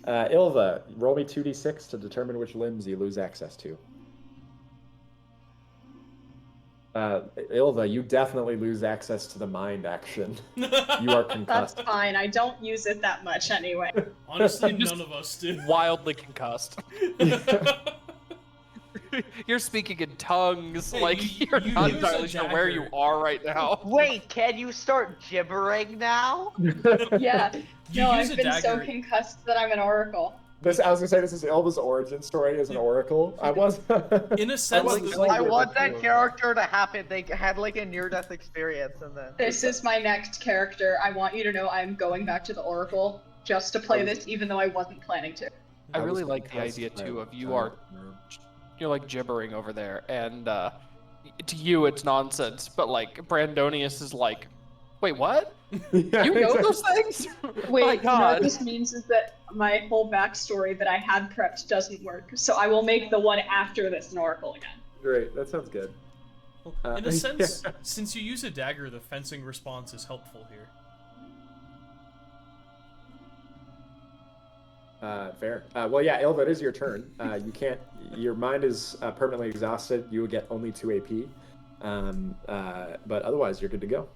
Ilva, roll me 2d6 to determine which limbs you lose access to. Ilva, you definitely lose access to the mind action. You are That's concussed. fine. I don't use it that much anyway. Honestly, Just none of us do. Wildly concussed. You're speaking in tongues, Hey, like you you're not use a entirely sure where you dagger. are right now. Wait, can you start gibbering now? Yeah. You No, use I've a been so dagger. concussed that I'm an oracle. I was gonna say this is Ilva's origin story as an oracle. I was. In a I sense, wasn't the- saying I it want was that true. character to happen. They had like a near-death experience, and then This is my next character. I want you to know I'm going back to the oracle just to play this, even though I wasn't planning to. I was really like the concussed idea by too of a you are you're like gibbering over there, and to you it's nonsense, but like Brandonius is like, wait, what? Yeah, You know exactly. those things? Wait, My you know God. what this means is that my whole backstory that I had prepped doesn't work, so I will make the one after this an oracle again. Great, that sounds good. In a sense, yeah. since you use a dagger, the fencing response is helpful here. Fair. Well, yeah, Ilva, it is your turn. You can't. Your mind is permanently exhausted. You will get only 2 AP. But otherwise, you're good to go.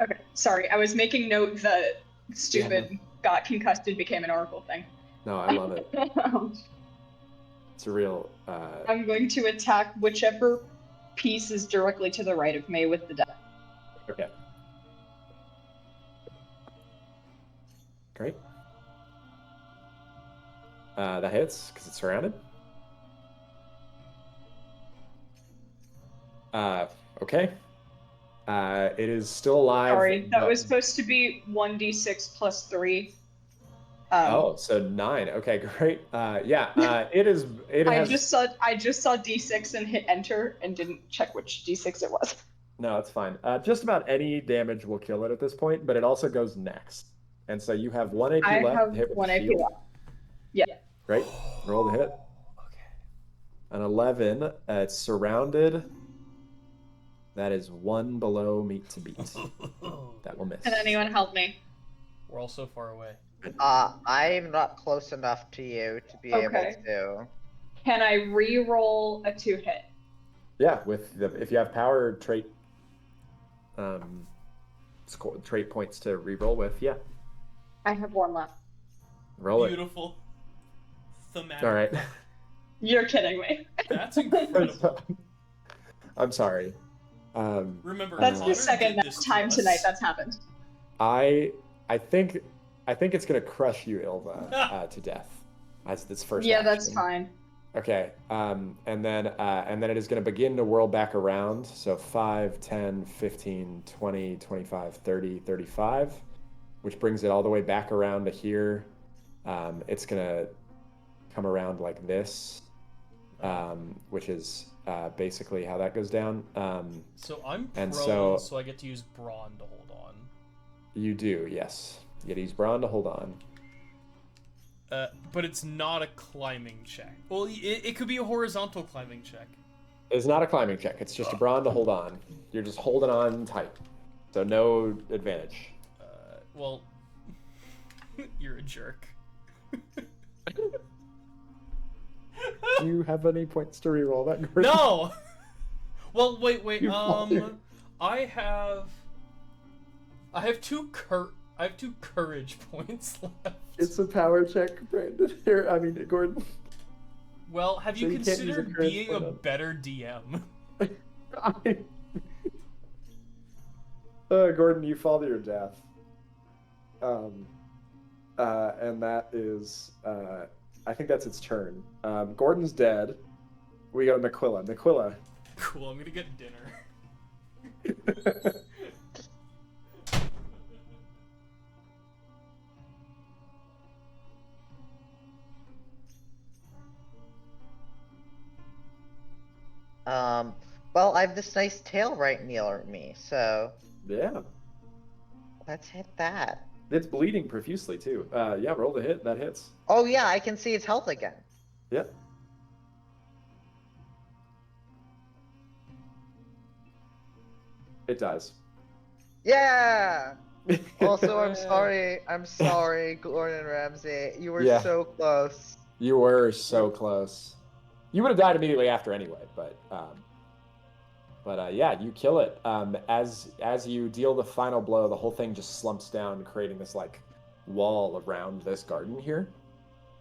Okay, sorry, I was making note that stupid got concussed and became an oracle thing. No, I love it. It's a real. I'm going to attack whichever piece is directly to the right of me with the dagger. Okay. Great. That hits because it's surrounded. Okay. It is still alive. Sorry, that but- was supposed to be 1d6 plus 3. Oh, so 9. Okay, great. Yeah. It is. It I has. just saw d6 and hit enter and didn't check which d6 it was. No, it's fine. Just about any damage will kill it at this point, but it also goes next. And so you have 1 AP I left. have to hit with 1 the AP shield. left. Yeah. Great. Roll the hit. Okay. An 11. It's surrounded. That is 1 below meat to beat. That will miss. Can anyone help me? We're all so far away. I'm not close enough to you to be able Okay. to. Can I re-roll a 2-hit? Yeah, if you have power trait, trait points to re-roll with, yeah, I have 1 left. roll Beautiful. Thematic. it. All right. You're kidding me. That's incredible. I'm sorry. Remember, That's Connor the second did this to time us. tonight that's happened. I think it's gonna crush you, Ilva, to death. As this first. Yeah, that's action. fine. Okay. And then it is gonna begin to whirl back around. So 5, 10, 15, 20, 25, 30, 35, which brings it all the way back around to here. It's gonna come around like this, which is basically how that goes down. So I'm prone, And so... so- I get to use brawn to hold on. You do, yes. You get to use brawn to hold on. But it's not a climbing check. Well, it could be a horizontal climbing check. It's not a climbing check. It's just a brawn to hold on. You're just holding on tight. So no advantage. Well, you're a jerk. Do you have any points to reroll that? Gordon? No! Well, wait. You father. I have 2 courage points left. It's a power check, Brandon. Here, I mean, Gordon. Well, have So you you can't use a considered courage being point a on- better DM? Gordon, you fall to your death. And that is I think that's its turn. Gordon's dead. We go to M'Quilla. M'Quilla. Cool, I'm gonna get dinner. Well, I have this nice tail right near me, so Yeah. let's hit that. It's bleeding profusely, too. Yeah, roll the hit. That hits. Oh yeah, I can see its health again. Yep. It dies. Yeah! Also, I'm Hooray. sorry, Gordon Ramsay. You were Yeah. so close. You were so close. You would have died immediately after anyway, but yeah, you kill it. As you deal the final blow, the whole thing just slumps down, creating this like wall around this garden here,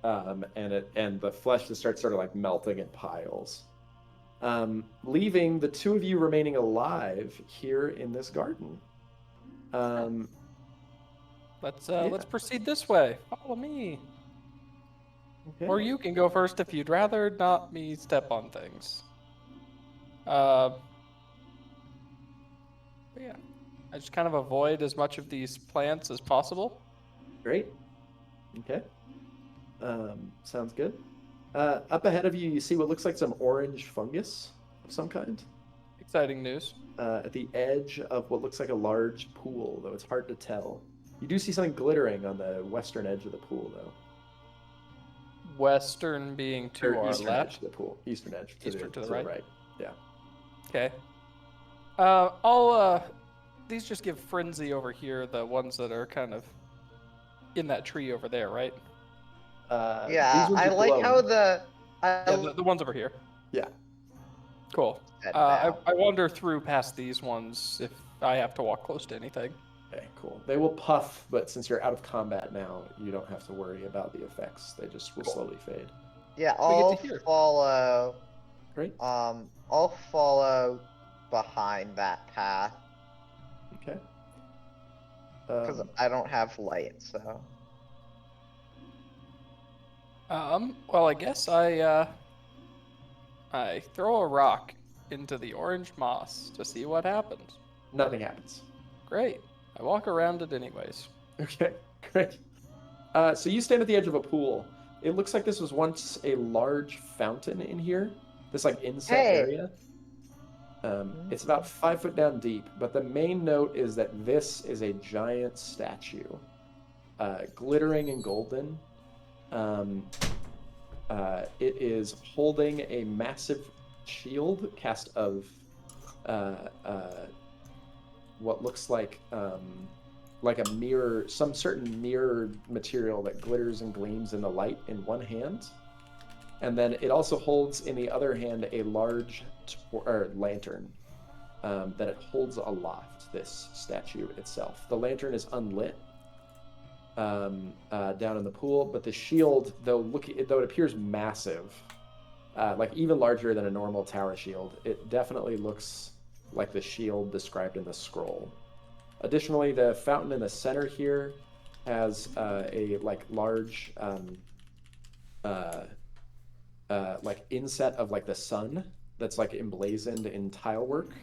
and the flesh just starts sort of like melting in piles, leaving the two of you remaining alive here in this garden. Let's proceed this way. Follow me. Okay. Or you can go first if you'd rather not me step on things. But yeah, I just kind of avoid as much of these plants as possible. Great. Okay. Sounds good. Up ahead of you, you see what looks like some orange fungus of some kind. Exciting news. At the edge of what looks like a large pool, though it's hard to tell. You do see something glittering on the western edge of the pool, though. Western being to Or our eastern edge left. of the pool. Eastern edge. Eastern To the right. Yeah. Okay. These just give frenzy over here, the ones that are kind of in that tree over there, right? Yeah, these ones I are like how glowing. The ones over here. Yeah. Cool. I wander through past these ones if I have to walk close to anything. Okay, cool. They will puff, but since you're out of combat now, you don't have to worry about the effects. They just will slowly fade. Yeah, We get I'll to hear. follow. Great. I'll follow behind that path Okay. because I don't have light. So. Well, I guess I throw a rock into the orange moss to see what happens. Nothing happens. Great. I walk around it anyways. Okay, great. So you stand at the edge of a pool. It looks like this was once a large fountain in here. This like inset area. It's about 5 foot down deep, but the main note is that this is a giant statue, glittering and golden. It is holding a massive shield cast of what looks like a mirror, some certain mirror material that glitters and gleams in the light in one hand. And then it also holds in the other hand a large lantern that it holds aloft, this statue itself. The lantern is unlit down in the pool, but the shield, though it appears massive, like even larger than a normal tower shield, it definitely looks like the shield described in the scroll. Additionally, the fountain in the center here has a like large like inset of like the sun that's like emblazoned in tile work,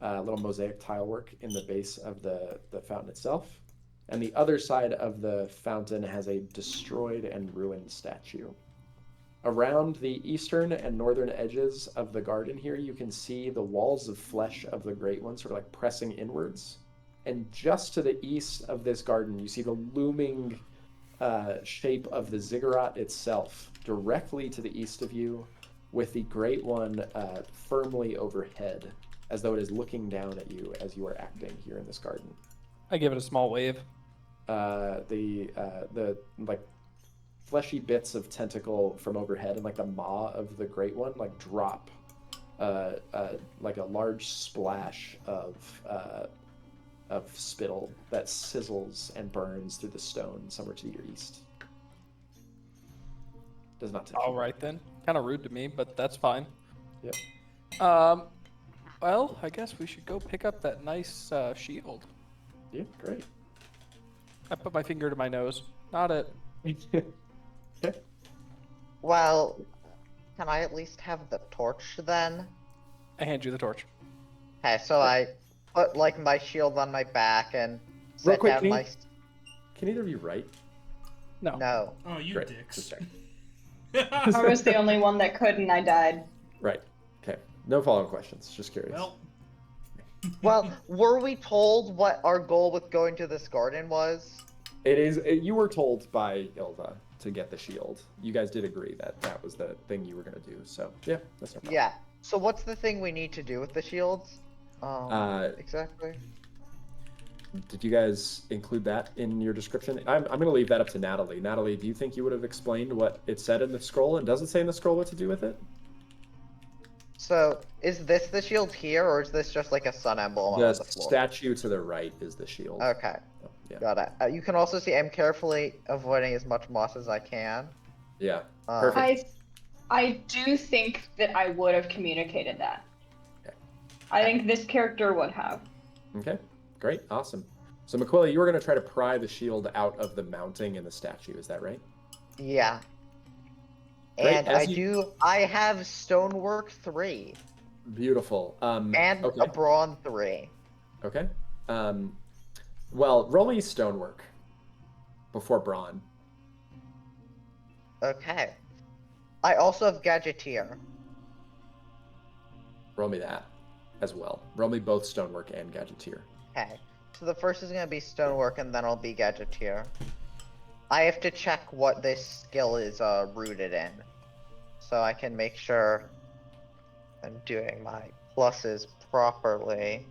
little mosaic tile work in the base of the fountain itself. And the other side of the fountain has a destroyed and ruined statue. Around the eastern and northern edges of the garden here, you can see the walls of flesh of the Great One sort of like pressing inwards. And just to the east of this garden, you see the looming shape of the ziggurat itself directly to the east of you, with the Great One firmly overhead, as though it is looking down at you as you are acting here in this garden. I give it a small wave. The like fleshy bits of tentacle from overhead and like the maw of the Great One like drop like a large splash of spittle that sizzles and burns through the stone somewhere to your east. Does not touch All you. right then. Kind of rude to me, but that's fine. Yep. Well, I guess we should go pick up that nice shield. Yeah, great. I put my finger to my nose. Not it. Okay. Well, can I at least have the torch then? I hand you the torch. Okay, so I put like my shield on my back and Real set quick, down my. can either of you write? No. No. Oh, you Great. dicks. Just check. I was the only one that could, and I died. Right. Okay. No follow-up questions. Just curious. Well, Well, were we told what our goal with going to this garden was? You were told by Ilva to get the shield. You guys did agree that that was the thing you were going to do. So, yeah, that's no problem. Yeah. So what's the thing we need to do with the shields? Exactly. Did you guys include that in your description? I'm going to leave that up to Natalie. Natalie, do you think you would have explained what it said in the scroll? And does it say in the scroll what to do with it? So, is this the shield here, or is this just like a sun emblem on The the floor? statue to the right is the shield. Okay, Oh, yeah. got it. You can also see I'm carefully avoiding as much moss as I can. Yeah. Perfect. I do think that I would have communicated that. Okay. I think this character would have. Okay. Great. Awesome. So, Maquila, you were going to try to pry the shield out of the mounting in the statue. Is that right? Yeah. Great. And I have stonework 3. Beautiful. And okay. a brawn 3. Okay. Well, roll me stonework before brawn. Okay. I also have gadgeteer. Roll me that as well. Roll me both stonework and gadgeteer. Okay. So the first is going to be stonework, and then I'll be gadgeteer. I have to check what this skill is rooted in, so I can make sure I'm doing my pluses properly.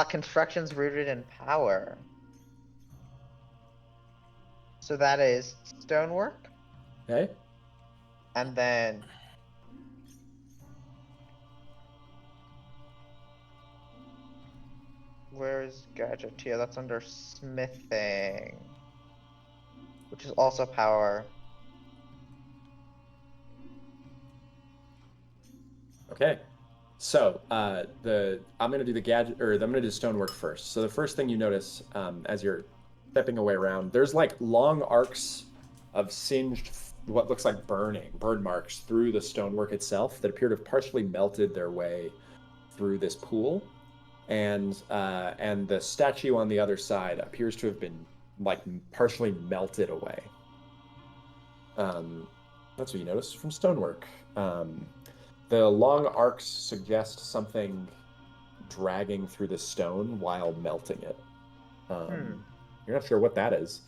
Construction's rooted in power. So that is stonework, Okay. and then where's gadgeteer? That's under smithing, which is also power. Okay. So I'm gonna do the gadget, or I'm gonna do stonework first. So the first thing you notice as you're stepping away around, there's like long arcs of singed, what looks like burn marks through the stonework itself that appear to have partially melted their way through this pool, and the statue on the other side appears to have been like partially melted away. That's what you notice from stonework. The long arcs suggest something dragging through the stone while melting it. You're not sure what that is.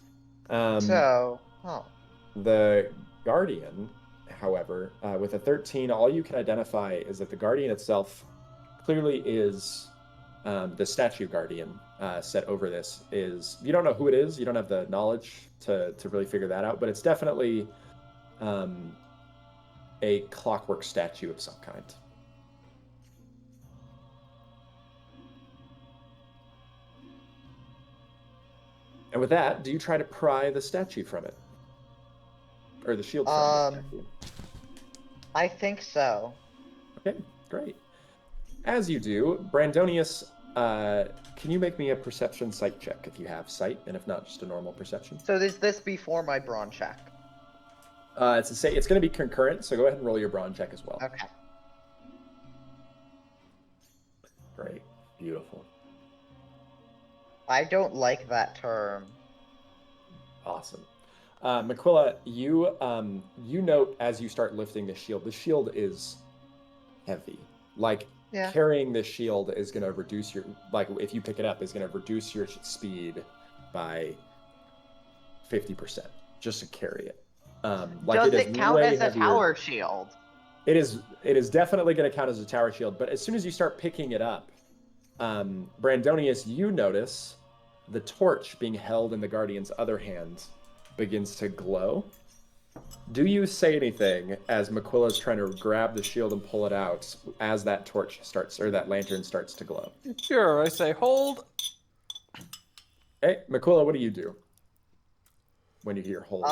The Guardian, however, with a 13, all you can identify is that the Guardian itself clearly is the statue Guardian set over this. You don't know who it is. You don't have the knowledge to really figure that out, but it's definitely a clockwork statue of some kind. And with that, do you try to pry the statue from it? Or the shield from the statue? I think so. Okay, great. As you do, Brandonius, can you make me a perception sight check if you have sight, and if not, just a normal perception? So is this before my brawn check? It's going to be concurrent, so go ahead and roll your brawn check as well. Okay. Great. Beautiful. I don't like that term. Awesome. Maquila, you note as you start lifting the shield is heavy. Like, Yeah. carrying this shield is going to reduce if you pick it up, is going to reduce your speed by 50% just to carry it. Does it count as a tower shield? It is definitely going to count as a tower shield, but as soon as you start picking it up, Brandonius, you notice the torch being held in the Guardian's other hand begins to glow. Do you say anything as Maquilla's trying to grab the shield and pull it out as that torch starts, or that lantern starts to glow? Sure, I say hold. Hey, Maquilla, what do you do when you hear hold?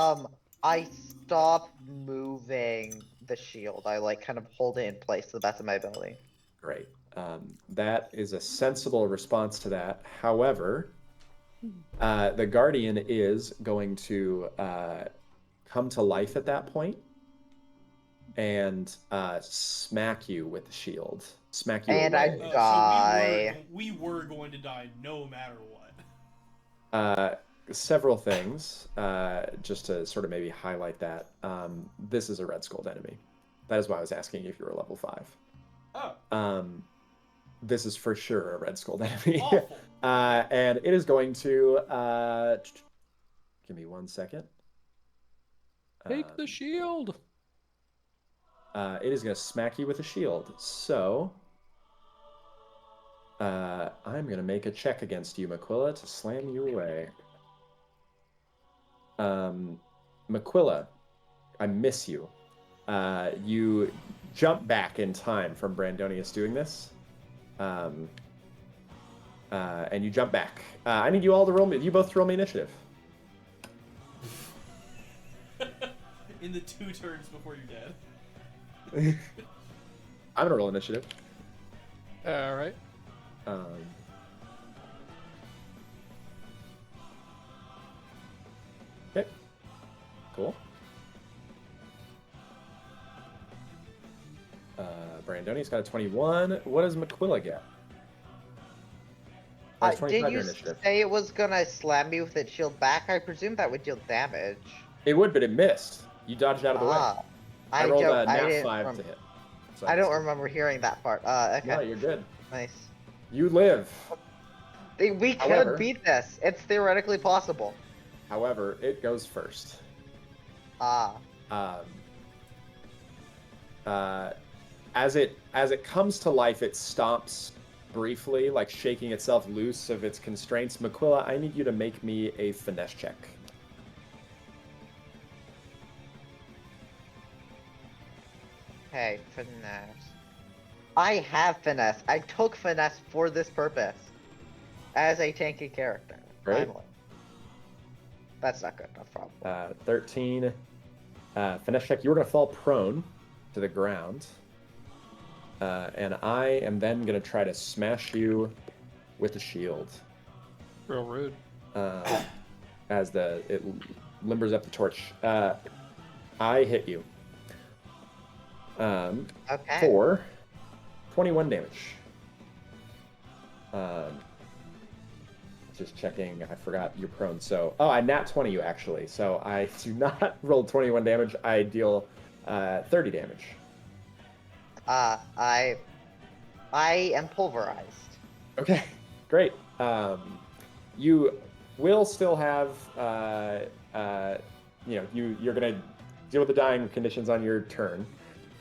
I stop moving the shield. I kind of hold it in place to the best of my ability. Great. That is a sensible response to that. However, the Guardian is going to come to life at that point, and smack you with the shield. Smack you And away. I So die. we were going to die no matter what. Several things, just to sort of maybe highlight that. This is a red skulled enemy. That is why I was asking if you were level 5. Oh. This is for sure a red skulled enemy. Awful. And it is going to give me 1 second. Take the shield. It is going to smack you with a shield. So I'm going to make a check against you, Mak'Quilla, to slam you away. Mak'Quilla, I miss you. You jump back in time from Brandonius doing this. And you jump back. I need you all to roll me. You both roll me initiative. In the 2 turns before you're dead. I'm gonna roll initiative. All right. Okay. Cool. Brandoni's got a 21. What does Mak'Quilla get? That's 25 Did you initiative. say it was gonna slam me with its shield back? I presume that would deal damage. It would, but it missed. You dodged out of the way. I rolled a nat 5 to hit. So I don't remember hearing that part. Okay. No, you're good. Nice. You live. We However- could beat this. It's theoretically possible. However, it goes first. As it comes to life, it stomps briefly, like shaking itself loose of its constraints. Mak'Quilla, I need you to make me a finesse check. Okay, finesse. I have finesse. I took finesse for this purpose. As a tanky character. Right. Finally. That's not good enough, probably. 13. Finesse check. You're going to fall prone to the ground. And I am then going to try to smash you with the shield. Real rude. As it limbers up the torch. I hit you. Okay. For 21 damage. Just checking, I forgot you're prone. So, I nat 20 you actually. So I do not roll 21 damage. I deal 30 damage. I am pulverized. Okay, great. You will still have, you're gonna deal with the dying conditions on your turn.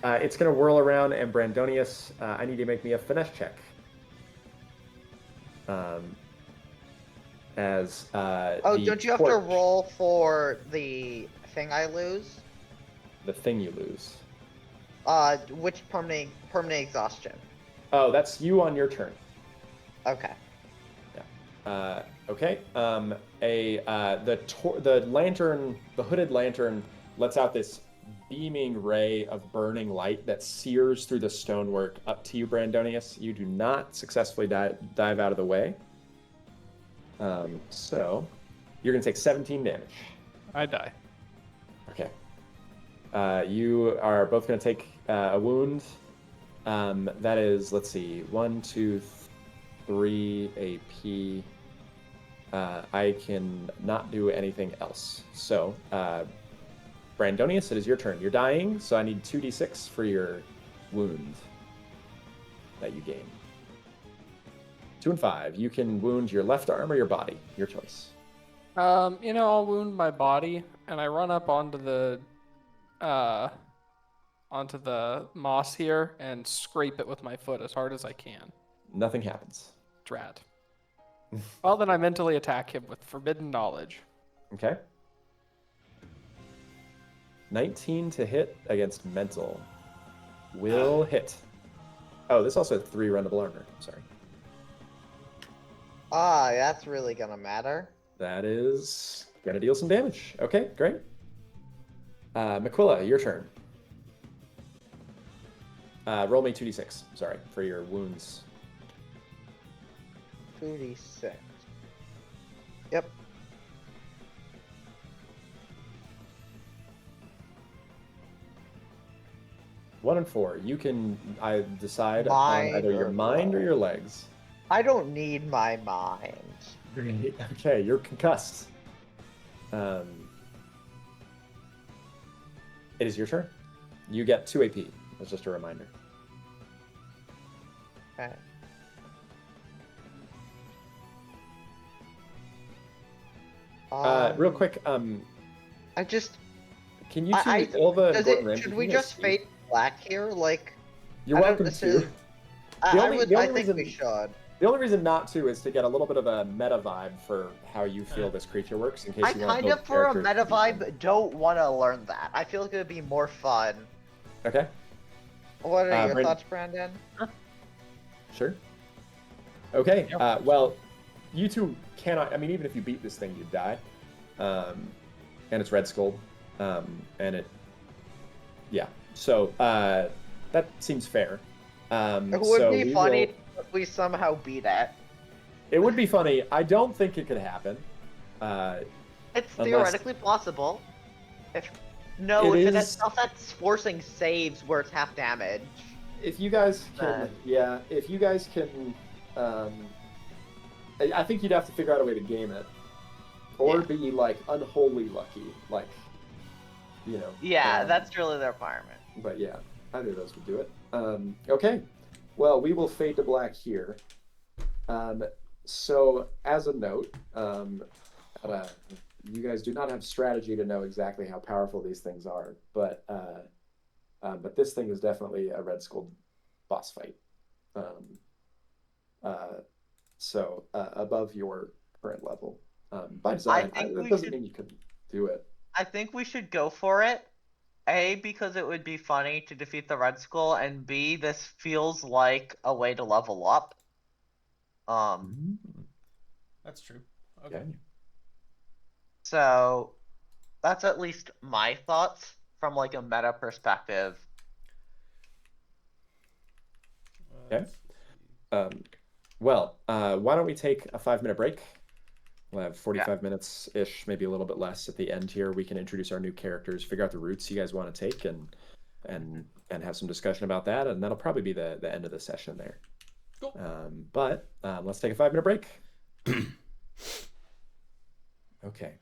It's gonna whirl around, and Brandonius, I need you to make me a finesse check. Don't you have to roll for the thing I lose? The thing you lose. Which permanent exhaustion? Oh, that's you on your turn. Okay. Yeah. Okay. The lantern, the hooded lantern, lets out this beaming ray of burning light that sears through the stonework up to you, Brandonius. You do not successfully dive out of the way. So you're gonna take 17 damage. I die. Okay. You are both gonna take a wound. That is, let's see, 1, 2, 3 AP. I can not do anything else. So, Brandonius, it is your turn. You're dying, so I need 2d6 for your wound that you gain. 2 and 5. You can wound your left arm or your body. Your choice. I'll wound my body, and I run up onto the moss here and scrape it with my foot as hard as I can. Nothing happens. Drat. Well, then I mentally attack him with forbidden knowledge. Okay. 19 to hit against mental. Will hit. Oh, this also has 3 roundable armor. Sorry. That's really gonna matter. That is gonna deal some damage. Okay, great. Mak'Quilla, your turn. Roll me 2d6. Sorry, for your wounds. 2d6. Yep. 1 and 4. You can decide upon Mind either your or mind or legs. your legs. I don't need my mind. Great. Okay, you're concussed. It is your turn. You get 2 AP. That's just a reminder. Okay. Real quick, I just. can you two, I Ilva and does Gordon it? Ramsay, Should can we you just speak? fade black here? Like, You're I don't- welcome this to. is- The only I think reason- we should. The only reason not to is to get a little bit of a meta vibe for how you feel this creature works, in case I you want to kind build of, for a characters meta to beat them. vibe, don't want to learn that. I feel like it would be more fun. Okay, What are your Brandon? thoughts, Brandon? sure. Okay, Yeah. well, you two cannot. I mean, even if you beat this thing, you'd die. And it's red skull, and it. Yeah. So that seems fair. It would so be we funny will- if we somehow beat it. It would be funny. I don't think it could happen. It's Unless- theoretically possible. If no, It if it has is- stuff that's forcing saves where it's half damage. If you guys can, Bad. yeah, if you guys can, I think you'd have to figure out a way to game it, or Yeah. be like unholy lucky, like, you know. Yeah, that's really the requirement. But yeah, either of those would do it. Okay, well, we will fade to black here. So as a note, you guys do not have strategy to know exactly how powerful these things are, but this thing is definitely a red skull boss fight. So above your current level, by design. think That we doesn't should- mean you couldn't do it. I think we should go for it. A, because it would be funny to defeat the Red Skull, and B, this feels like a way to level up. That's true. Okay. Okay. So that's at least my thoughts from like a meta perspective. Okay. Well, why don't we take a 5-minute break? We'll have 45 minutes-ish, maybe a little bit less at the end here. We can introduce our new characters, figure out the routes you guys want to take, and have some discussion about that, and that'll probably be the end of the session there. Cool. But let's take a 5-minute break. Okay.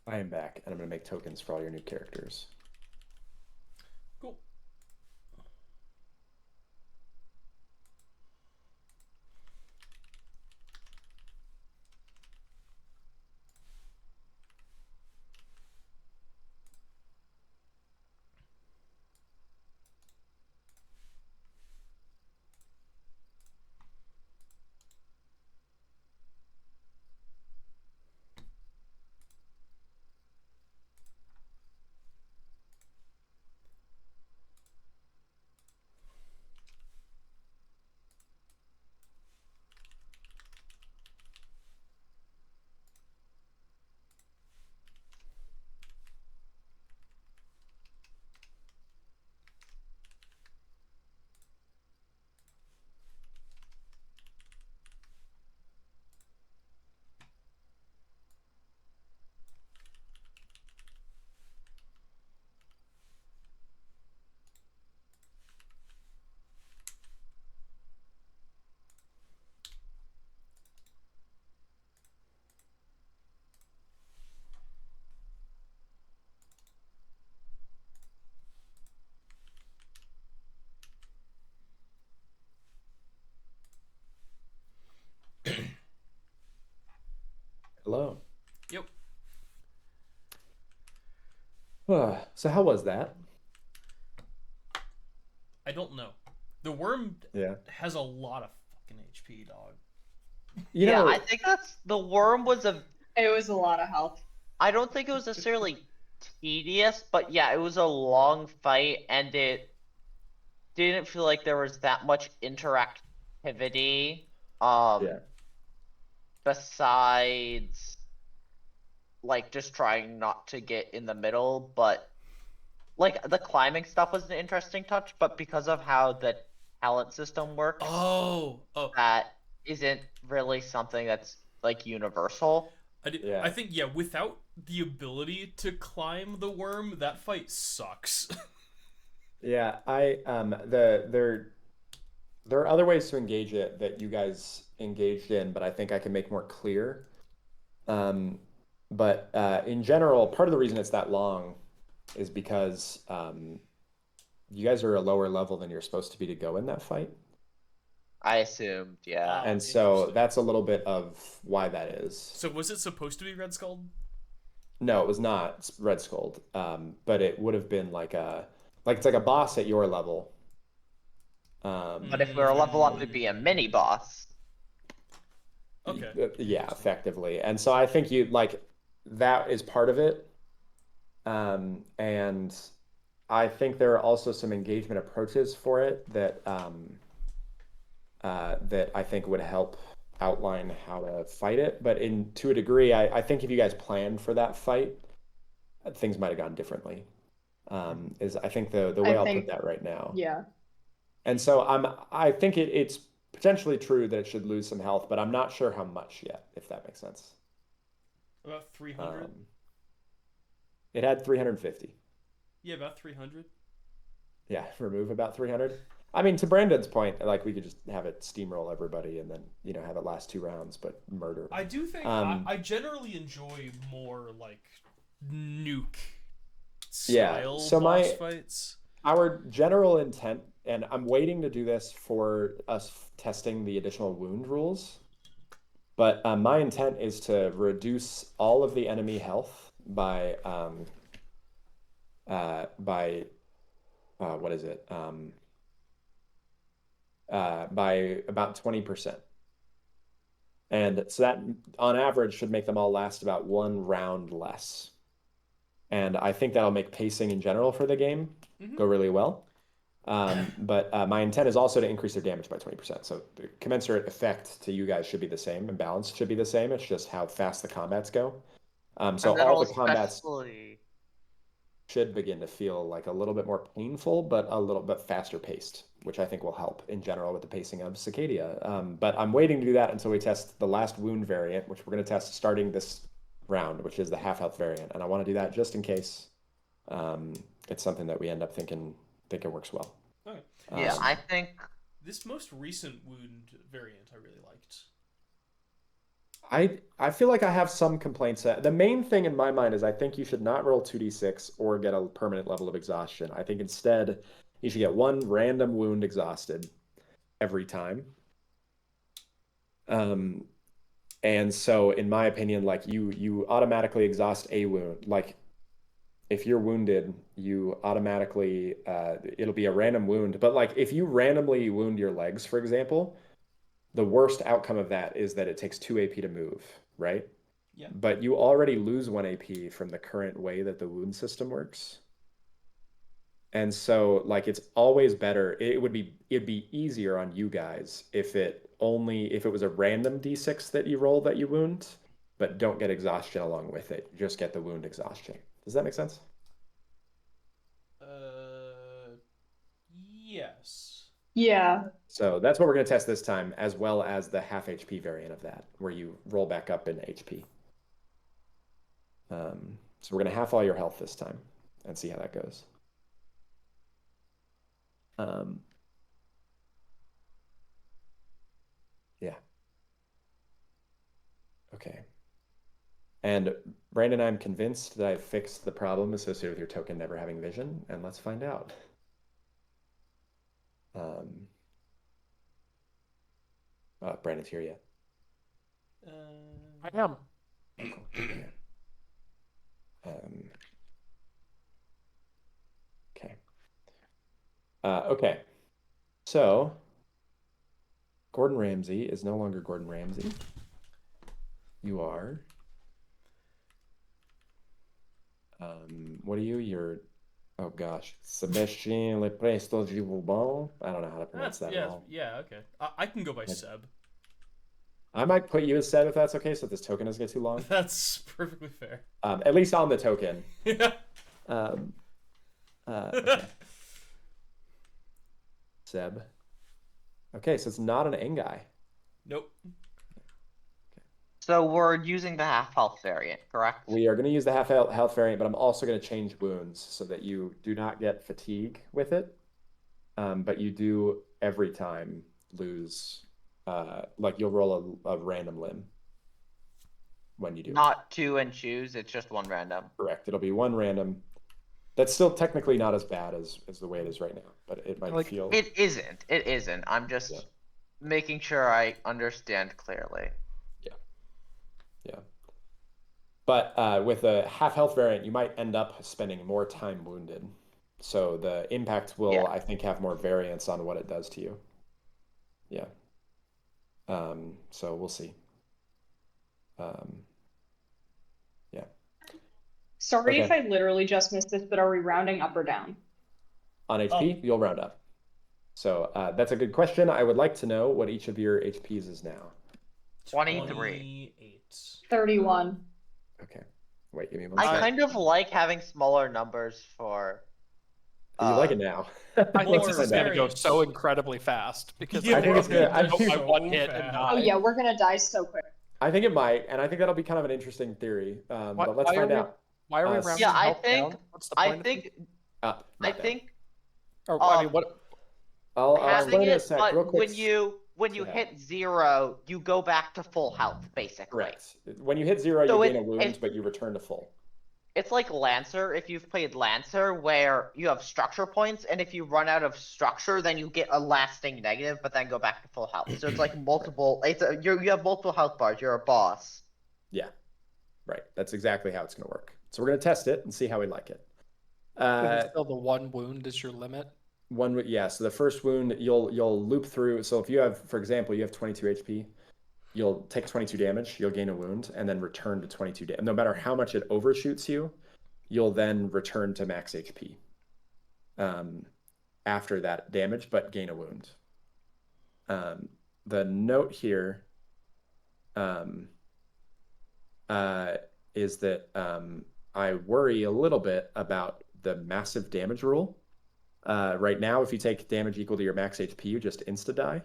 I am back, and I'm going to make tokens for all your new characters. Cool. Hello. Yep. So how was that? I don't know. The worm Yeah. has a lot of fucking HP, dog. You yeah, know, I think that's the worm was a. It was a lot of health. I don't think it was necessarily tedious, but yeah, it was a long fight, and it didn't feel like there was that much interactivity. Yeah. Besides, like just trying not to get in the middle, but like the climbing stuff was an interesting touch, but because of how the talent system works, Oh. that isn't really something that's like universal. Yeah. I think, yeah, without the ability to climb the worm, that fight sucks. Yeah, there are other ways to engage it that you guys engaged in, but I think I can make more clear. But in general, part of the reason it's that long is because you guys are a lower level than you're supposed to be to go in that fight. I assumed, yeah. And so Interesting. that's a little bit of why that is. So was it supposed to be Red Skull? No, it was not Red Skull, but it would have been like it's like a boss at your level. But if we were level up, it'd be a mini boss. Okay. Yeah, effectively. And so I think you like that is part of it. And I think there are also some engagement approaches for it that that I think would help outline how to fight it. But to a degree, I think if you guys planned for that fight, things might have gone differently. Is I think the way I'll put that right now. Yeah. And so I think it's potentially true that it should lose some health, but I'm not sure how much yet, if that makes sense. About 300? It had 350. Yeah, about 300. Yeah, remove about 300. I mean, to Brandon's point, like we could just have it steamroll everybody and then, have it last 2 rounds, but murder. I do think I generally enjoy more like nuke style boss fights. Our general intent, and I'm waiting to do this for us testing the additional wound rules, but my intent is to reduce all of the enemy health by what is it? By about 20%. And so that on average should make them all last about 1 round less. And I think that'll make pacing in general for the game go really well. But my intent is also to increase their damage by 20%. So the commensurate effect to you guys should be the same and balance should be the same. It's just how fast the combats go. So all the combats should begin to feel like a little bit more painful, but a little bit faster paced, which I think will help in general with the pacing of Sacadia. But I'm waiting to do that until we test the last wound variant, which we're going to test starting this round, which is the half health variant. And I want to do that just in case it's something that we end up thinking works well. Okay. Yeah, I think this most recent wound variant I really liked. I feel like I have some complaints. The main thing in my mind is I think you should not roll 2d6 or get a permanent level of exhaustion. I think instead you should get one random wound exhausted every time. And so in my opinion, like you automatically exhaust a wound. Like if you're wounded, you automatically it'll be a random wound. But like if you randomly wound your legs, for example, the worst outcome of that is that it takes 2 AP to move, right? Yeah. But you already lose 1 AP from the current way that the wound system works. And so like it's always better. It'd be easier on you guys if it was a random D6 that you roll that you wound, but don't get exhaustion along with it. You just get the wound exhaustion. Does that make sense? Yes. Yeah. So that's what we're going to test this time, as well as the half HP variant of that, where you roll back up in HP. So we're going to half all your health this time and see how that goes. Yeah. Okay. And Brandon, I'm convinced that I've fixed the problem associated with your token never having vision, and let's find out. Brandon's here yet? I am. Oh, cool. Okay. Okay. So Gordon Ramsay is no longer Gordon Ramsay. You are. What are you? You're. Oh gosh, Sebastian Le Presto Givauban. I don't know how to pronounce that at all. Yeah, okay. I can go by Seb. I might put you as Seb if that's okay, so this token doesn't get too long. That's perfectly fair. At least on the token. Yeah. Okay. Seb. Okay, so it's not an Engai. Nope. So we're using the half health variant, correct? We are going to use the half health variant, but I'm also going to change wounds so that you do not get fatigue with it. But you do every time lose, like you'll roll a random limb when you do. Not 2 and choose, it's just one random. Correct. It'll be one random. That's still technically not as bad as the way it is right now, but it might feel. It isn't. It isn't. I'm just making sure I understand clearly. Yeah. But with a half health variant, you might end up spending more time wounded. So the impact will, I think, have more variance on what it does to you. Yeah. So we'll see. Yeah. Sorry if I literally just missed this, but are we rounding up or down? On HP, you'll round up. So that's a good question. I would like to know what each of your HPs is now. 23. 28. 31. Okay. Wait, give me one I second. kind of like having smaller numbers for. You like it now. I think this More is going to go variance. so incredibly fast because Yeah, I think it's gonna- I think I so one hit and fast. die. Oh yeah, we're gonna die so quick. I think it might, and I think that'll be kind of an interesting theory. But let's why are find we- out. Why are we Uh, rounding Yeah, I health think. down? What's the point I of think. it? Not I down. think Or, I mean, what? I'll having explain in a it, sec. but Real quick. when you Yeah. hit 0, you go back to full health, basically. Correct. When you hit 0, So you gain a wound, but you return to full. It's like Lancer, if you've played Lancer, where you have structure points, and if you run out of structure, then you get a lasting negative, but then go back to full health. So it's like multiple. You have multiple health bars. You're a boss. Yeah, right. That's exactly how it's going to work. So we're going to test it and see how we like it. But still, the one wound is your limit. Yeah. So the first wound, you'll loop through. So if you have, for example, you have 22 HP, you'll take 22 damage, you'll gain a wound, and then return to 22 damage. No matter how much it overshoots you, you'll then return to max HP after that damage, but gain a wound. The note here is that I worry a little bit about the massive damage rule. Right now, if you take damage equal to your max HP, you just insta-die.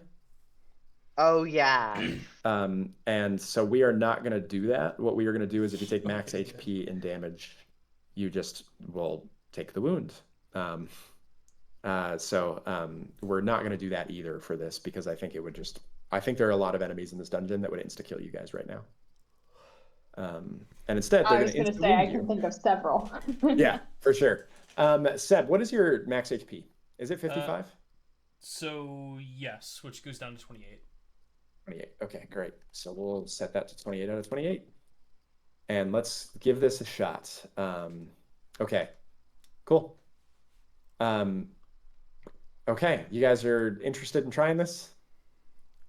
Oh yeah. And so we are not going to do that. What we are going to do is if you take max HP in damage, you just will take the wound. So we're not going to do that either for this because I think it would just. I think there are a lot of enemies in this dungeon that would insta-kill you guys right now. And instead, they're I going was to gonna insta say I wound can you. think of several. Yeah, for sure. Seb, what is your max HP? Is it 55? So yes, which goes down to 28. 28. Okay, great. So we'll set that to 28 out of 28. And let's give this a shot. Okay, cool. Okay, you guys are interested in trying this?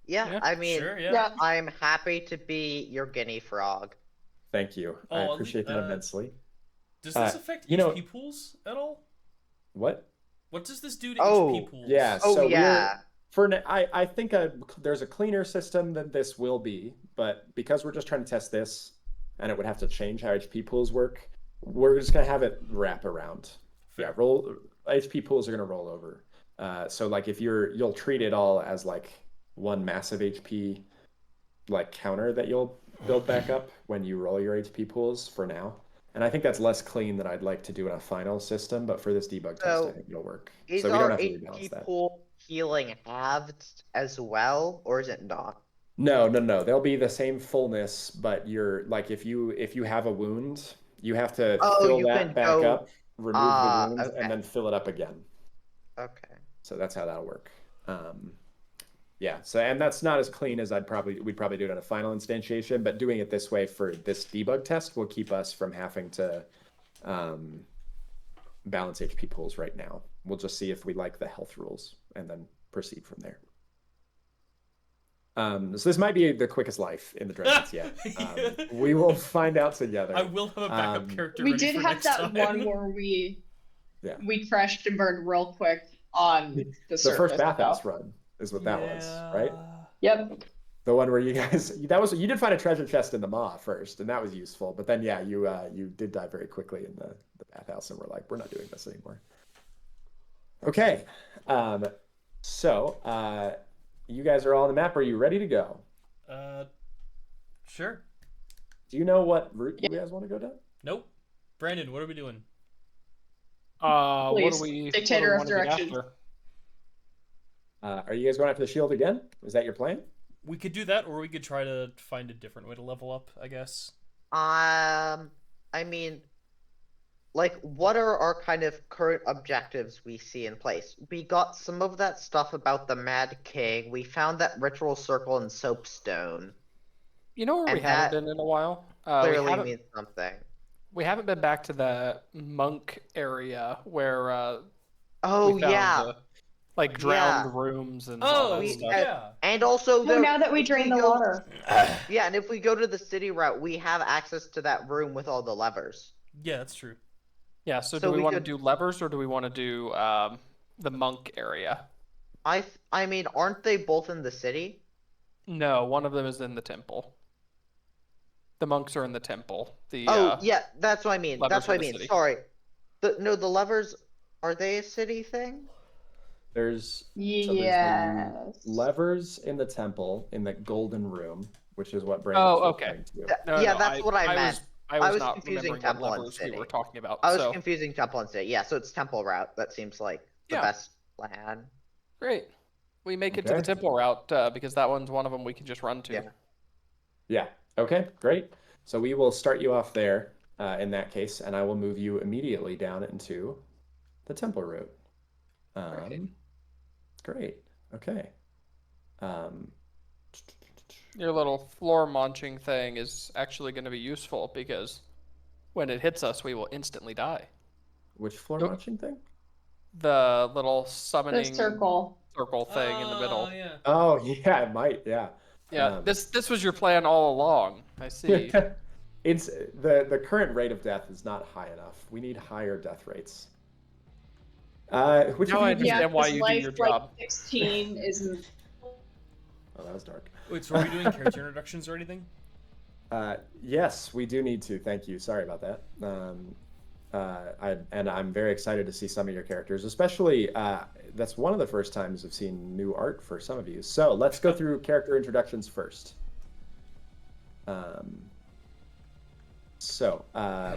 Yeah, Yeah, I mean, Sure, yeah. Yeah. I'm happy to be your guinea frog. Thank you. I Oh, appreciate that immensely. Does this affect you know- HP pools at all? What? What does this do to Oh, HP pools? Yeah, Oh, so yeah. I think there's a cleaner system than this will be, but because we're just trying to test this, and it would have to change how HP pools work, we're just gonna have it wrap around. Fair. Yeah, HP pools are gonna roll over. So like if you'll treat it all as like one massive HP like counter that you'll build back up when you roll your HP pools for now. And I think that's less clean than I'd like to do in a final system, but for this debug test, So, I think it'll work. Is So we don't our have to rebalance HP that. pool healing halved as well, or is it not? No. They'll be the same fullness, but you're like if you have a wound, you have to Oh, fill you that can back go- up, remove the wound, okay. and then fill it up again. Okay. So that's how that'll work. Yeah. So and that's not as clean as we'd probably do it on a final instantiation, but doing it this way for this debug test will keep us from having to balance HP pools right now. We'll just see if we like the health rules and then proceed from there. So this might be the quickest life in the Dread Pits yet. We will find out together. I will have a backup character We ready did for have next that time. one where we Yeah. crashed and burned real quick on the The surface. first bathhouse though. run is what that was, right? Yep. The one where you guys you did find a treasure chest in the maw first, and that was useful. But then yeah, you did die very quickly in the bathhouse, and we're like, we're not doing this anymore. Okay, so you guys are all on the map. Are you ready to go? Sure. Do you know what route you guys want to go down? Nope. Brandon, what are we doing? What Please, do we? dictator what of do we wanna get directions. after? Are you guys going after the shield again? Is that your plan? We could do that, or we could try to find a different way to level up, I guess. I mean, like, what are our kind of current objectives we see in place? We got some of that stuff about the Mad King. We found that ritual circle in Soapstone. You know where we And haven't that been in a while? Clearly means something. We haven't been back to the monk area where Oh, we found yeah. the, like drowned rooms and all that stuff. yeah. And also, Oh, now that we drain the water. Yeah, and if we go to the city route, we have access to that room with all the levers. Yeah, that's true. Yeah, so So do we we want to could- do levers or do we want to do the monk area? I mean, aren't they both in the city? No, one of them is in the temple. The monks are in the temple. Yeah, that's what I mean. levers That's what I are the mean. city. Sorry. The levers, are they a city thing? There's Yes. levers in the temple in the golden room, which is what Brandon. Oh, okay. Yeah, that's what I meant. I I was was not confusing remembering temple what and levers we city. were talking about. I was so confusing temple and city. Yeah, so it's temple route. That seems like the Yeah. best plan. great. We make it to the Okay. temple route because that one's one of them we can just run to. Yeah. Yeah. Okay, great. So we will start you off there in that case, and I will move you immediately down into the temple route. Great. Okay. Your little floor munching thing is actually going to be useful because when it hits us, we will instantly die. Which floor Nope. launching thing? The little The summoning circle. thing in the middle. Yeah. Oh, yeah, it might. Yeah. Yeah, this was your plan all along. I see. It's the current rate of death is not high enough. We need higher death rates. Which Now of I you- understand why this you do life, your like, job. 16 isn't. Oh, that was dark. Wait, so are we doing character introductions or anything? Yes, we do need to. Thank you. Sorry about that. I'm very excited to see some of your characters, especially that's one of the first times I've seen new art for some of you. So let's go through character introductions first.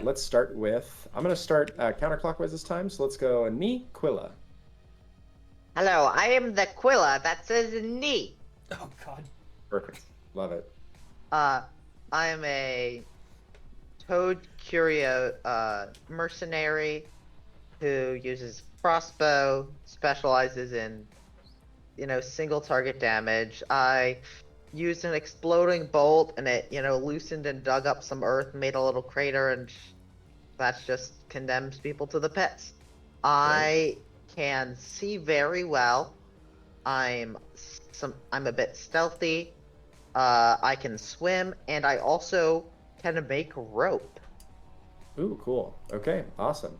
Let's start with. I'm going to start counterclockwise this time. So let's go Ni Quilla. Hello, I am the Quilla that says knee. Oh God. Perfect. Love it. I am a Toad Curio mercenary who uses crossbow, specializes in, single target damage. I used an exploding bolt and it, loosened and dug up some earth, made a little crater, and that's just condemns people to the pits. I can see very well. I'm a bit stealthy. I can swim, and I also can make rope. Ooh, cool. Okay, awesome.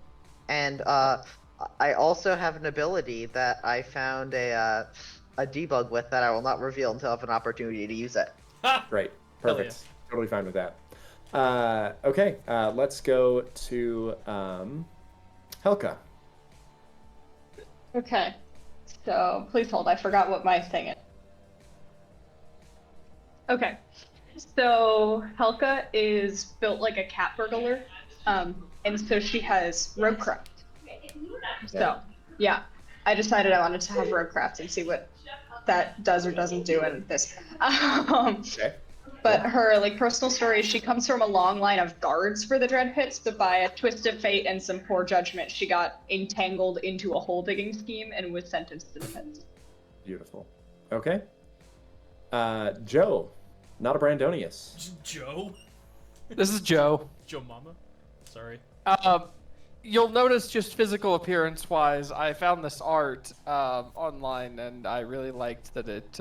And I also have an ability that I found a debug with that I will not reveal until I have an opportunity to use it. Great. Hell Perfect. Totally fine with that. Okay, let's go to Helka. Okay. So please hold. I forgot what my thing is. Okay. So Helka is built like a cat burglar, and so she has roguecraft. So yeah, I decided I wanted to have roguecraft and see what that does or doesn't do in this. Okay. But her personal story is she comes from a long line of guards for the Dread Pits, but by a twist of fate and some poor judgment, she got entangled into a hole digging scheme and was sentenced to the pits. Beautiful. Okay. Joe, not a Brandonius. Joe? This is Joe. Joe Mama? Sorry. You'll notice just physical appearance-wise, I found this art online, and I really liked that it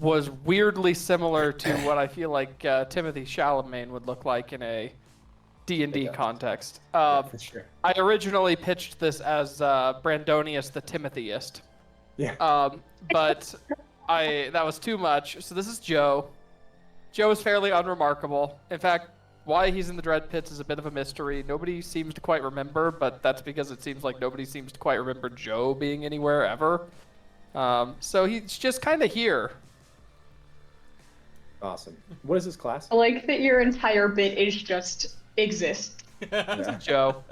was weirdly similar to what I feel like Timothy Chalamet would look like in a D&D context. For sure. I originally pitched this as Brandonius the Timothyist. Yeah. But that was too much. So this is Joe. Joe is fairly unremarkable. In fact, why he's in the Dread Pits is a bit of a mystery. Nobody seems to quite remember, but that's because it seems like nobody seems to quite remember Joe being anywhere ever. So he's just kind of here. Awesome. What is his class? I like that your entire bit is just exist. Yeah. Joe.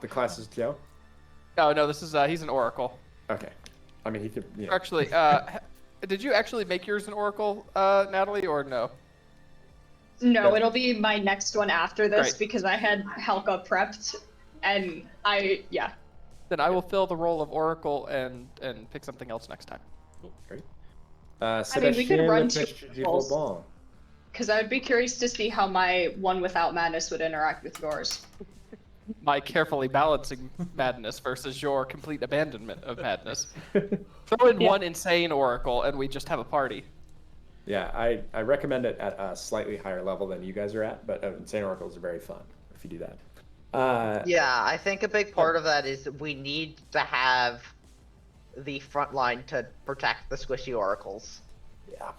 The class is Joe? Oh, no, this is, he's an Oracle. Okay. I mean, he could, yeah. Actually, did you actually make yours an Oracle, Natalie, or no? No, Yeah. it'll be my next one after this Great. because I had Helka prepped, and yeah. Then I will fill the role of Oracle and pick something else next time. Great. mean, we could run two Sébastien roles. Vauban. Because I would be curious to see how my one without madness would interact with yours. My carefully balancing madness versus your complete abandonment of madness. Throw in one insane Oracle and we just have a party. Yeah, I recommend it at a slightly higher level than you guys are at, but Insane Oracles are very fun if you do that. Yeah, I think a big part of that is we need to have the front line to protect the squishy oracles. Yeah.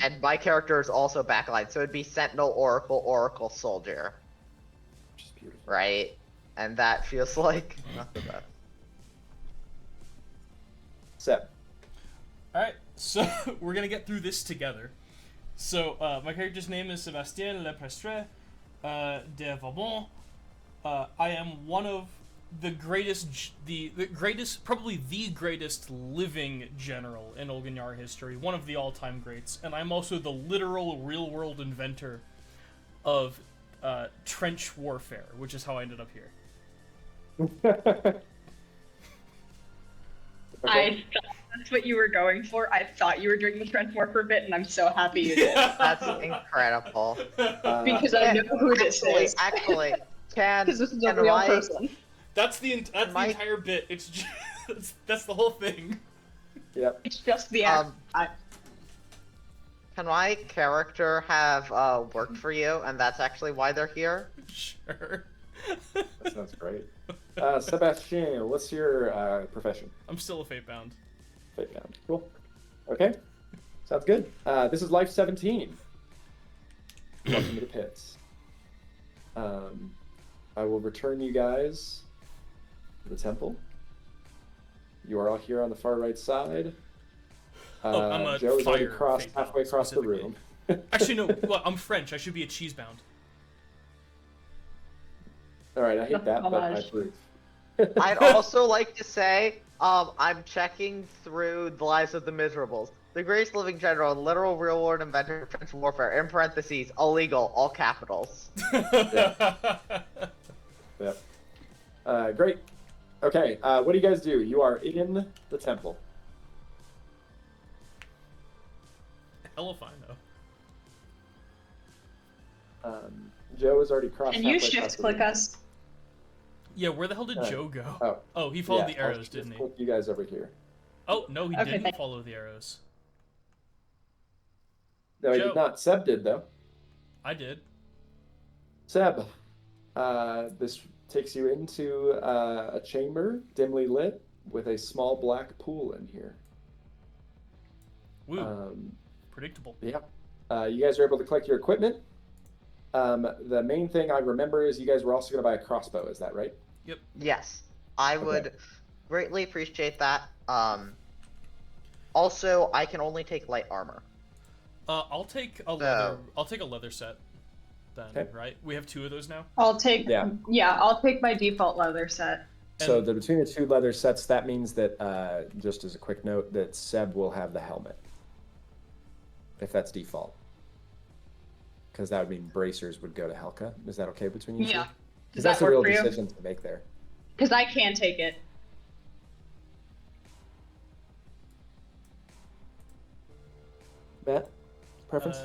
And my character is also backline, so it'd be Sentinel, Oracle, Oracle, Soldier. Which is beautiful. Right? And that feels like not the best. Seb. Alright, so we're gonna get through this together. So, my character's name is Sébastien Le Prestre de Vauban. I am one of the greatest, probably the greatest living general in Olganyar history, one of the all-time greats, and I'm also the literal real-world inventor of trench warfare, which is how I ended up here. I thought that's what you were going for. I thought you were doing the trench warfare bit, and I'm so happy you did. That's incredible. Because I know who this is. Actually, can Because this is a real person. That's the My- entire bit. It's just, that's the whole thing. Yep. It's just the act. Can my character have worked for you, and that's actually why they're here? Sure. That sounds great. Sébastien, what's your profession? I'm still a fate bound. Fate bound. Cool. Okay. Sounds good. This is Life 17. Welcome to the pits. I will return you guys to the temple. You are all here on the far right side. I'm a Joe is already fire crossed fate bound, halfway across the specifically. room. Actually, no. Well, I'm French. I should be a cheese bound. All right, I hate that, but I Homage. approve. I'd also like to say, I'm checking through the lives of the miserables. the greatest living general and literal real world inventor of trench warfare, in parentheses, illegal, all capitals. Yep. Great. Okay, what do you guys do? You are in the temple. Hella fine though. Joe has already crossed. Can you halfway across shift the click room. us? Yeah, where the hell did Joe go? Oh, Oh, he followed yeah, the I'll arrows, just didn't he? Put you guys over here. Oh, no, he Okay, didn't thank- follow the arrows. No, he Joe. did not. Seb did though. I did. Seb, this takes you into a chamber, dimly lit, with a small black pool in here. Woo. Predictable. Yeah. You guys are able to collect your equipment. The main thing I remember is you guys were also going to buy a crossbow. Is that right? Yep. Yes, I Okay. would greatly appreciate that. Also, I can only take light armor. I'll take a leather. I'll take a leather set. Then, Okay. right? We have 2 of those now. I'll take. Yeah. Yeah, I'll take my default leather set. So And- between the 2 leather sets, that means that, just as a quick note, that Seb will have the helmet. If that's default. Because that would mean bracers would go to Helka. Is that okay between you two? Yeah. Because Does that's that a real work for you? decision to make there. Because I can take it. Matt, preference?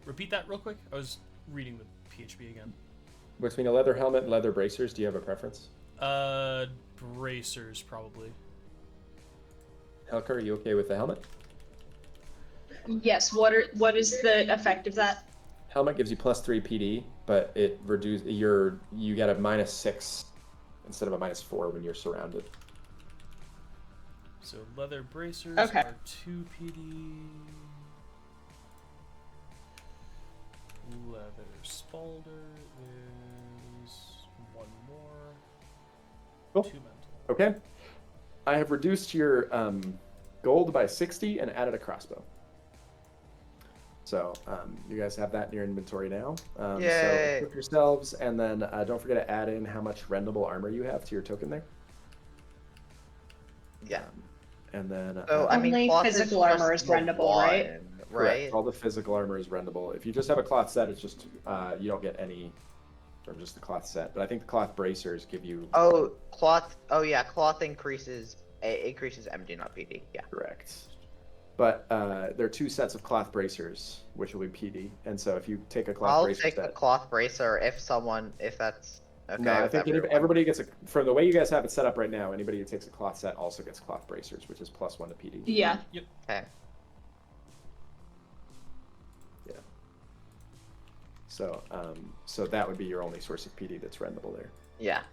Repeat that real quick. I was reading the PHP again. Between a leather helmet and leather bracers, do you have a preference? Bracers probably. Helka, are you okay with the helmet? Yes. What is the effect of that? Helmet gives you +3 PD, but it reduces you get a -6 instead of a -4 when you're surrounded. So leather bracers Okay. are 2 PD. Leather spalder is 1 more. Cool. 2 mental. Okay. I have reduced your gold by 60 and added a crossbow. So you guys have that in your inventory now. So Yay. equip yourselves, and then don't forget to add in how much rendable armor you have to your token there. Yeah. And then So I mean, Only cloth physical just armor is the rendable, right? one, correct, right? all the physical armor is rendable. If you just have a cloth set, it's just you don't get any from just the cloth set. But I think the cloth bracers give you Oh, cloth. Oh yeah, cloth increases MD, not PD. Yeah. correct. But there are 2 sets of cloth bracers, which will be PD. And so if you take a cloth I'll bracer take set, the cloth bracer if that's okay. no, I with think everyone. everybody gets from the way you guys have it set up right now, anybody who takes a cloth set also gets cloth bracers, which is +1 to PD. Yeah. Okay. So so that would be your only source of PD that's rendable there. Yeah.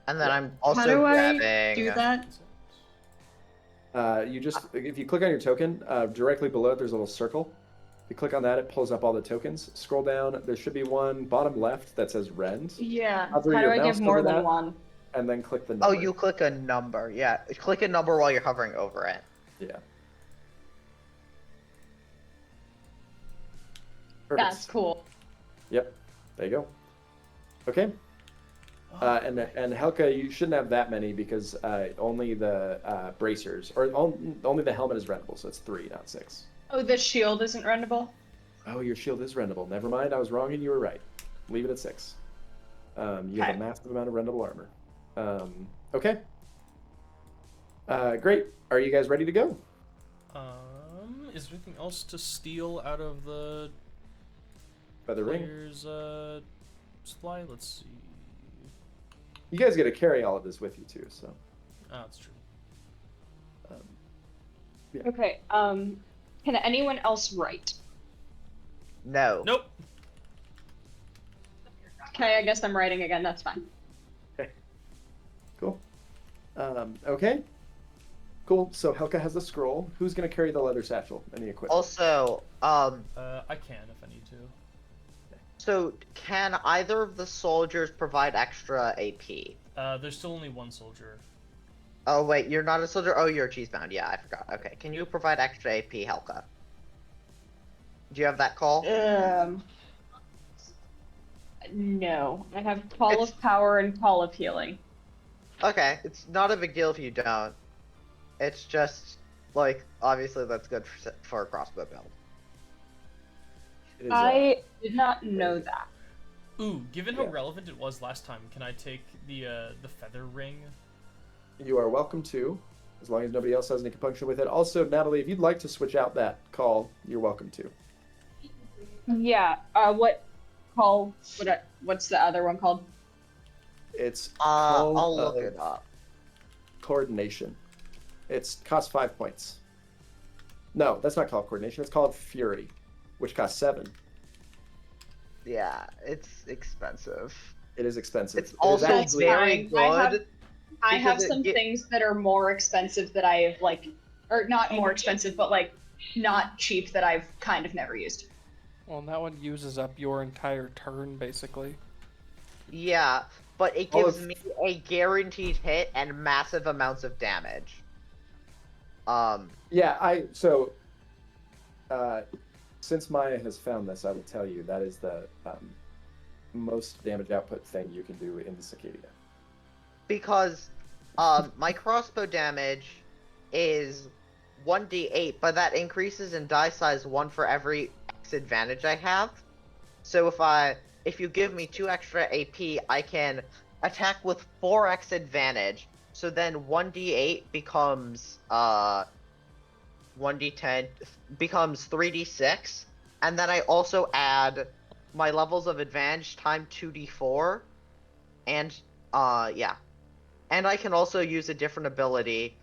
And then Yeah. I'm also How do grabbing. I do that? You just if you click on your token, directly below it there's a little circle. If you click on that, it pulls up all the tokens. Scroll down, there should be one bottom left that says rend, Yeah. Hover How do your I mouse give more over than that. one? and then click the Oh, number. you click a number. Yeah, click a number while you're hovering over it. Yeah. That's Perfect. cool. Yep. There you go. Okay. And Helka, you shouldn't have that many because only the bracers, or only the helmet is rentable, so it's 3, not 6. Oh, the shield isn't rendable? Oh, your shield is rentable. Never mind, I was wrong and you were right. Leave it at 6. You have Okay. a massive amount of rentable armor. Okay. Great. Are you guys ready to go? Is there anything else to steal out of the Feather ring. player's supply? Let's see. You guys get to carry all of this with you too, so. Ah, that's true. Okay, can anyone else write? No. Nope. Okay, I guess I'm writing again, that's fine. Cool. Okay. Cool. So Helka has the scroll. Who's gonna carry the leather satchel and the equipment? Also, I can if I need to. so can either of the soldiers provide extra AP? There's still only one soldier. Oh wait, you're not a soldier. Oh, you're cheesebound. Yeah, I forgot. Okay, can you provide extra AP, Helka? Do you have that call? No. I have Call of Power and Call of Healing. Okay, it's not a big deal if you don't. It's just like obviously that's good for a crossbow build. It is, I did not know that. Ooh, given how Yeah. relevant it was last time, can I take the feather ring? you are welcome to, as long as nobody else has any compunction with it. Also, Natalie, if you'd like to switch out that call, you're welcome to. Yeah. What call? What's the other one called? It's I'll Call look of it up. Coordination. It's costs 5 points. No, that's not Call of Coordination. It's called Fury, which costs 7. Yeah, it's expensive. It is expensive. It's It is also actually- very good. I have because it some get- things that are more expensive that I have or not more expensive, but not cheap that I've kind of never used. Well, that one uses up your entire turn, basically. Yeah, but it All gives of- me a guaranteed hit and massive amounts of damage. Yeah, since Maya has found this, I will tell you that is the most damage output thing you can do in Sacadia. Because my crossbow damage is 1d8, but that increases in die size 1 for every X advantage I have. So if you give me 2 extra AP, I can attack with 4x advantage. So then 1d8 becomes 1d10 becomes 3d6, and then I also add my levels of advantage time 2d4, and yeah. And I can also use a different ability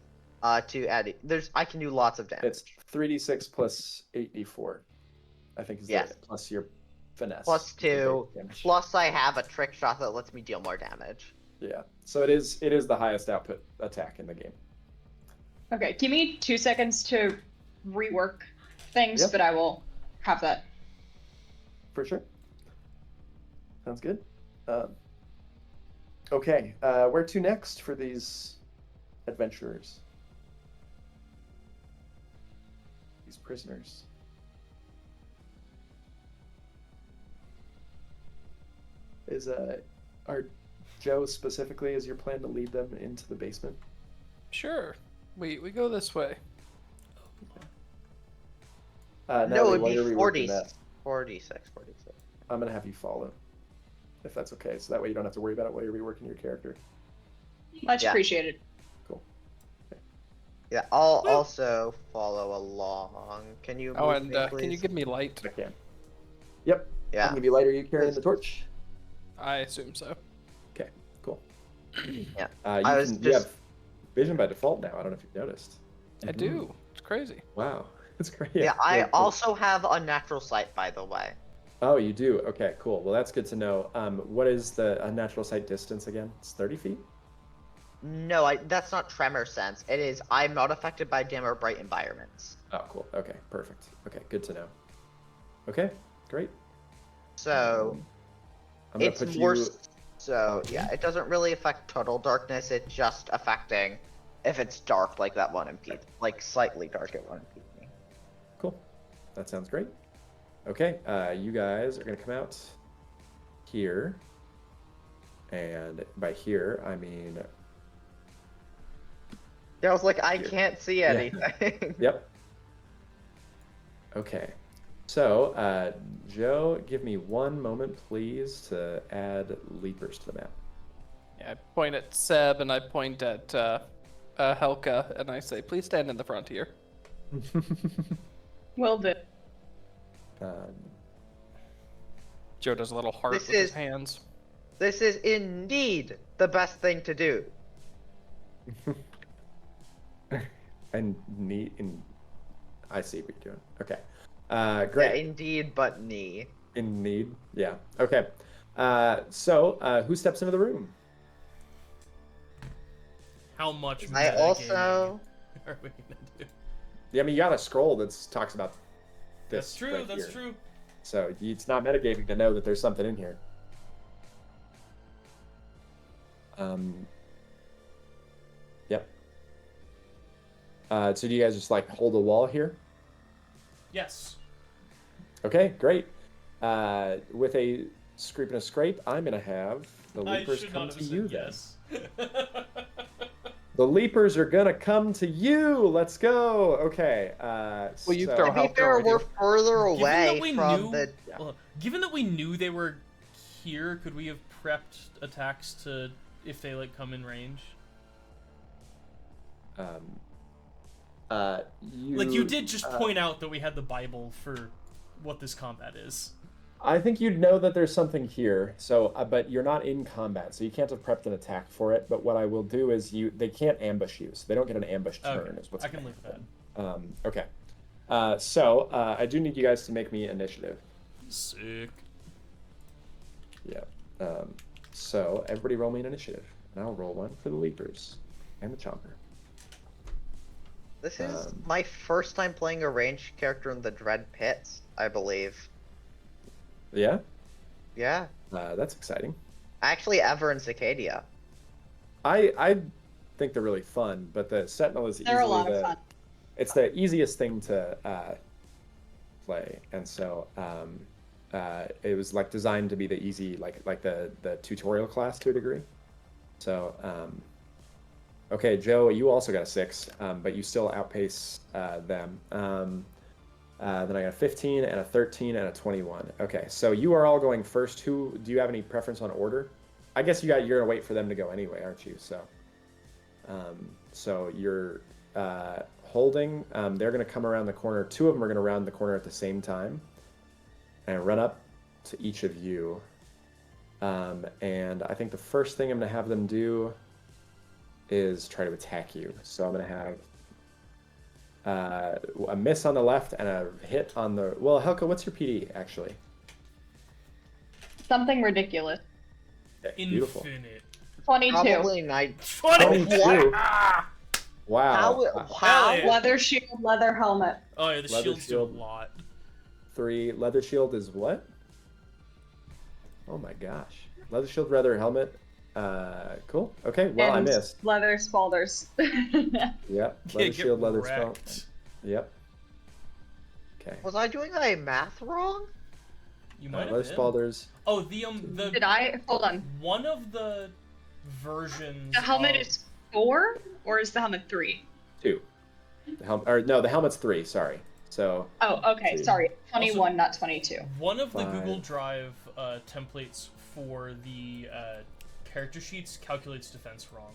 to add. I can do lots of damage. It's 3d6 plus 8d4. I think is Yes. plus your finesse. Plus is the base 2. damage. Plus I have a trick shot that lets me deal more damage. Yeah. So it is the highest output attack in the game. Okay, give me 2 seconds to rework things, Yep. but I will have that. For sure. Sounds good. Okay, where to next for these adventurers? These prisoners. Are Joe specifically, is your plan to lead them into the basement? Sure. We go this way. No, Natalie, it'd while be you're reworking 40, that, 46. I'm gonna have you follow, if that's okay. So that way you don't have to worry about it while you're reworking your character. Much Yeah. appreciated. Cool. Yeah, I'll also follow along. Can you Oh, move and me, please? can you give me light? I can. Yep. I Yeah. can give you light. Are you carrying the torch? I assume so. Okay. Cool. Yeah. You have vision by default now. I don't know if you've noticed. I do. It's crazy. Wow. That's great. Yeah, I very cool. also have unnatural sight, by the way. Oh, you do? Okay, cool. Well, that's good to know. What is the unnatural sight distance again? It's 30 feet? No, that's not tremor sense. It is I'm not affected by dim or bright environments. Oh, cool. Okay, perfect. Okay, good to know. Okay, great. So I'm gonna it's put more. you. So yeah, it doesn't really affect total darkness. It's just affecting if it's dark, like that one impede, like slightly dark, it won't impede me. Cool. That sounds great. Okay, you guys are gonna come out here, and by here I mean. Yeah, I was like, I Here. can't see Yeah. anything. Yep. Okay. So, Joe, give me one moment, please, to add leapers to the map. Yeah, I point at Seb and I point at Helka and I say, please stand in the front here. Will do. Joe does a little heart This with his is- hands. This is indeed the best thing to do. and I see what you're doing. Okay. Yeah, Great. indeed, but knee. In need. Yeah. Okay. So, who steps into the room? How much I metagaming also. are we gonna do? Yeah, I mean, you got a scroll that talks about this. That's true. right That's here. true. So it's not metagaming to know that there's something in here. Yep. So do you guys just like hold a wall here? Yes. Okay, great. With a scrape and a scrape, I'm gonna have The I leapers should come not to have you said then. yes. The leapers are gonna come to you. Let's go. Okay. Will you so throw To be help fair, with we're you? further Given that away we from knew, the. given that we knew they were here, could we have prepped attacks to if they like come in range? You did just point out that we had the Bible for what this combat is. I think you'd know that there's something here. So, but you're not in combat, so you can't have prepped an attack for it. But what I will do is they can't ambush you, so they don't get an ambush turn. Okay. Is what's I can gonna live with that. happen. Okay. So I do need you guys to make me initiative. Sick. Yeah. So everybody roll me an initiative, and I'll roll one for the leapers and the chomper. This is my first time playing a ranged character in the Dread Pits, I believe. Yeah. Yeah. That's exciting. Actually, ever in Sacadia. I think they're really fun, but the Sentinel is They're a lot of fun. It's the easiest thing to play, and so it was like designed to be the easy like the tutorial class to a degree. So okay, Joe, you also got a 6, but you still outpace them. Then I got a 15 and a 13 and a 21. Okay, so you are all going first. Do you have any preference on order? I guess you're gonna wait for them to go anyway, aren't you? So, so you're holding. They're gonna come around the corner. 2 of them are gonna round the corner at the same time, and run up to each of you. And I think the first thing I'm gonna have them do is try to attack you. So I'm gonna have a miss on the left and a hit on the. Well, Helka, what's your PD actually? Something ridiculous. Okay, beautiful. Infinite. 22. Probably night. 22. Wow. How? Yeah. Leather shield, leather helmet. Oh yeah, the Leather shields shield. do a lot. 3 leather shield is what? Oh my gosh. Leather shield, leather helmet. Cool. Okay. Well, and I missed. leather spaulders. Yep. Yeah, Leather get shield, leather spell. wrecked. Yep. Okay. Was I doing my math wrong? You might Leather have been. spaulders. Oh, the Did I? Hold on. one of the versions. The helmet of... is 4, or is the helmet 3? 2. The helmet's 3. Sorry. So. Oh, okay. 2. Sorry. 21, not 22. One of the 5. Google Drive templates for the character sheets calculates defense wrong.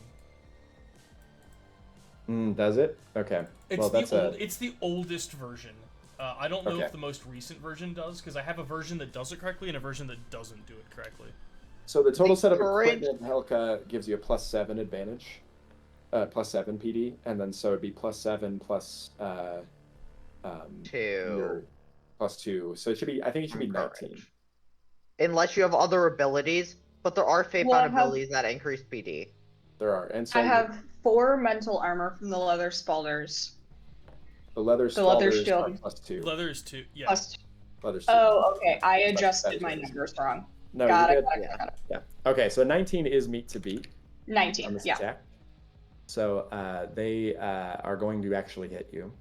Does it? Okay. It's the oldest version. I don't know Okay. if the most recent version does, because I have a version that does it correctly and a version that doesn't do it correctly. So the total set of current- equipment, Helka, gives you a +7 advantage, +7 PD, and then so it'd be +7 plus 2. your +2. So it should be. I think it should be 19. Unless you have other abilities, but there are fate Well, I bound have- abilities that increase PD. There are, and so I have 4 mental armor from the leather spaulders. the leather the leather spaulders shield. are +2. Leather is 2. Yeah. Plus, Leather's 2. oh, okay. I That's adjusted my what it is. numbers wrong. No, Got you're it, good. got it. Yeah. Okay, so 19 is meet to beat on 19, this yeah. attack. So they are going to actually hit you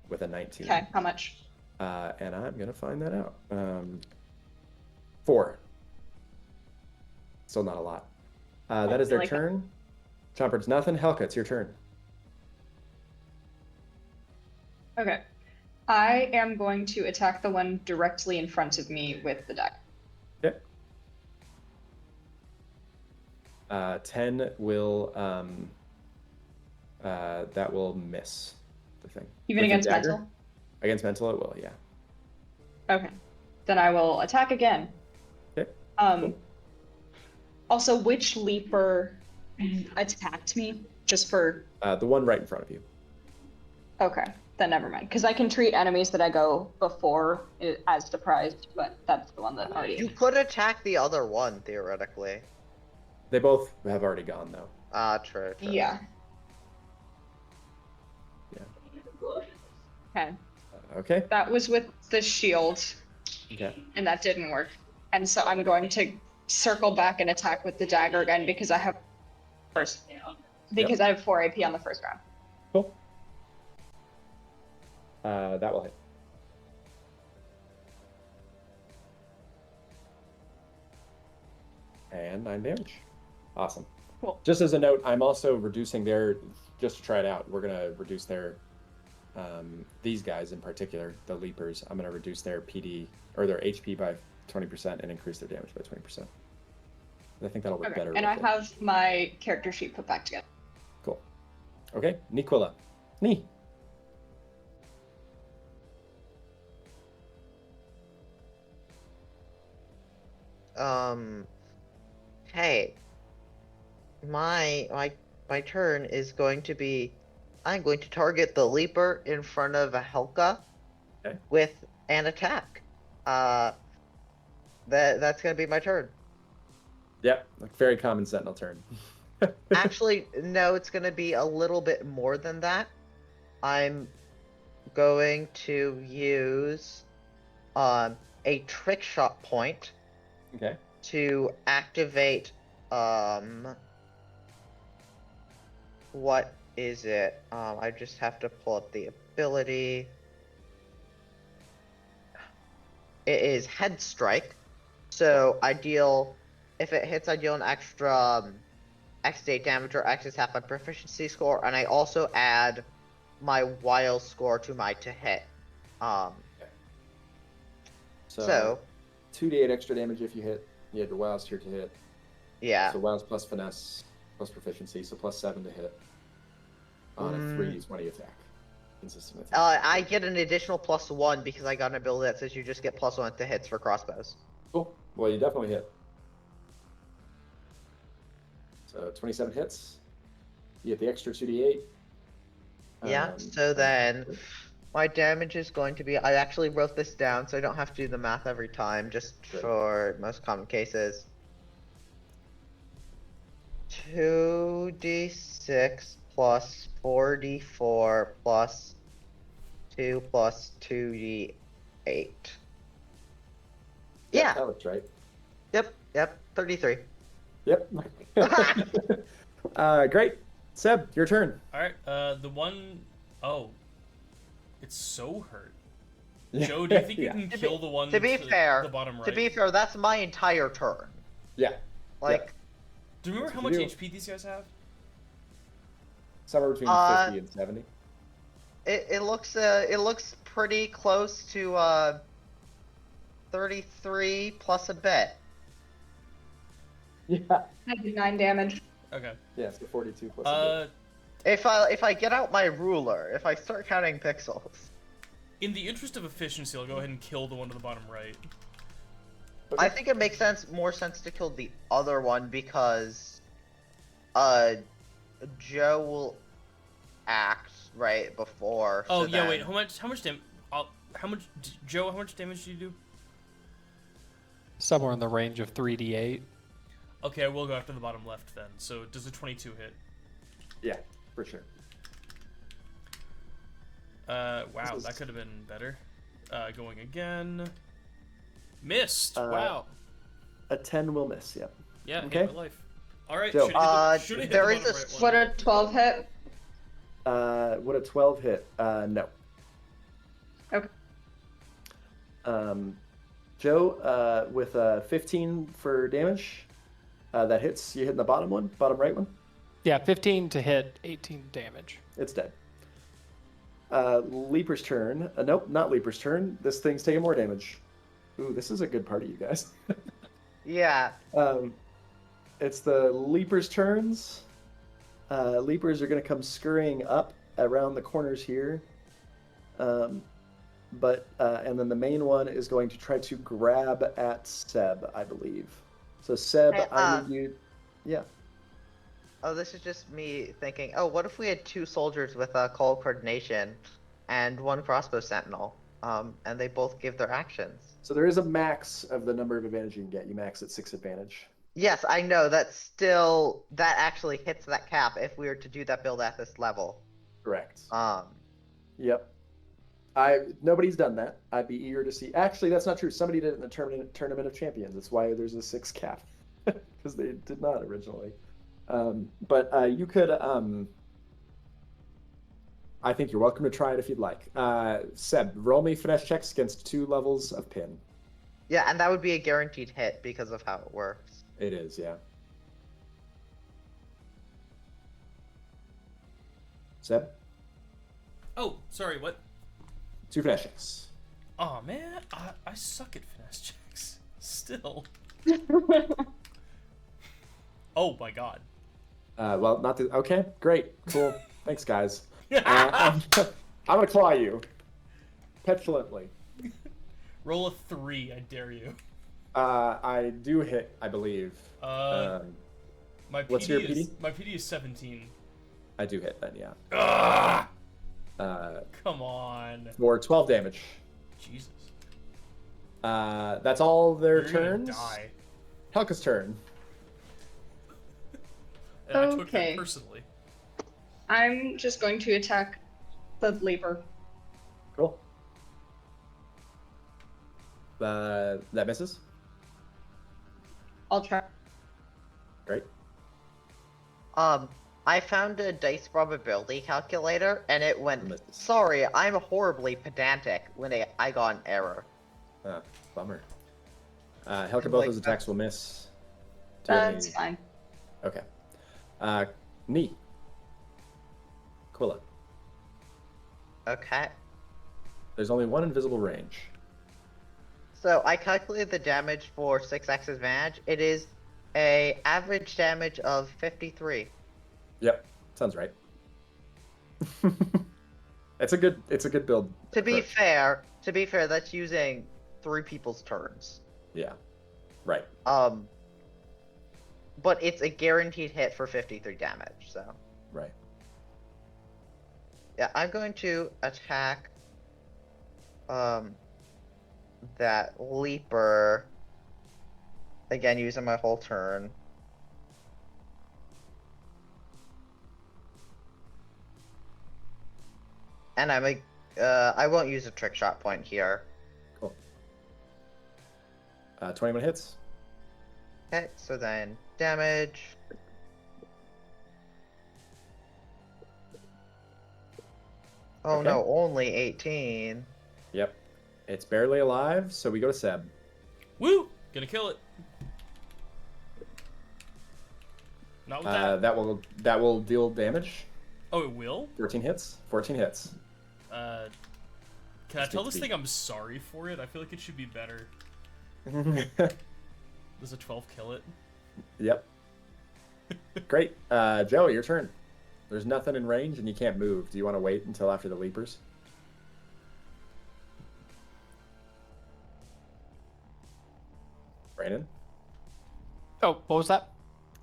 with a 19. Okay, how much? And I'm gonna find that out. 4. Still not a lot. That is their like turn. Chomper's nothing. Helka, it's your turn. Okay. I am going to attack the one directly in front of me with the dagger. Okay. 10 will that will miss the thing. Even With the against dagger? mental? Against mental, it will. Yeah. Okay. Then I will attack again. Okay. Cool. Also, which leaper attacked me? Just for... The one right in front of you. Okay. Then never mind. Because I can treat enemies that I go before as surprised, but that's the one that already... You could attack the other one, theoretically. They both have already gone though. True. Yeah. Yeah. Okay. Okay. That was with the shield, Okay. and that didn't work. And so I'm going to circle back and attack with the dagger again because I have I have 4 AP on the first round. Cool. That will hit. And 9 damage. Awesome. Cool. Just as a note, I'm also reducing their, just to try it out, we're going to reduce their, these guys in particular, the leapers, I'm going to reduce their PD, or their HP by 20% and increase their damage by 20%. I think that'll work Okay. better. And I with it. have my character sheet put back together. Cool. Okay, Nicola. Ni. Hey. My turn is going to be, I'm going to target the leaper in front of Helka Okay. with an attack. That's gonna be my turn. Yep, like very common sentinel turn. Actually, no, it's gonna be a little bit more than that. I'm going to use a trick shot point Okay. to activate what is it? I just have to pull up the ability. It is head strike. So I deal, if it hits, I deal an extra X8 damage or X is half my proficiency score, and I also add my wild score to my to hit. So 2d8 extra damage if you hit. You had your wows here to hit. yeah. So wows plus finesse plus proficiency, so plus 7 to hit on a 3d20 attack. Consistent attack. I get an additional +1 because I got an ability that says you just get +1 to hits for crossbows. Cool. Well, you definitely hit. So 27 hits. You get the extra 2d8. Yeah, so then my damage is going to be, I actually wrote this down so I don't have to do the math every time, just Good. for most common cases. 2d6 plus 4d4 plus 2 plus 2d8. Yeah. That looks right. Yep, 33. Yep. Great. Seb, your turn. All right. The one oh it's so hurt. Yeah. Joe, do you think you Yeah. can kill the one To be fair, the bottom right? To be fair, that's my entire turn. Yeah. Like, Do you remember That's how what much you do. HP these guys have? Somewhere between 50 and 70. it looks pretty close to 33 plus a bit. Yeah. I did 9 damage. Okay. Yeah, so 42 plus a If I get out my ruler, if I start counting pixels. In the interest of efficiency, I'll go ahead and kill the one to the bottom right. bit. I think it makes more sense to kill the other one because Joe will act right before. Oh so yeah, then- wait. Joe? How much damage do you do? Somewhere in the range of 3d8. Okay, I will go after the bottom left then. So does a 22 hit? Yeah, for sure. Wow, This is- that could have been better. Going again. Missed. Uh, Wow. A 10 will miss, yeah. Yeah, okay. hate my life. All right. Joe. Should have hit there the is bottom a right one. What a 12 hit. Would a 12 hit? No. Okay. Joe, with 15 for damage, that hits. You hitting the bottom one? Bottom right one? Yeah, 15 to hit, 18 damage. It's dead. Leaper's turn. Nope, not Leaper's turn. This thing's taking more damage. Ooh, this is a good party, you guys. Yeah. It's the Leaper's turns. Leapers are going to come scurrying up around the corners here. And then the main one is going to try to grab at Seb, I believe. So Seb, Hey, I need you. Yeah. Oh, this is just me thinking. Oh, what if we had 2 soldiers with call coordination and 1 crossbow sentinel? And they both give their actions. So there is a max of the number of advantage you can get. You max at 6 advantage. Yes, I know. That actually hits that cap if we were to do that build at this level. Correct. Um, Yep. Nobody's done that. I'd be eager to see. Actually, that's not true. Somebody did it in the tournament of champions. That's why there's a 6 cap, because they did not originally. But you could. I think you're welcome to try it if you'd like. Seb, roll me finesse checks against 2 levels of pin. yeah, and that would be a guaranteed hit because of how it works. It is, yeah. Seb, Oh, sorry, what? 2 finesse checks. Oh man, I suck at finesse checks. Still. Oh my god. Well, not the. Okay, great, cool. Thanks, guys. I'm gonna claw you petulantly. Roll a 3, I dare you. I do hit, I believe. My what's PD your is PD? my PD is 17. I do hit then, yeah. Ah! Uh, Come on. for 12 damage. Jesus. That's all their You're gonna turns. die. Helka's turn. And I took that Okay. personally. I'm just going to attack the leaper. Cool. That misses. I'll try. Great. I found a dice probability calculator, and it went, Misses. sorry, I'm horribly pedantic when I got an error. Bummer. Helka, both Like, those attacks will miss. Do you have That's any- fine. Okay. Knee. Quilla. Okay. There's only one invisible range. So I calculated the damage for 6x advantage. It is a average damage of 53. Yep, sounds right. It's a good build. To be approach. fair, that's using 3 people's turns. Yeah. Right. But it's a guaranteed hit for 53 damage, so. Right. Yeah, I'm going to attack that leaper again using my whole turn. And I won't use a trick shot point here. Cool. 21 hits. Okay, so then damage. Oh Okay. no, only 18. Yep. It's barely alive, so we go to Seb. Woo! Gonna kill it. Not with that. That will deal damage. Oh, it will? 14 hits. 14 hits. Can I Just tell need this to be- thing I'm sorry for it? I feel like it should be better. Does a 12 kill it? Yep. Great. Joe, your turn. There's nothing in range and you can't move. Do you want to wait until after the leapers? Brandon? Oh, what was that?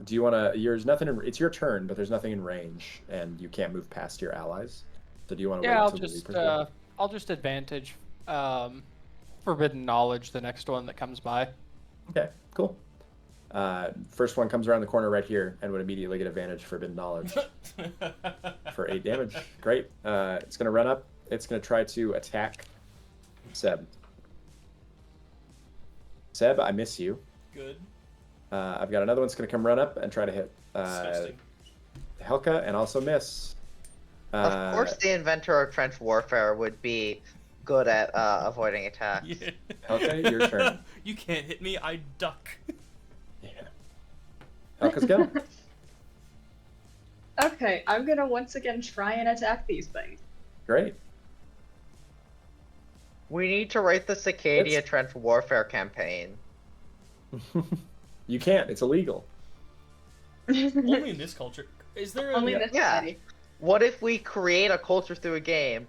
Do you want to? There's nothing. It's your turn, but there's nothing in range, and you can't move past your allies. So do you want to Yeah, wait I'll until the just leapers go? I'll just advantage forbidden knowledge the next one that comes by. Okay, cool. First one comes around the corner right here, and would immediately get advantage forbidden knowledge for 8 damage. Great. It's gonna run up. It's gonna try to attack Seb. Seb, I miss you. Good. I've got another one's gonna come run up and try to hit Disgusting. Helka and also miss. Of course, the inventor of trench warfare would be good at avoiding attacks. Yeah. Helka, your turn. You can't hit me, I duck. Yeah. Helka's go. Okay, I'm gonna once again try and attack these things. Great. We need to write the Sacadia It's- trench warfare campaign. You can't. It's illegal. Only in this culture. Is there a... Only Yeah. this Yeah. city. What if we create a culture through a game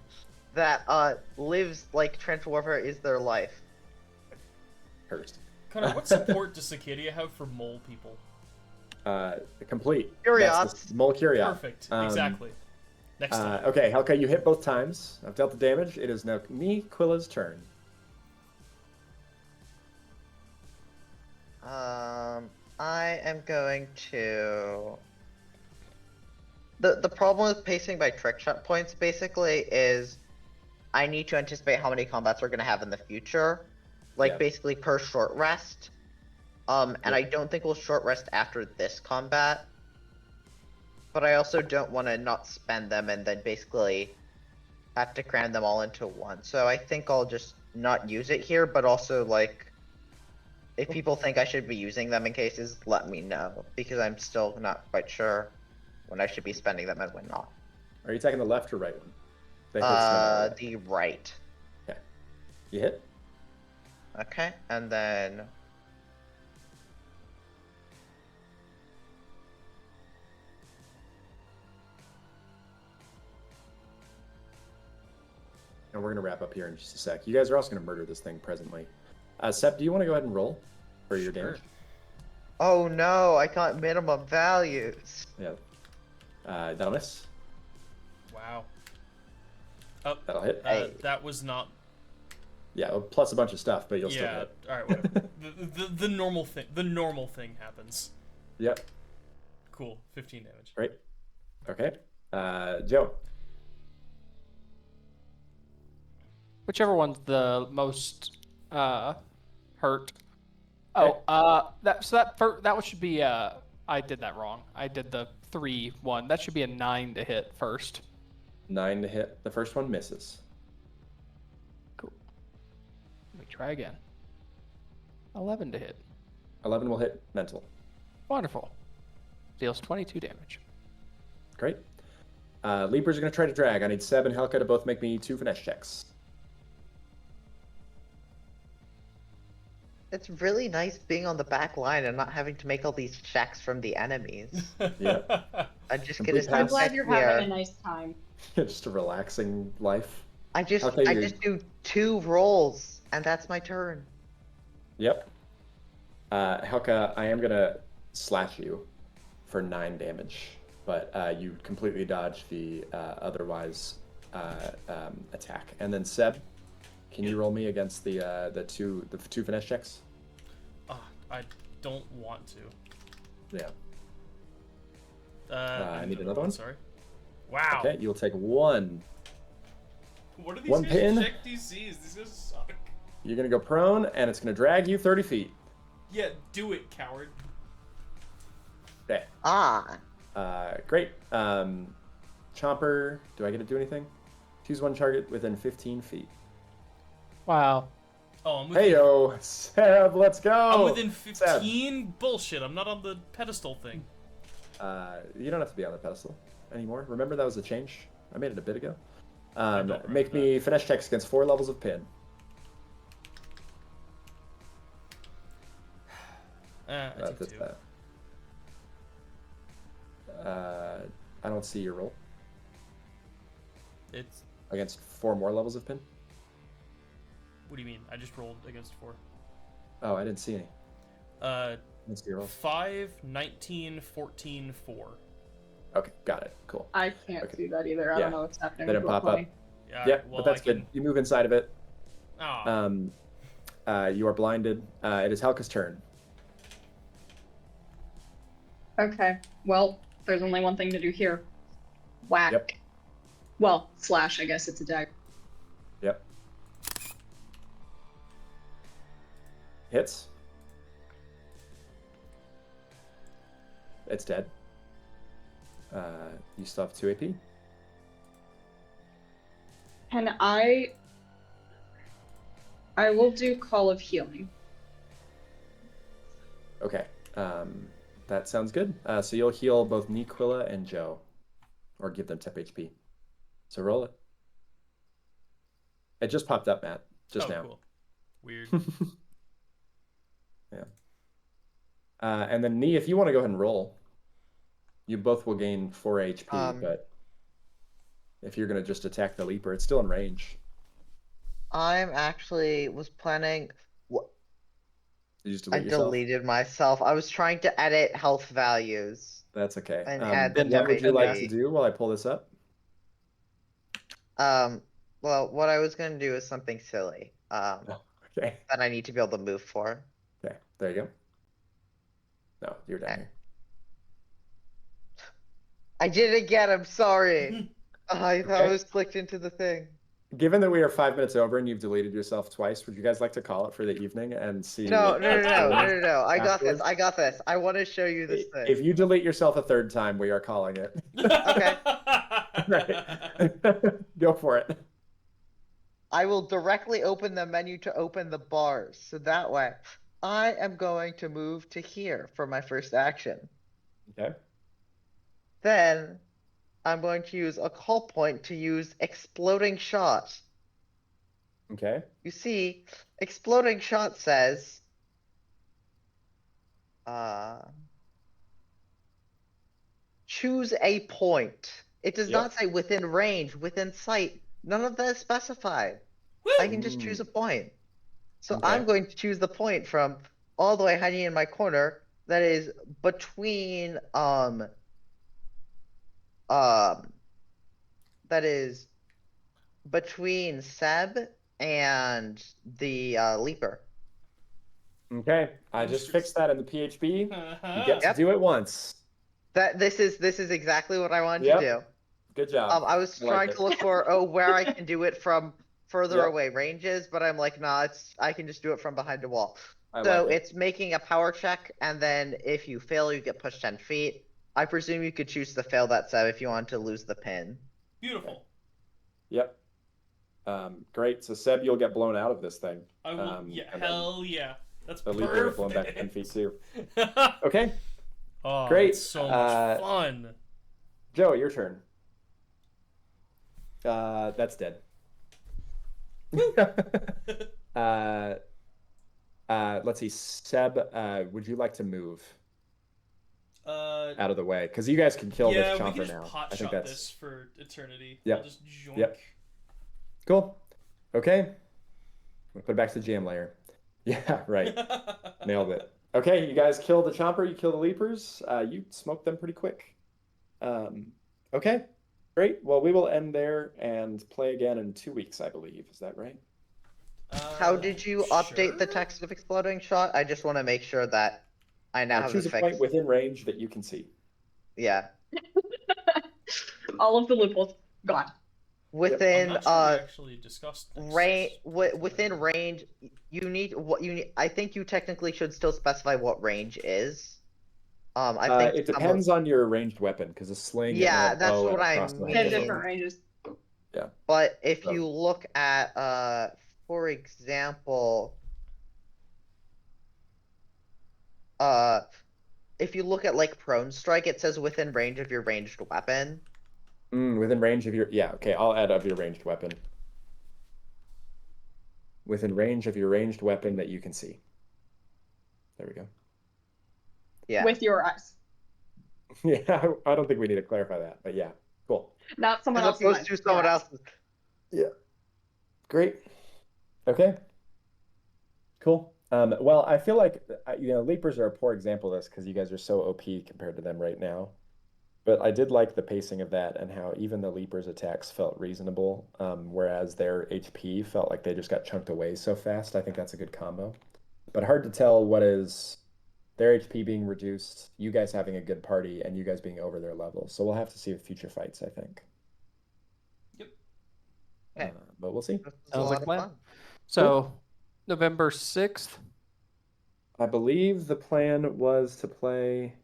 that lives like trench warfare is their life? Cursed. Connor, what support does Sacadia have for mole people? Complete. Curios. That's the Mole Curios. Perfect. Exactly. Next time. Okay, Helka, you hit both times. I've dealt the damage. It is now me, Quilla's turn. I am going to. The problem with pacing by trick shot points basically is I need to anticipate how many combats we're gonna have in the future, like Yeah. basically per short rest. And Yeah. I don't think we'll short rest after this combat. But I also don't want to not spend them and then basically have to cram them all into one. So I think I'll just not use it here, but also like If people think I should be using them in cases, let me know, because I'm still not quite sure when I should be spending them and when not. Are you attacking the left or right one? That hits no matter what. The right. Okay. You hit? Okay, and then And we're going to wrap up here in just a sec. You guys are also going to murder this thing presently. Sep, do you want to go ahead and roll for your damage? oh no, I got minimum values. Yeah. Donis? Wow. Oh, That'll hit. Hey. that was not. Yeah, well, plus a bunch of stuff, but you'll still Yeah. hit. All right. Whatever. the normal thing. The normal thing happens. Yep. Cool. 15 damage. Great. Okay. Joe. Whichever one's the most hurt. Oh, that one should be I did that wrong. I did the 3-1. That should be a 9 to hit first. 9 to hit. The first one misses. Cool. Let me try again. 11 to hit. 11 will hit mental. Wonderful. Deals 22 damage. Great. Leapers are going to try to drag. I need Seb and Helka to both make me 2 finesse checks. It's really nice being on the back line and not having to make all these checks from the enemies. Yeah. I just Complete get a pass. I'm glad you're having a nice time. Just a relaxing life. I just do 2 rolls and that's my turn. Yep. Helka, I am going to slash you for 9 damage, but you completely dodge the otherwise attack. And then Seb, can you roll me against the two finesse checks? I don't want to. Yeah. I need another one. Sorry. Wow. Okay, you'll take 1. What are these One guys pin. check DCs? These guys suck. You're going to go prone, and it's going to drag you 30 feet. Yeah, do it, coward. Okay. Great. Chomper, do I get to do anything? Choose one target within 15 feet. Wow. Oh, I'm within, Hey-yo, Seb, let's go! I'm within Seb. 15? Bullshit, I'm not on the pedestal thing. You don't have to be on the pedestal anymore. Remember that was a change? I made it a bit ago. don't remember Make me finesse checks against 4 levels of pin. I took That's 2. that. I don't see your roll. It's... Against 4 more levels of pin? What do you mean? I just rolled against 4. Oh, I didn't see any. Uh, Let's see your roll. 5, 19, 14, 4. Okay, got it. Cool. I can't see that either. I Yeah. don't know what's happening. They didn't with pop Roll20. up. Yeah, But that's good. You move inside of it. Oh, You are blinded. It is Helka's turn. Okay. Well, there's only one thing to do here. Whack. Yep. Well, slash. I guess it's a dagger. Yep. Hits. It's dead. You still have 2 AP. And I will do Call of Healing. Okay. That sounds good. So you'll heal both Nequilla and Joe. Or give them temp HP. So roll it. It just popped up, Matt. Just now. Cool. Weird. Yeah. And then Nee, if you want to go ahead and roll, you both will gain 4 HP, but if you're going to just attack the Leaper, it's still in range. I'm actually was planning. Did you just I delete yourself? deleted myself. I was trying to edit health values. That's okay. And add Then the what would you like to WP. do while I pull this up? Well, what I was gonna do is something silly. Okay. That I need to be able to move for. Okay. There you go. No, you're down Okay. here. I did it again. I'm sorry. I thought Okay. I was clicked into the thing. Given that we are 5 minutes over and you've deleted yourself twice, would you guys like to call it for the evening and see? No. I got Afterwards? this. I got this. I want to show you this thing. If you delete yourself a 3rd time, we are calling it. Okay. Right. Go for it. I will directly open the menu to open the bars. So that way, I am going to move to here for my first action. Okay. Then I'm going to use a call point to use exploding shot. Okay. You see, exploding shot says, choose a point. It does Yep. not say within range, within sight. None of that is specified. I can just choose a point. So Okay. I'm going to choose the point from all the way hiding in my corner that is between that is between Seb and the leaper. Okay. I just fixed that in the PHP. You get to Yep. do it once. This is exactly what I wanted Yep. to do. Good job. I was I like trying it. to look for where I can do it from further Yep. away ranges, but I'm like, nah, I can just do it from behind a wall. I So like it. it's making a power check, and then if you fail, you get pushed 10 feet. I presume you could choose to fail that Seb if you want to lose the pin. Beautiful. Yep. Great. So Seb, you'll get blown out of this thing. I will. Yeah. and then Hell yeah. That's The perfect. leaper will get blown back 10 feet too. Okay. Oh, Great. that's so much fun. Joe, your turn. That's dead. Let's see. Seb, would you like to move out of the way? Because you guys can kill this Yeah, we chomper can just now. pot I think shot that's this for eternity. Yep. I'll just joink. Yep. cool. Okay. Put it back to the jam layer. Yeah, right. Nailed it. Okay, you guys kill the chomper, you kill the leapers, you smoke them pretty quick. Okay, great. Well, we will end there and play again in 2 weeks, I believe. Is that right? How did you update the sure. text of exploding shot? I just want to make sure that I now have Choose it a point fixed. within range that you can see. Yeah. All of the loopholes gone. Within I'm not sure we actually discussed this. within range, you need what you need. I think you technically should still specify what range is. I think It depends on your ranged weapon, because a sling. Yeah, and a that's bow what and a I crossbow have They have mean. different ranges. Yeah. But if So- you look at for example, if you look at like prone strike, it says within range of your ranged weapon. Within range of your okay, I'll add of your ranged weapon. Within range of your ranged weapon that you can see. There we go. Yeah. With your eyes. Yeah, I don't think we need to clarify that, but yeah, cool. Not someone As else's opposed eyes. to someone Your eyes. else's. Yeah. Great. Okay. Cool. Well, I feel like leapers are a poor example of this because you guys are so OP compared to them right now. But I did like the pacing of that and how even the leapers' attacks felt reasonable, whereas their HP felt like they just got chunked away so fast. I think that's a good combo. But hard to tell what is their HP being reduced, you guys having a good party, and you guys being over their level. So we'll have to see with future fights, I think. Yep. Okay. But we'll see. This is a Sounds lot like a of plan. fun. So, November 6th. I believe the plan was to play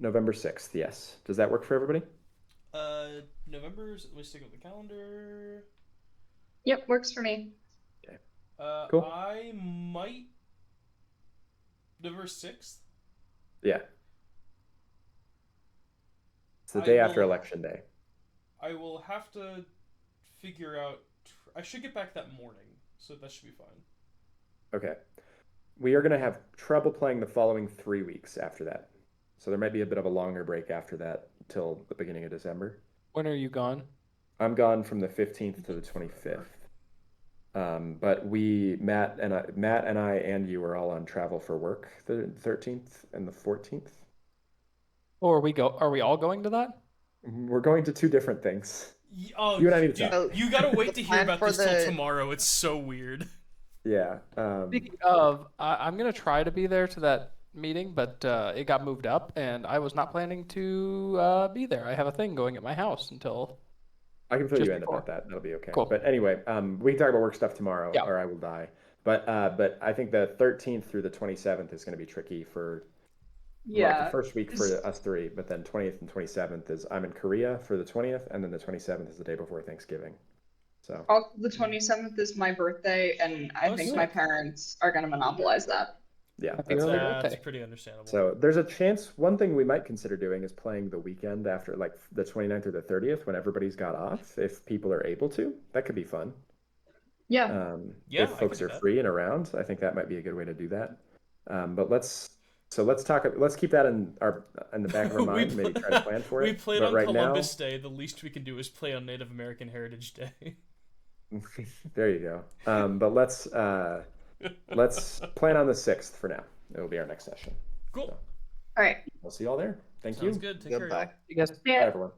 November 6th, yes. Does that work for everybody? November's. Let me stick with the calendar. Yep, works for me. Cool. I might. November 6th. Yeah. It's the I day after will- Election Day. I will have to figure out. I should get back that morning, so that should be fine. Okay. We are going to have trouble playing the following 3 weeks after that. So there might be a bit of a longer break after that till the beginning of December. When are you gone? I'm gone from the 15th to the 25th. But Matt and I and you are all on travel for work the 13th and the 14th. Or are we all going to that? We're going to 2 different things. Oh, You and I need to dude, talk. you gotta wait to The hear plan about for this till the- tomorrow. It's so weird. Yeah. Speaking of, I'm gonna try to be there to that meeting, but it got moved up, and I was not planning to be there. I have a thing going at my house until. I can fill Just you in before. about that. That'll be okay. Cool. But anyway, we can talk about work stuff tomorrow, Yeah. or I will die. But I think the 13th through the 27th is going to be tricky for Yeah. the first week for us 3. But then 20th and 27th is I'm in Korea for the 20th, and then the 27th is the day before Thanksgiving. So The 27th is my birthday, and I Oh, think sick. my parents are gonna monopolize that. Yeah, Happy that's early fair. That's birthday. pretty understandable. So there's a chance. One thing we might consider doing is playing the weekend after, like the 29th or the 30th, when everybody's got off. If people are able to, that could be fun. Yeah. Yeah, If I folks could are do that. free and around, I think that might be a good way to do that. But let's talk. Let's keep that in the back of our mind. Maybe try to plan for We it. played But on right Columbus Day. The least we can do is play on Native American Heritage Day. now, there you go. But let's plan on the 6th for now. It'll be our next session. Cool. So All right. we'll see you all there. Thank Sounds you. good. Take care, Goodbye. y'all. You guys Yeah. Bye, everyone.